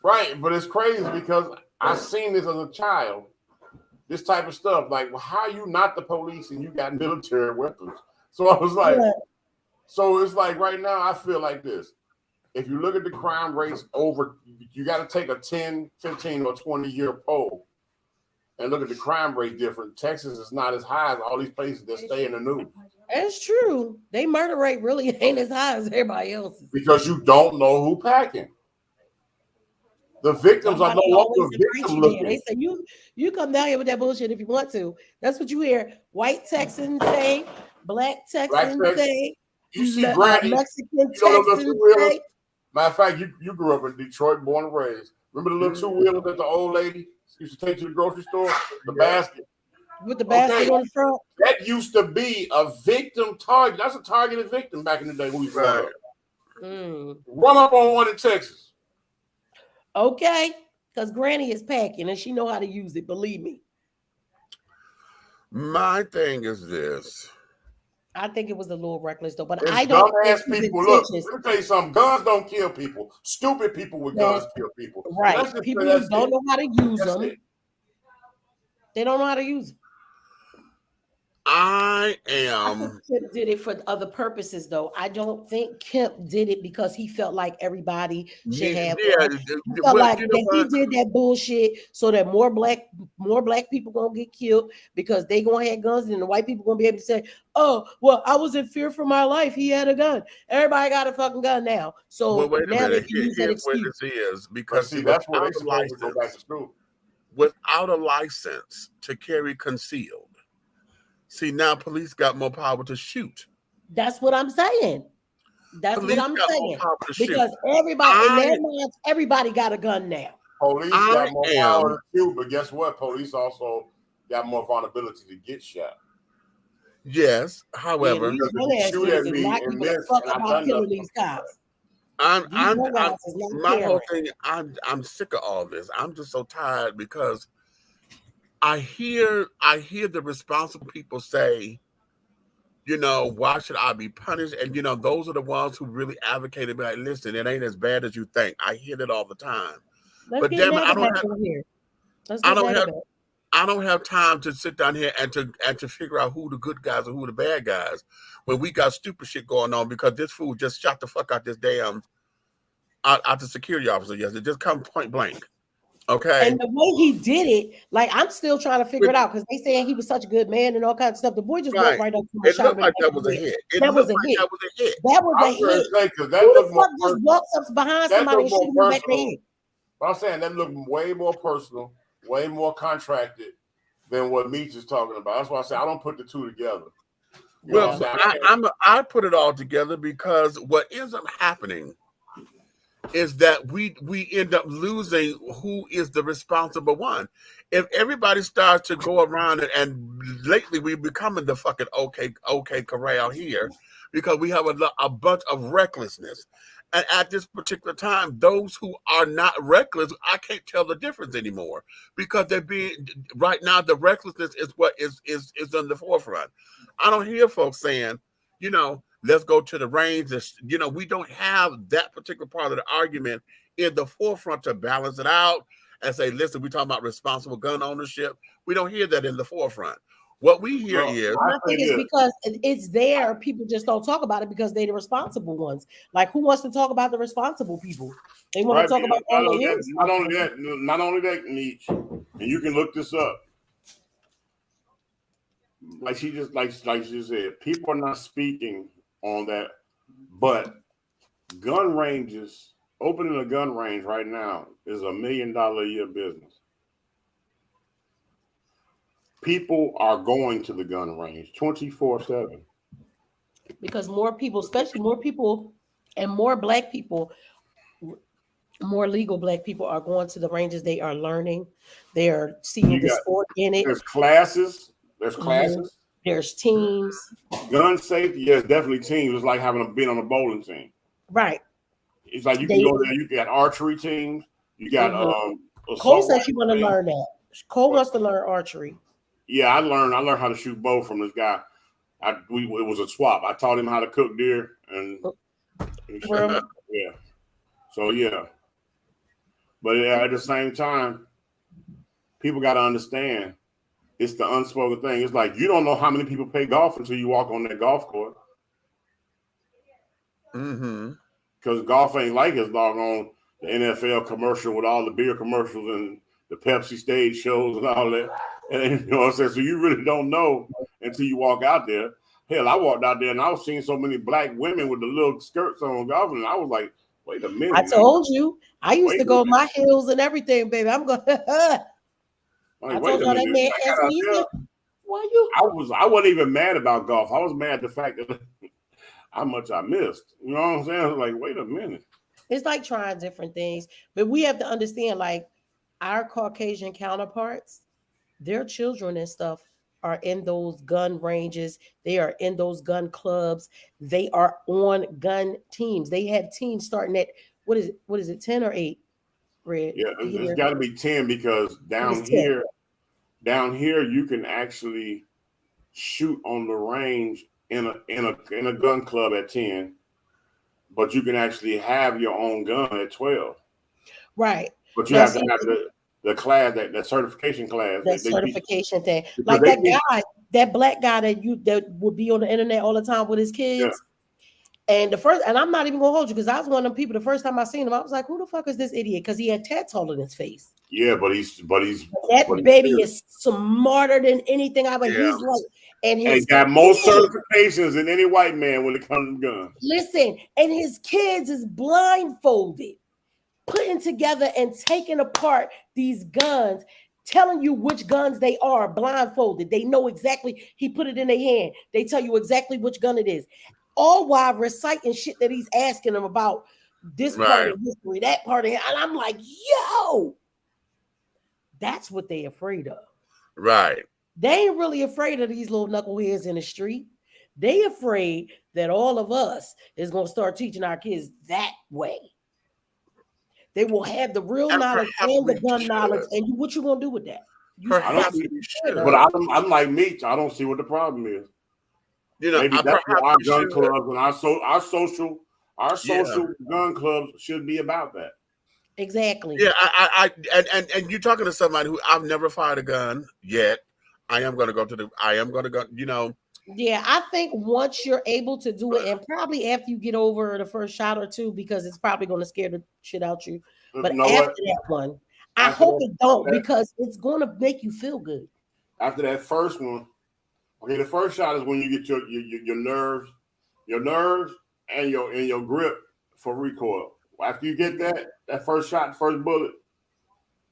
Right. But it's crazy because I seen this as a child, this type of stuff. Like, well, how are you not the police and you got military weapons? So I was like, so it's like right now I feel like this. If you look at the crime rates over, you got to take a 10, 15, or 20-year poll and look at the crime rate different. Texas is not as high as all these places that stay in the news. That's true. They murder rate really ain't as high as everybody else's. Because you don't know who packing. The victims are no longer victim looking. They say you come down here with that bullshit if you want to. That's what you hear. White Texans say, black Texans say. You see Granny, Mexican Texans say. Matter of fact, you grew up in Detroit, born and raised. Remember the little two-wheeler that the old lady used to take to the grocery store? The basket. With the basket on the front? That used to be a victim target. That's a targeted victim back in the day when we grew up. Run up on one in Texas. Okay. Because Granny is packing and she know how to use it, believe me. My thing is this. I think it was a little reckless though, but it's I don't think people. Look, let me tell you something. Guns don't kill people. Stupid people with guns kill people. Right. People who don't know how to use them. They don't know how to use them. I think Kemp did it for other purposes, though. I don't think Kemp did it because he felt like everybody should have. He felt like he did that bullshit so that more black people gonna get killed because they gonna have guns, and the white people gonna be able to say, "Oh, well, I was in fear for my life. He had a gun. Everybody got a fucking gun now." So now they can use that excuse. This is because that's where they supposed to go back to school. Without a license to carry concealed. See, now police got more power to shoot. That's what I'm saying. That's what I'm saying. Because everybody in their minds, everybody got a gun now. Police got more power to shoot, but guess what? Police also got more vulnerability to get shot. Yes, however, shoot at me and miss, about killing these cops. My whole thing. I'm sick of all this. I'm just so tired because I hear the responsible people say, you know, why should I be punished? And you know, those are the ones who really advocated, like, listen, it ain't as bad as you think. I hear it all the time. But damn it, I don't have time to sit down here and to figure out who the good guys and who the bad guys when we got stupid shit going on because this fool just shot the fuck out this damn out the security officer. Yes, it just come point blank. Okay. And the way he did it, like I'm still trying to figure it out because they saying he was such a good man and all kinds of stuff. The boy just walked right up to my shop. Like that was a hit. That was a hit. That was a hit. Who the fuck just walks up behind somebody and shoots him back in the head? I'm saying that looked way more personal, way more contracted than what Meech is talking about. That's why I say I don't put the two together. Well, I put it all together because what ends up happening is that we end up losing who is the responsible one. If everybody starts to go around and lately we're becoming the fucking okay corral here because we have a bunch of recklessness. And at this particular time, those who are not reckless, I can't tell the difference anymore because they're being right now. The recklessness is what is on the forefront. I don't hear folks saying, you know, let's go to the range. You know, we don't have that particular part of the argument in the forefront to balance it out and say, listen, we're talking about responsible gun ownership. We don't hear that in the forefront. What we hear is... I think it's because it's there. People just don't talk about it because they're the responsible ones. Like, who wants to talk about the responsible people? They want to talk about all the years. Not only that, Nietzsche, and you can look this up. Like she said, people are not speaking on that, but gun ranges Opening a gun range right now is $1 million a year business. People are going to the gun range 24/7. Because more people, especially more people and more black people, more legal black people are going to the ranges. They are learning. They are seeing the sport in it. There's classes. There's classes. There's teams. Gun safety, yes, definitely teams. It's like having been on a bowling team. Right. It's like you can go there. You got archery teams. You got Cole said she want to learn that. Cole wants to learn archery. Yeah, I learned how to shoot bow from this guy. It was a swap. I taught him how to cook deer, and yeah. So yeah, but at the same time, people got to understand it's the unspoken thing. It's like you don't know how many people play golf until you walk on that golf course. Because golf ain't like his doggone the NFL commercial with all the beer commercials and the Pepsi stage shows and all that. And you know what I'm saying? So you really don't know until you walk out there. Hell, I walked out there and I was seeing so many black women with the little skirts on golfing, and I was like, wait a minute. I told you. I used to go my heels and everything, baby. I'm going I told y'all that man asked me, why you? I wasn't even mad about golf. I was mad at the fact that how much I missed. You know what I'm saying? I was like, wait a minute. It's like trying different things. But we have to understand, like, our Caucasian counterparts, their children and stuff are in those gun ranges. They are in those gun clubs. They are on gun teams. They have teams starting at, what is it, 10 or 8? Red. Yeah, it's got to be 10 because down here, you can actually shoot on the range in a gun club at 10, but you can actually have your own gun at 12. Right. But you have to have the class, that certification class. That certification thing. Like that black guy that would be on the internet all the time with his kids. Yeah. And I'm not even gonna hold you because I was one of them people. The first time I seen him, I was like, "Who the fuck is this idiot?" Because he had tats all in his face. Yeah, but he's baby is smarter than anything I've. He's like, and he got more certifications than any white man when it comes to guns. Listen, and his kids is blindfolded, putting together and taking apart these guns, telling you which guns they are, blindfolded. They know exactly. He put it in their hand. They tell you exactly which gun it is. All while reciting shit that he's asking them about this part of history, that part of it. And I'm like, yo, that's what they afraid of. Right. They ain't really afraid of these little knuckleheads in the street. They afraid that all of us is going to start teaching our kids that way. They will have the real knowledge and the gun knowledge. And what you going to do with that? But I'm like Meech. I don't see what the problem is. You know, maybe that's what our gun clubs and our social gun clubs should be about that. Exactly. Yeah, and you're talking to somebody who I've never fired a gun yet. I am going to go, you know. Yeah, I think once you're able to do it, and probably after you get over the first shot or two, because it's probably going to scare the shit out you. But after that one, I hope it don't, because it's going to make you feel good. After that first one. Okay, the first shot is when you get your nerves and your grip for recoil. After you get that first shot, first bullet,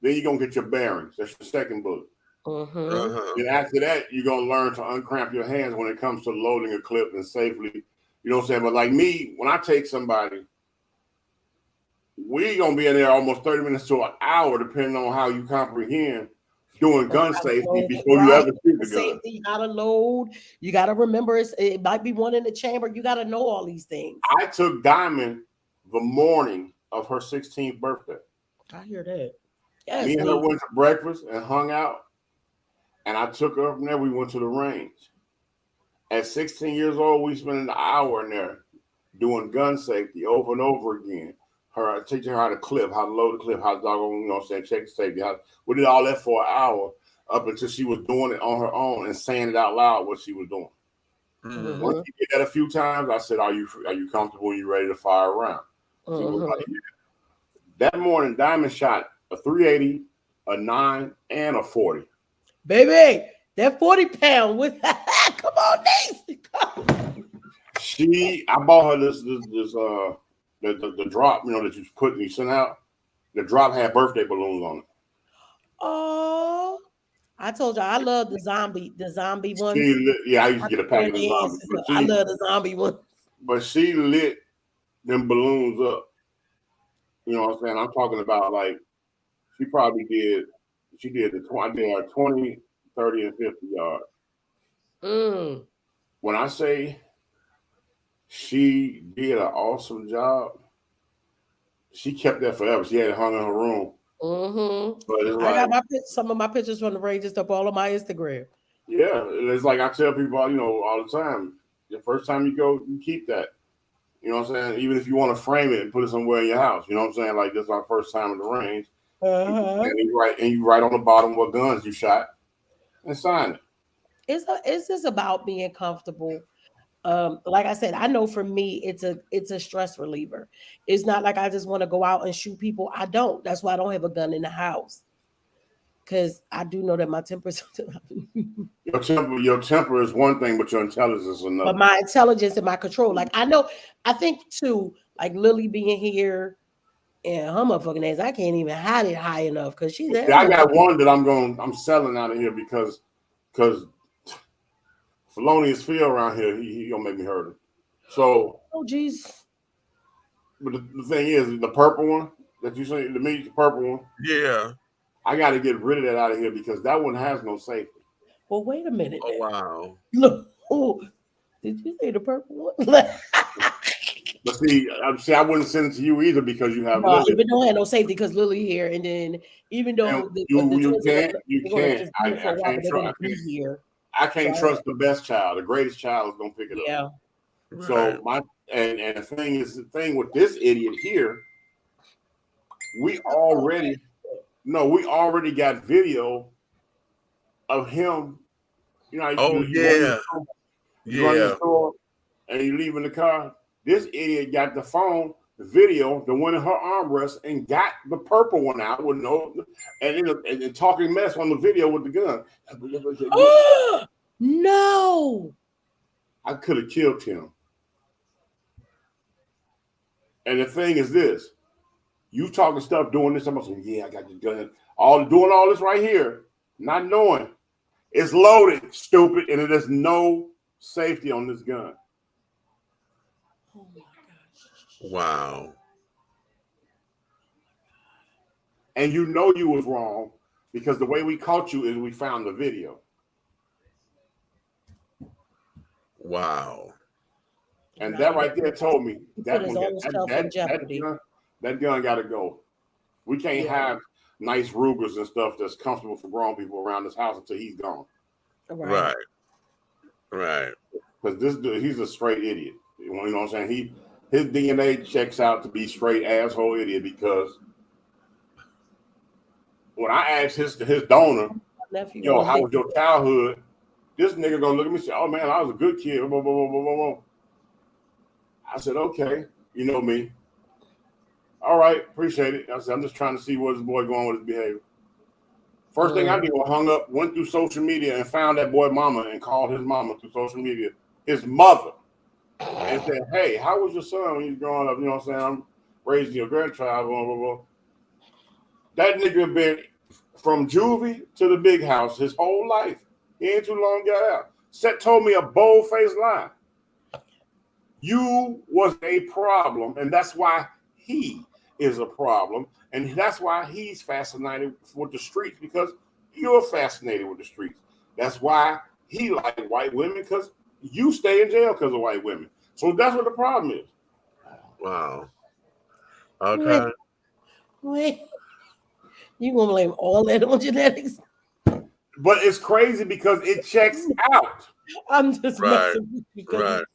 then you're gonna get your bearings. That's your second bullet. And after that, you're gonna learn to uncramp your hands when it comes to loading a clip and safely. You know what I'm saying? But like me, when I take somebody, we're gonna be in there almost 30 minutes to an hour, depending on how you comprehend doing gun safety before you ever shoot the gun. Safety, you gotta load. You gotta remember it might be one in the chamber. You gotta know all these things. I took Diamond the morning of her 16th birthday. I hear that. Yes, me and her went to breakfast and hung out, and I took her from there. We went to the range. At 16 years old, we spent an hour in there doing gun safety over and over again. Teaching her how to clip, how to load the clip, how to doggone, you know what I'm saying, check the safety. We did all that for an hour up until she was doing it on her own and saying it out loud what she was doing. Once you did that a few times, I said, are you comfortable? Are you ready to fire a round? That morning, Diamond shot a 380, a 9, and a 40. Baby, that 40 pound with come on, Nate. I bought her this the drop, you know, that you put and you sent out, the drop had birthday balloons on it. Oh, I told you I love the zombie ones. I used to get a pack of the zombies. I love the zombie ones. But she lit them balloons up. You know what I'm saying? I'm talking about like she did the 20, 30, and 50 yard. When I say she did an awesome job, she kept that forever. She had it hung in her room. But it's I got some of my pictures from the range up all on my Instagram. Yeah, it's like I tell people, you know, all the time. The first time you go, you keep that. You know what I'm saying? Even if you want to frame it and put it somewhere in your house, you know what I'm saying? Like, this is our first time in the range. And you write on the bottom what guns you shot and sign it. It's just about being comfortable. Like I said, I know for me, it's a stress reliever. It's not like I just want to go out and shoot people. I don't. That's why I don't have a gun in the house. Because I do know that my temper is your temper is one thing, but your intelligence is another. But my intelligence and my control. Like I think too, like Lily being here and her motherfucking ass, I can't even hide it high enough because she's there. I got one that I'm selling out of here because Felonious Phil around here, he gonna make me hurt him. So geez. But the thing is, the purple one that you say, the purple one. Yeah. I got to get rid of that out of here because that one has no safety. Well, wait a minute. Oh, wow. Look, did you say the purple one? But see, I wouldn't send it to you either because you have Lily. Even though I had no safety because Lily here, and then even though you can't. I can't trust the best child. The greatest child is gonna pick it up. Right. So and the thing with this idiot here, we already got video of him. You know, you run the store and you leave in the car. This idiot got the phone, the video, the one in her armrest, and got the purple one out with and talking mess on the video with the gun. No, I could have killed him. And the thing is this: you talking stuff, doing this. I'm saying, yeah, I got the gun. Doing all this right here, not knowing it's loaded, stupid, and there's no safety on this gun. Oh my gosh! Wow. And you know you was wrong because the way we caught you is we found the video. Wow. And that right there told me that gun got to go. We can't have nice Rugers and stuff that's comfortable for grown people around this house until he's gone. Right. Because this dude, he's a straight idiot. You know what I'm saying? His DNA checks out to be straight asshole idiot because when I asked his donor, yo, how was your childhood? This nigga gonna look at me and say, oh man, I was a good kid. Blah, blah, blah, blah, blah. I said, okay, you know me. All right, appreciate it. I said, I'm just trying to see where this boy going with his behavior. First thing I did was hung up, went through social media and found that boy mama and called his mama through social media, his mother, and said, hey, how was your son when he was growing up? You know what I'm saying? I'm raising your grandchild, blah, blah, blah. That nigga been from juvie to the big house his whole life. He ain't too long got out. Seth told me a bold-faced lie. You was a problem, and that's why he is a problem, and that's why he's fascinated with the streets because you're fascinated with the streets. That's why he likes white women because you stay in jail because of white women. So that's what the problem is. Wow. Okay. Wait. You gonna blame all that on genetics? But it's crazy because it checks out. I'm just messing with you because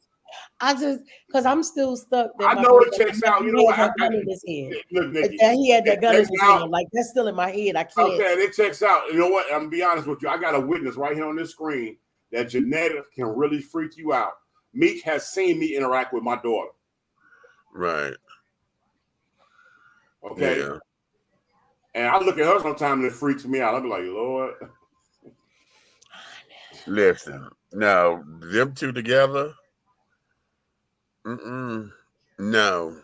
I'm still stuck. I know it checks out. You know what? Look, Nikki, he had that gun in his hand. Like that's still in my head. I can't. Okay, it checks out. You know what? I'm gonna be honest with you. I got a witness right here on this screen that genetics can really freak you out. Meek has seen me interact with my daughter. Right. Okay. Yeah. And I look at her sometimes and it freaks me out. I'll be like, Lord. Listen, now them two together. No.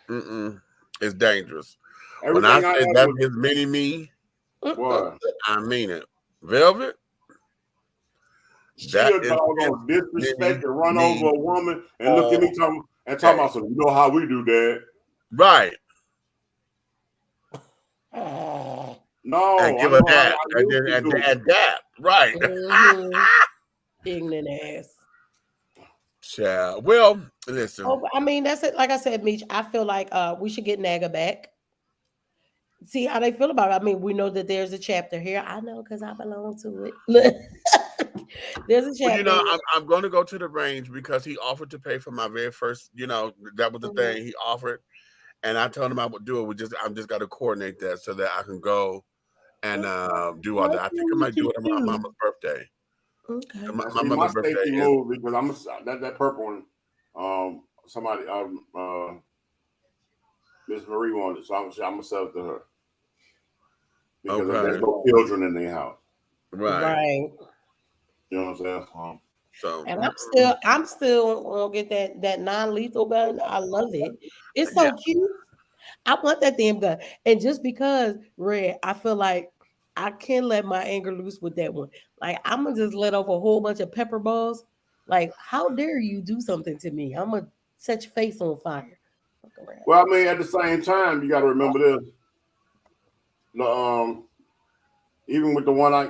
It's dangerous. When Everything I I say asked that's was his mini me, what? I mean it. Velvet, that She'll is his doggone disrespect mini and run over me a woman and look at all me talking day. about some. You know how we do that? Right. No, And I give her know how that. I And used then to do it. and that. Right. Ignorant ass. Child. Well, listen. Oh, I mean, that's it. Like I said, Meech, I feel like we should get Naga back. See how they feel about it. I mean, we know that there's a chapter here. I know because I belong to it. There's a chapter. Well, I'm going to go to the range because he offered to pay for my very first, that was the thing he offered. And I told him I would do it. I'm just got to coordinate that so that I can go and do all that. I think I might do it on my mama's birthday. Okay. My mother's birthday safety is move because I'm that purple one. Somebody Miss Marie wanted, so I'm gonna sell it to her because there's no children in their house. Right. You know what I'm saying? So and I'm still gonna get that non-lethal gun. I love it. It's so cute. I want that damn gun. And just because, Red, I feel like I can't let my anger loose with that one. Like I'm gonna just let off a whole bunch of pepper balls. Like, how dare you do something to me? I'm gonna set your face on fire. Well, I mean, at the same time, you got to remember this. Even with my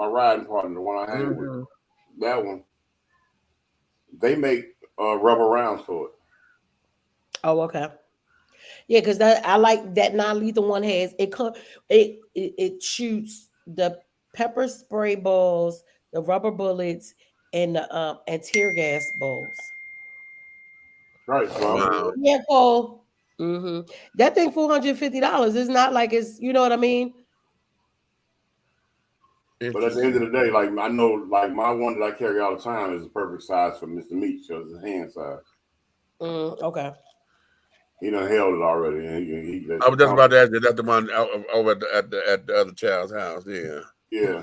riding partner, the one I hang with, that one, they make rubber rounds for it. Oh, okay. Yeah, because I like that non-lethal one has it shoots the pepper spray balls, the rubber bullets, and the and tear gas balls. Right. So yeah, Cole. That thing $450. It's not like it's, you know what I mean. But at the end of the day, like I know, like my one that I carry all the time is the perfect size for Mr. Meat because it's hand size. Okay. He done held it already. I was just about to ask you, that's the one over at the other child's house. Yeah. Yeah.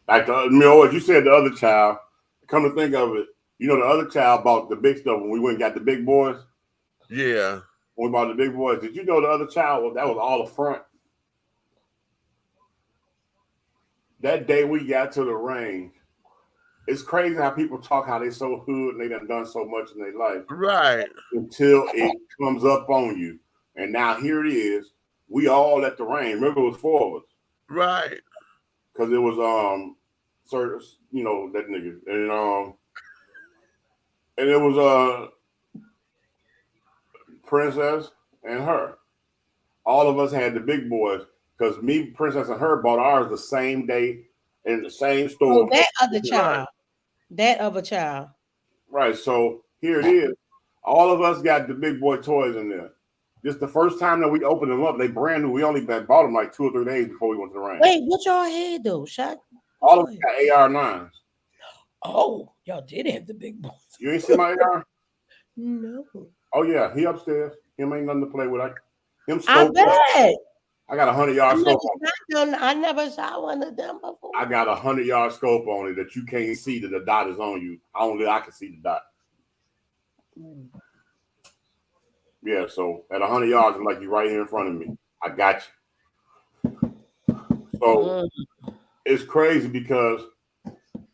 Like what you said, the other child. Come to think of it, the other child bought the big stuff when we went and got the big boys. Yeah. When we bought the big boys, did you know the other child that was all the front? That day we got to the range, it's crazy how people talk how they so hood and they done so much in their life. Right. Until it comes up on you. And now here it is. We all at the range. Remember, it was 4 of us. Right. Because it was that nigga. And it was Princess and her. All of us had the big boys. Because me, Princess, and her bought ours the same day in the same store. Oh, that other child. That other child. Right. So here it is. All of us got the big boy toys in there. This the first time that we opened them up. They brand new. We only bought them like 2 or 3 days before we went to the range. Wait, what y'all had though? Shot? All of us got AR-9s. Oh, y'all did have the big boys. You ain't see my AR? No. Oh yeah, he upstairs. Him ain't nothing to play with. I bet. I got 100-yard scope on it. I never saw one of them before. I got 100-yard scope on it that you can't see that the dot is on you. Only I can see the dot. Yeah, so at 100 yards, I'm like, you right here in front of me. I got you. So it's crazy because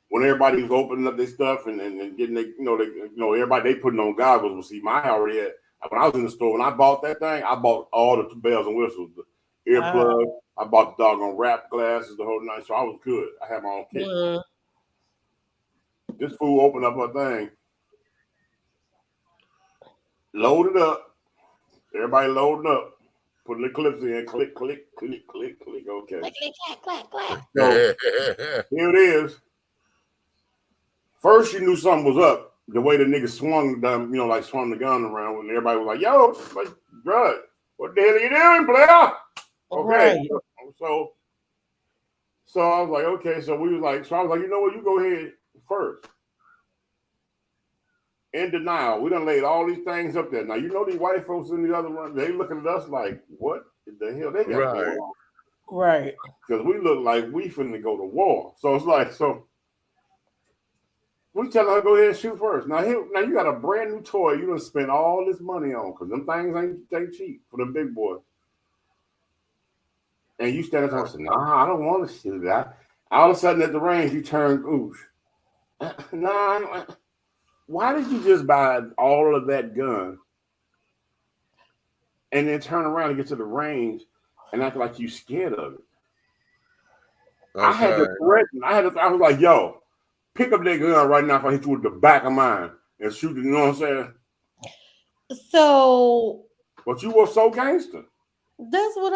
when everybody was opening up their stuff and getting everybody they putting on goggles. Well, see, mine already had. When I was in the store, when I bought that thing, I bought all the bells and whistles, the earplugs. I bought the doggone wrap glasses, the whole night. So I was good. I had my own kit. This fool opened up her thing, loaded up. Everybody loading up. Put the clips in. Click, click, click, click, click. Okay. Click, click, clack, clack. So here it is. First, you knew something was up. The way the nigga swung the gun around, and everybody was like, "Yo, like, bro, what the hell are you doing, player?" Okay. Right. So I was like, okay. So I was like, you know what? You go ahead first. In denial. We done laid all these things up there. Now, these white folks in the other one, they looking at us like, what the hell they got going on? Right. Because we look like we finna go to war. So it's like, We telling her go ahead and shoot first. Now you got a brand new toy you done spend all this money on because them things ain't cheap for the big boy. And you stand there and say, nah, I don't want to shoot that. All of a sudden at the range you turn oosh. Nah, why did you just buy all of that gun and then turn around and get to the range and act like you scared of it? Okay. I had to threaten. I was like, yo, pick up that gun right now if I hit you with the back of mine and shoot it, you know what I'm saying? So. But you were so gangster. That's what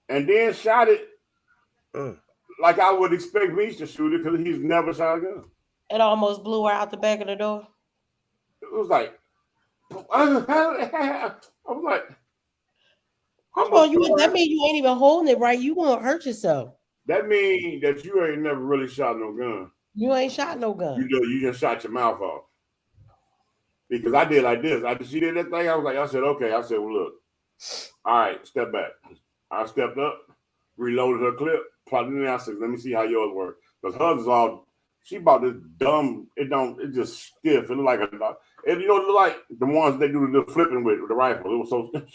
And then shot it like I would expect me to shoot it because he's never shot a gun. It almost blew her out the back of the door. It was like, I was like, that means you ain't even holding it right. You gonna hurt yourself. That means that you ain't never really shot no gun. You ain't shot no gun. You just shot your mouth off. Because I did like this. She did that thing. I said, okay. I said, well, look. All right, step back. I stepped up, reloaded her clip, plugged it in. I said, let me see how yours work. Because hers is all, she bought this dumb, it just stiff. It looked like it looked like the ones they do the flipping with the rifle. It was so stiff.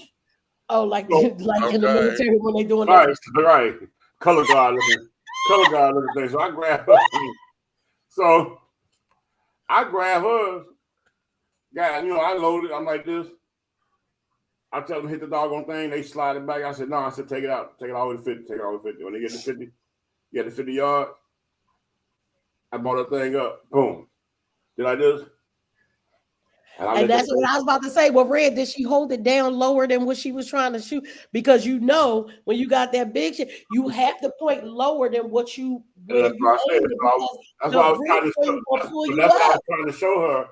Oh, like in the military when they doing that. Right. Color guard looking thing. So I grabbed her. So I grabbed hers. God, I loaded. I'm like this. I tell them hit the doggone thing. They slide it back. I said, no. I said, take it out. Take it all the way to 50. Take it all the way to 50. When they get to 50, you get to 50 yards. I brought that thing up. Boom. Did I do this? And that's what I was about to say. Well, Red, did she hold it down lower than what she was trying to shoot? Because when you got that big shit, you have to point lower than what you. That's what I said. That's what I was trying to show her.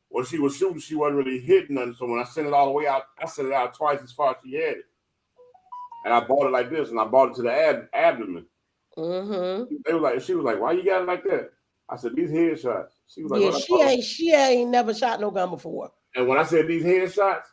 When she was shooting, she wasn't really hitting nothing. So when I sent it all the way out, I sent it out twice as far as she had it. And I bought it like this, and I bought it to the abdomen. Mm-hmm. She was like, why you got it like that? I said, these headshots. She was like, she ain't never shot no gun before. And when I said these headshots,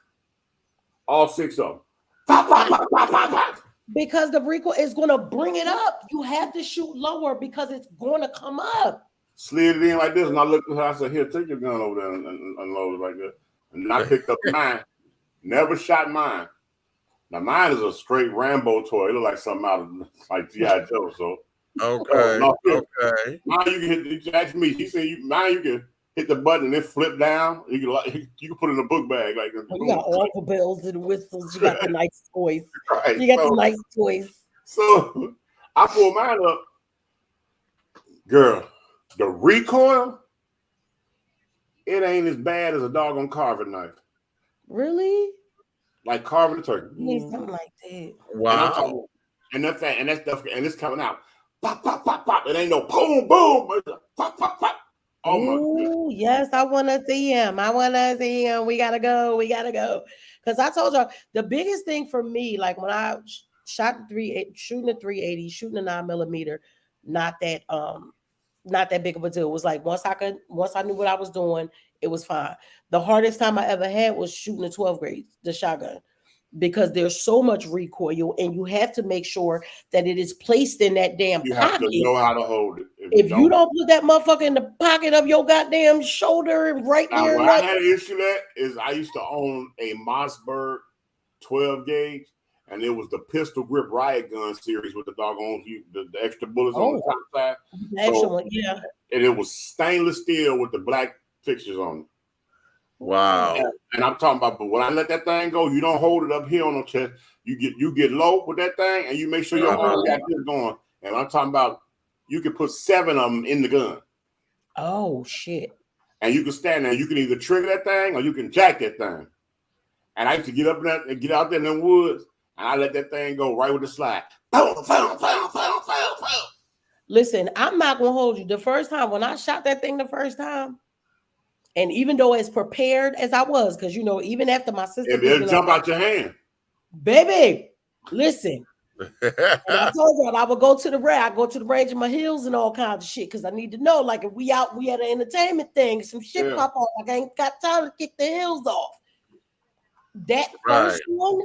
all 6 of them. Pop, pop, pop, pop, pop, pop. Because the recoil is going to bring it up. You have to shoot lower because it's going to come up. Slid it in like this, and I looked at her. I said, here, take your gun over there and unload it like that. And I picked up mine. Never shot mine. Now, mine is a straight Rambo toy. It looked like something out of like G.I. Joe. So, okay. Mine, you can hit. Ask me. He said, mine, you can hit the button and it flip down. You can put it in a book bag. Like you got all the bells and whistles. You got the nice toys. Right. You got the nice toys. So, I pulled mine up. Girl. The recoil, it ain't as bad as a doggone carving knife. Really? Like carving a turkey. You need something like that. Wow. And that's stuff, and it's coming out. Pop, pop, pop, pop. It ain't no boom, boom. Pop, pop, pop. Oh my God. Yes, I want to see him. We gotta go. Because I told y'all the biggest thing for me, like when I shot shooting a 380, shooting a 9mm, not that big of a deal. It was like once I knew what I was doing, it was fine. The hardest time I ever had was shooting the 12 grade, the shotgun, because there's so much recoil and you have to make sure that it is placed in that damn pocket. You have to know how to hold it. If you don't put that motherfucker in the pocket of your goddamn shoulder and right there. What I had an issue with is I used to own a Mossberg 12 gauge. And it was the pistol grip riot gun series with the doggone the extra bullets on the top side. The extra one, yeah. And it was stainless steel with the black fixtures on it. Wow. And I'm talking about, but when I let that thing go, you don't hold it up here on the chest. You get low with that thing, and you make sure your arm got this going. And I'm talking about, you can put 7 of them in the gun. Oh shit! And you can stand there. You can either trigger that thing or you can jack that thing. And I used to get up in that and get out there in them woods. And I let that thing go right with the slide. Boom, boom, boom, boom, boom, boom. Listen, I'm not going to hold you. The first time when I shot that thing the first time, and even though as prepared as I was, because, even after my sister... It'll jump out your hand. Baby, listen. And I told y'all I would go to the range. I go to the range in my heels and all kinds of shit because I need to know, like, if we at an entertainment thing, some shit pop off. Like, I ain't got time to kick the heels off. That first one...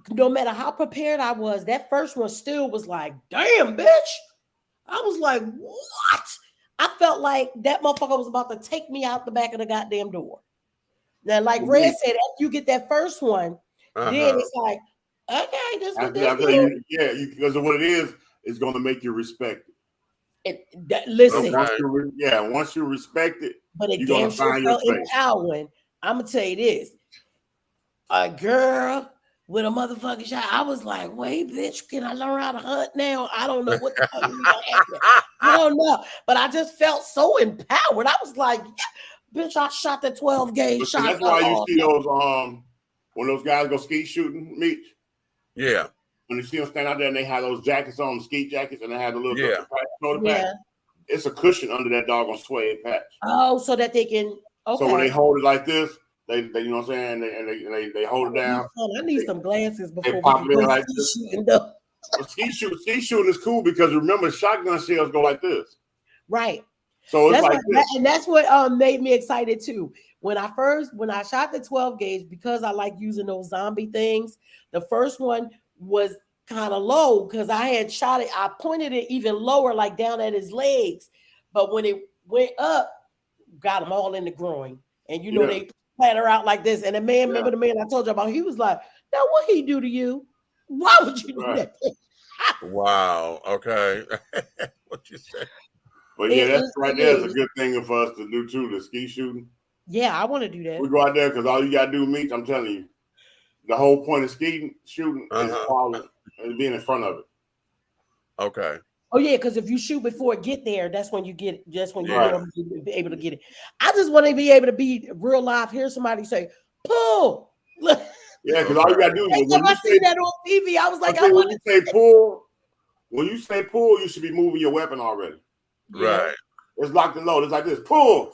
No matter how prepared I was, that first one still was like, damn, bitch. I was like, what? I felt like that motherfucker was about to take me out the back of the goddamn door. Now, like Red said, after you get that first one, then it's like, okay, this what this is. Yeah, because of what it is, it's going to make you respect it. Listen, once you respect it, but it damn sure felt empowering. I'm gonna tell you this: a girl with a motherfucking shot. I was like, wait, bitch, can I learn how to hunt now? I don't know what the fuck is gonna happen. I don't know, but I just felt so empowered. I was like, yeah, bitch, I shot the 12 gauge shot. That's why you see those when those guys go skeet shooting meet. Yeah. When you see them stand out there and they have those jackets on, skeet jackets, and they have the little patch. It's a cushion under that doggone suede patch. Oh, so that they can. Okay. So when they hold it like this, they you know what I'm saying, they hold it down. I need some glasses before they pop we it in like this. Skeet shooting is cool because remember, shotgun shells go like this. Right. So it's like this. And that's what made me excited too. When I shot the 12 gauge, because I like using those zombie things, the first one was kind of low because I had shot it. I pointed it even lower, like down at his legs. But when it went up, got them all in the groin. And you know, they platter out like this. And the man, remember the man I told you about, he was like, now what he do to you? Why would you do that? Wow. Okay. What you say? But yeah, that's right there is a good thing for us to do too, the ski shooting. Yeah, I want to do that. We go out there because all you got to do meet, I'm telling you, the whole point of shooting is following and being in front of it. Okay. Oh yeah, because if you shoot before it get there, that's when you get it. That's when you're able to get it. I just want to be able to be real live. Hear somebody say, pull. Yeah, because all you got to do is when I see that on TV, I was like, I want to say pull. When you say pull, you should be moving your weapon already. Right. It's locked and loaded. It's like this. Pull.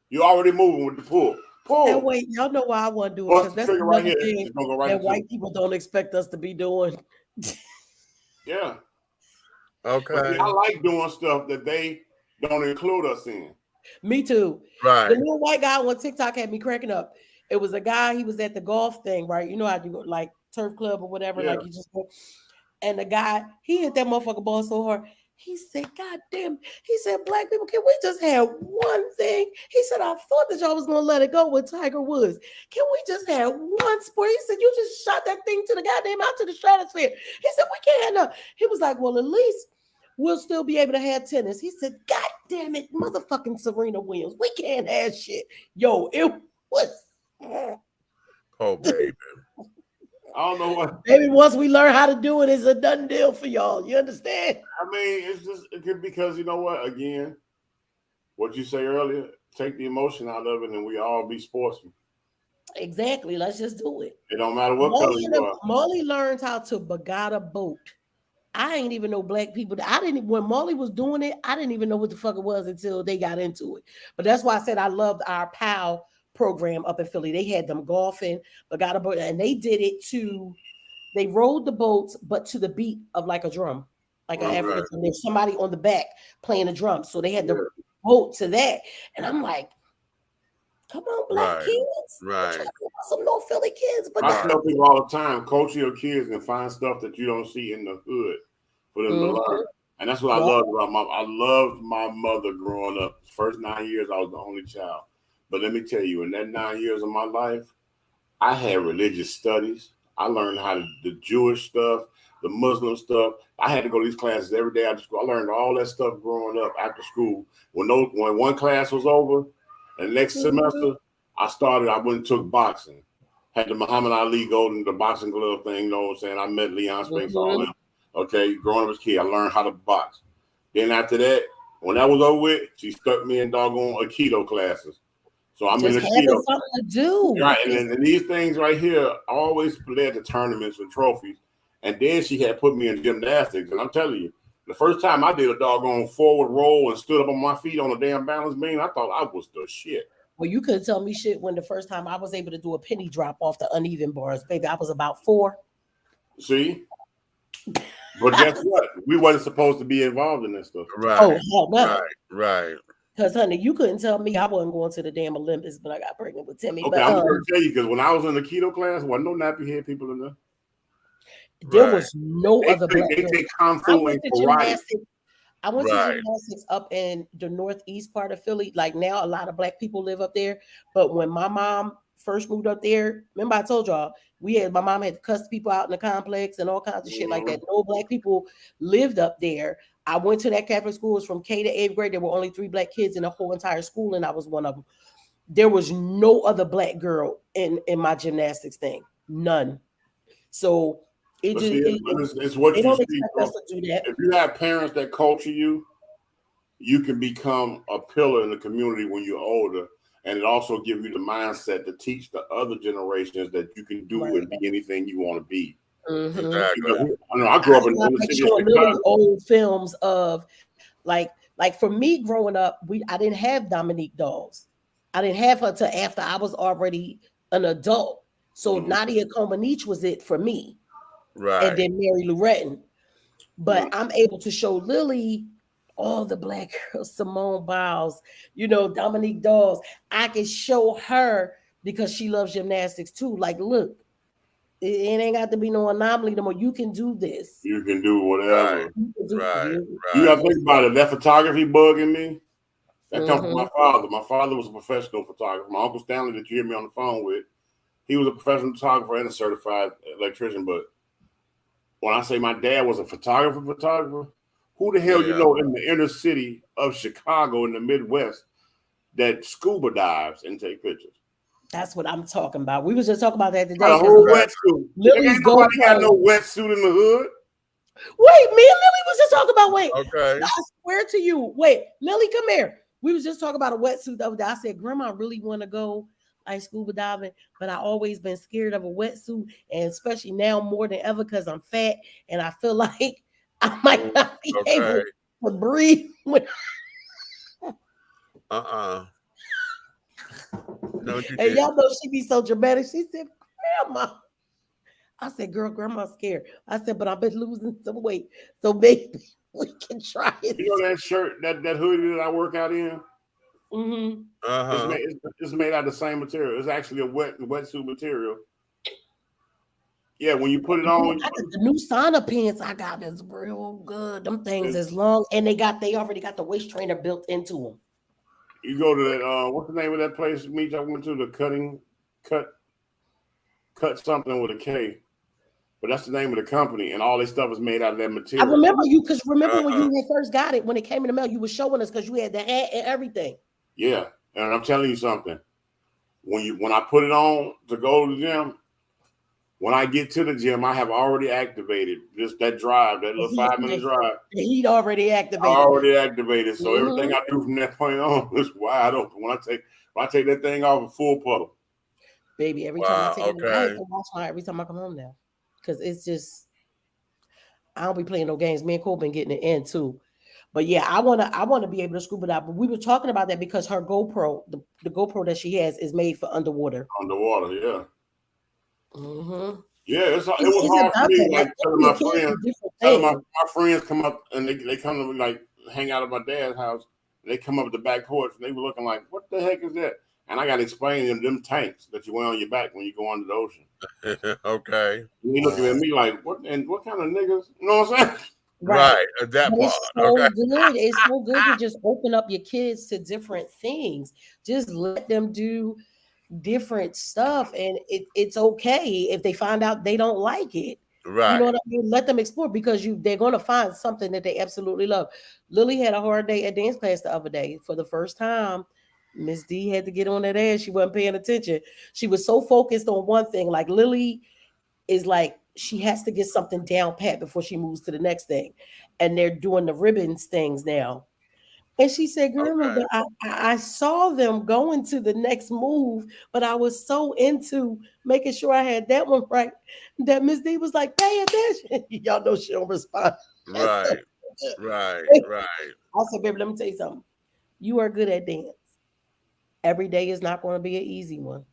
You're already moving with the pull. Pull. And wait, y'all know why I want to do it, because that's another thing that white people don't expect us to be doing. Yeah. Okay. But I like doing stuff that they don't include us in. Me too. Right. The little white guy on TikTok had me cracking up. It was a guy, he was at the golf thing, right? You know how you go, like turf club or whatever, like you just go. And the guy, he hit that motherfucker ball so hard. He said, God damn. He said, black people, can we just have one thing? He said, I thought that y'all was going to let it go with Tiger Woods. Can we just have one sport? He said, you just shot that thing to the goddamn out to the stratosphere. He said, we can't have no. He was like, well, at least we'll still be able to have tennis. He said, God damn it, motherfucking Serena Williams. We can't have shit. Yo, it was. Oh, baby. I don't know what. Maybe once we learn how to do it, it's a done deal for y'all. You understand? I mean, it's just because you know what? Again, what you say earlier, take the emotion out of it, and we all be sportsmen. Exactly. Let's just do it. It don't matter what color you are. Molly learned how to bagada boat. I ain't even know black people. When Molly was doing it, I didn't even know what the fuck it was until they got into it. But that's why I said I loved our PAL program up in Philly. They had them golfing, bagada boat, and they did it they rode the boats, but to the beat of like a drum, like an African. And there's somebody on the back playing a drum. So they had the boat to that. And I'm like, come on, black kids. Right. Some North Philly kids. But I tell people all the time, coach your kids and find stuff that you don't see in the hood for them to learn. And that's what I loved about I loved my mother growing up. First 9 years, I was the only child. But let me tell you, in that 9 years of my life, I had religious studies. I learned how to the Jewish stuff, the Muslim stuff. I had to go to these classes every day after school. I learned all that stuff growing up after school. When one class was over, and next semester, I went and took boxing. Had the Muhammad Ali the boxing glove thing, you know what I'm saying? I met Leon Spinks, all them. Okay, growing up as a kid, I learned how to box. Then after that, when that was over with, she stuck me in doggone Aikido classes. So I'm just in Aikido. Something to do. Right, and these things right here always led to tournaments and trophies. And then she had put me in gymnastics. And I'm telling you, the first time I did a doggone forward roll and stood up on my feet on a damn balance beam, I thought I was the shit. Well, you couldn't tell me shit when the first time I was able to do a penny drop off the uneven bars. Baby, I was about 4. See? But guess what? We wasn't supposed to be involved in this stuff. Right. Oh, hell no. Right. Because, honey, you couldn't tell me I wasn't going to the damn Olympics, but I got pregnant with Timmy. Okay, but, I'm going to tell you, because when I was in the keto class, there wasn't no nappy head people in there. There was no other black They take Kung Fu and karate. I went to Right. gymnastics up in the northeast part of Philly. Like now, a lot of black people live up there. But when my mom first moved up there, remember I told y'all my mom had to cuss people out in the complex and all kinds of shit like that. No black people lived up there. I went to that Catholic school. It was from K to 8th grade. There were only 3 black kids in the whole entire school, and I was one of them. There was no other black girl in my gymnastics thing. None. So it's what you see. Us to do that. If you have parents that culture you, you can become a pillar in the community when you're older. And it also gives you the mindset to teach the other generations that you can do and be anything you want to be. Mm-hmm. Exactly. I grew up in the city of Chicago. Old films of like for me growing up, I didn't have Dominique dolls. I didn't have her till after I was already an adult. So Nadia Comaneci was it for me. Right. And then Mary Lou Retton. But I'm able to show Lily all the black girls, Simone Biles, Dominique Dawes. I can show her because she loves gymnastics too. Like, look, it ain't got to be no anomaly no more. You can do this. You can do whatever. Right. You got to think about it. That photography bug in me, that comes from my father. My father was a professional photographer. My Uncle Stanley that you hear me on the phone with, he was a professional photographer and a certified electrician. But when I say my dad was a photographer, who the hell you know in the inner city of Chicago in the Midwest that scuba dives and take pictures? That's what I'm talking about. We was just talking about that today. A whole wetsuit. Ain't nobody got no wetsuit in the hood. Wait, me and Lily was just talking about, Okay. I swear to you. Wait, Lily, come here. We was just talking about a wetsuit the other day. I said, Grandma, I really want to go like scuba diving, but I always been scared of a wetsuit, and especially now more than ever because I'm fat and I feel like I might not be able to breathe. No, and y'all know she be so dramatic. She said, Grandma. I said, girl, Grandma's scared. I said, but I've been losing some weight. So maybe we can try it. You know that shirt, that hoodie that I work out in? It's made out of the same material. It's actually a wetsuit material. Yeah, when you put it on. The new sauna pants I got is real good. Them things is long, and they already got the waist trainer built into them. You go to that, what's the name of that place, Meech? I went to the cut something with a K. But that's the name of the company, and all this stuff is made out of that material. I remember you, because when you first got it, when it came in the mail, you were showing us because you had the hat and everything. Yeah, and I'm telling you something. When I put it on to go to the gym, when I get to the gym, I have already activated just that drive, that little 5-minute drive. The heat already activated. So everything I do from that point on is wide open. When I take that thing off, a full puddle. Baby, every time I take it, I watch my every time I come home now. Because it's just, I don't be playing no games. Me and Cole been getting it in too. But yeah, I wanna be able to scuba dive. But we were talking about that because her GoPro, the GoPro that she has is made for underwater. Underwater, yeah. Yeah, it was hard for me, like telling my friends come up and they come to me, like hang out at my dad's house. They come up the back porch and they were looking like, what the heck is that? And I got to explain to them tanks that you wear on your back when you go under the ocean. Okay. And he looking at me like, what kind of niggas? You know what I'm saying? Right. That part. It's so good. It's so good to just open up your kids to different things. Just let them do different stuff, and it's okay if they find out they don't like it. Right. You know what I mean? Let them explore, because they're going to find something that they absolutely love. Lily had a hard day at dance class the other day. For the first time, Miss D had to get on that ass. She wasn't paying attention. She was so focused on one thing. Like Lily is like, she has to get something down pat before she moves to the next thing. And they're doing the ribbons things now. And she said, Grandma, but I saw them going to the next move, but I was so into making sure I had that one right that Miss D was like, pay attention. Y'all know she don't respond. Right. I said, baby, let me tell you something. You are good at dance. Every day is not going to be an easy one.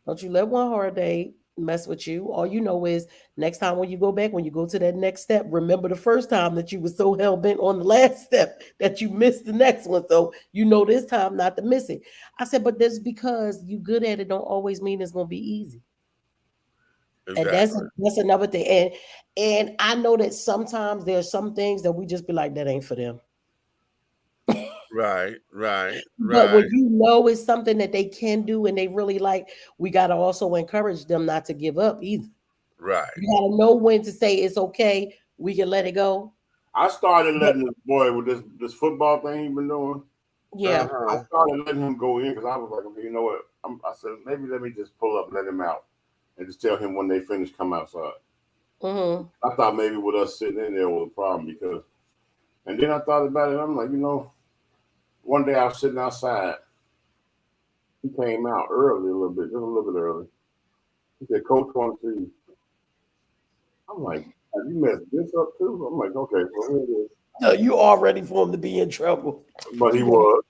Don't you let one hard day mess with you. All you know is next time when you go to that next step, remember the first time that you were so hell-bent on the last step that you missed the next one. So you know this time not to miss it. I said, but that's because you good at it don't always mean it's going to be easy. And Exactly. that's another thing. And I know that sometimes there's some things that we just be like, that ain't for them. Right. But when you know it's something that they can do and they really like, we got to also encourage them not to give up either. Right. You got to know when to say it's okay. We can let it go. I started letting this boy with this football thing he's been doing. Yeah. I started letting him go in because I was like, okay, you know what? I said maybe let me just pull up and let him out, and just tell him when they finish, come outside. I thought maybe with us sitting in there was a problem because, and then I thought about it. I'm like, you know, one day I was sitting outside. He came out early a little bit, just a little bit early. He said, "Coach, want to see you." I'm like, have you messed this up too? I'm like, okay, so here it is. No, you all ready for him to be in trouble. But he was.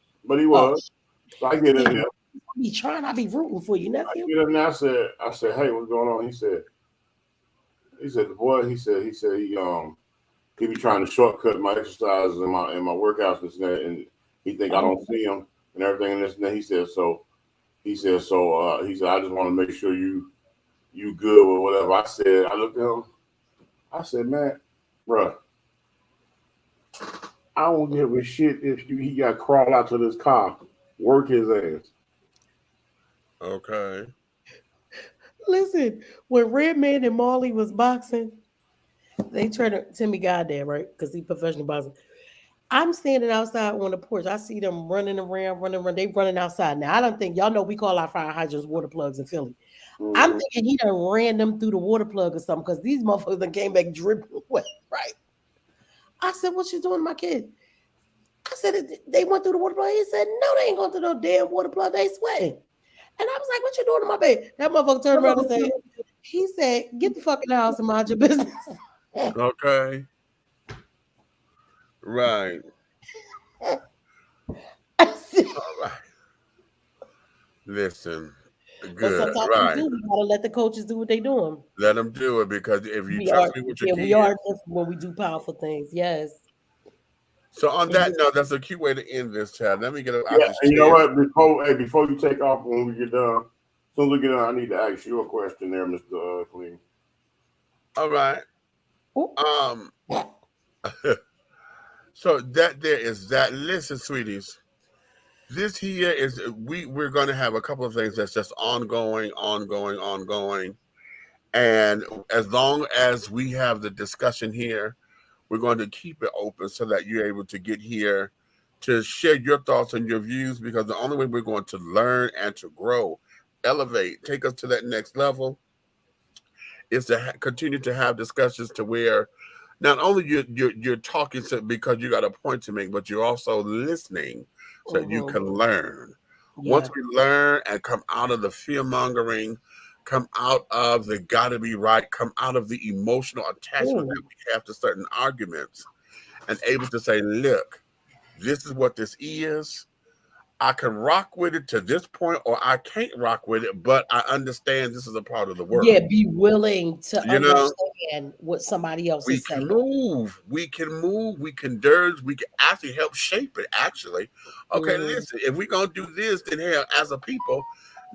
So I get in there. I be trying, I be rooting for you, nephew. I get in there, I said, hey, what's going on? He said, the boy, he he be trying to shortcut my exercises and my workouts and that, and he think I don't see him and everything and this and that. He said, I just want to make sure you good or whatever. I looked at him, I said, man, bruh, I don't give a shit if he got to crawl out to this car, work his ass. Okay. Listen, when Redman and Marley was boxing, they turned to Timmy Goddamn, right? Because he professional boxing. I'm standing outside on the porch. I see them running around. They running outside. Now, I don't think, y'all know we call our fire hydrants water plugs in Philly. I'm thinking he done ran them through the water plug or something because these motherfuckers done came back dripping wet, right? I said, what you doing to my kid? I said, they went through the water plug. He said, no, they ain't going through no damn water plug. They sweating. And I was like, what you doing to my baby? That motherfucker turned around and said, he said, get the fuck in the house and mind your business. Okay. Right. All right. Listen. Good. Sometimes Right. we gotta let the coaches do what they doing. Let them do it because if you trust me with your kids. We are different when we do powerful things. Yes. So on that note, that's a cute way to end this, Chad. Let me get it out. Yeah, and you know what? Before you take off, when we get done, as soon as we get done, I need to ask you a question there, Mr. Clean. All right. So that there is that. Listen, sweeties. This here is we're going to have a couple of things that's just ongoing. And as long as we have the discussion here, we're going to keep it open so that you're able to get here to share your thoughts and your views, because the only way we're going to learn and to grow, elevate, take us to that next level is to continue to have discussions to where not only you're talking because you got a point to make, but you're also listening so that you can learn. Yeah. Once we learn and come out of the fear-mongering, come out of the gotta be right, come out of the emotional attachment that we have to certain arguments, and able to say, look, this is what this is. I can rock with it to this point, or I can't rock with it, but I understand this is a part of the world. Yeah, be willing to understand what somebody else is saying. We can move, we can dirge, we can actually help shape it, actually. Okay, listen, if we're going to do this, then hell, as a people,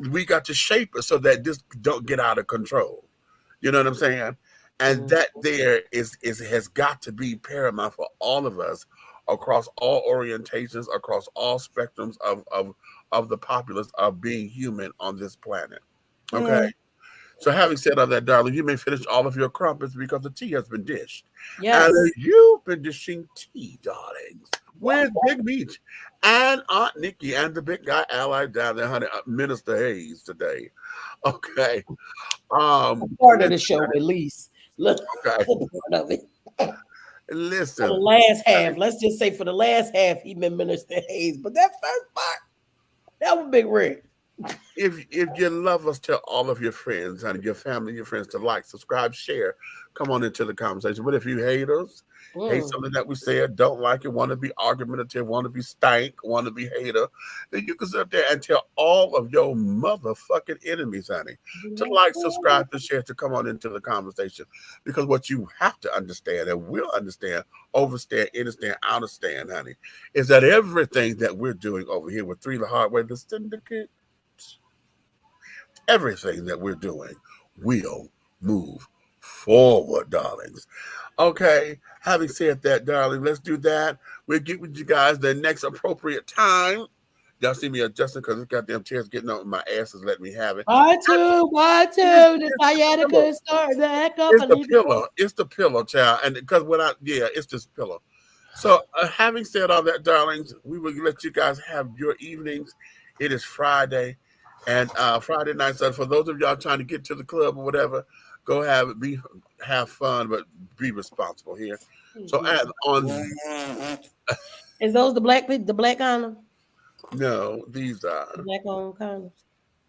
we got to shape it so that this don't get out of control. You know what I'm saying? And that there has got to be paramount for all of us across all orientations, across all spectrums of the populace of being human on this planet. Okay. So having said all that, darling, you may finish all of your crumpets because the tea has been dished. Yes. And you've been dishing tea, darlings, with Big Meat and Aunt Nikki and the big guy allied down there, honey, Minister Hayes today. Okay. Part of the show, at least. Look, okay. Part of it. Listen. For the last half, let's just say for the last half, he been Minister Hayes. But that first part, that was Big Rick. If you love us, tell all of your friends and your family, your friends to like, subscribe, share. Come on into the conversation. But if you hate us, hate something that we said, don't like it, want to be argumentative, want to be stank, want to be hater, then you can sit up there and tell all of your motherfucking enemies, honey, to like, subscribe, and share, to come on into the conversation. Because what you have to understand and will understand, overstand, understand, understand, honey, is that everything that we're doing over here with Three the Hard Way, the Syndicate, everything that we're doing will move forward, darlings. Okay, having said that, darling, let's do that. We'll get with you guys the next appropriate time. Y'all see me adjusting because this goddamn chair's getting on my ass is letting me have it. Why two? The sciatica is starting to act up. It's the pillow. It's the pillow, child. And because it's this pillow. So having said all that, darlings, we will let you guys have your evenings. It is Friday. And Friday night, so for those of y'all trying to get to the club or whatever, go have fun, but be responsible here. So as on is those the black condoms? No, these are the black on condoms.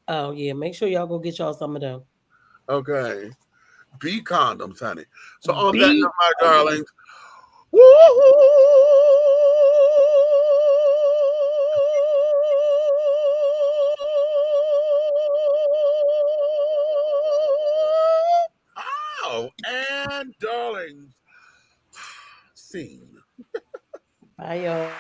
Oh yeah, make sure y'all go get y'all some of them. Okay. Be condoms, honey. So on that note, my darlings. And darlings, scene. Bye, y'all.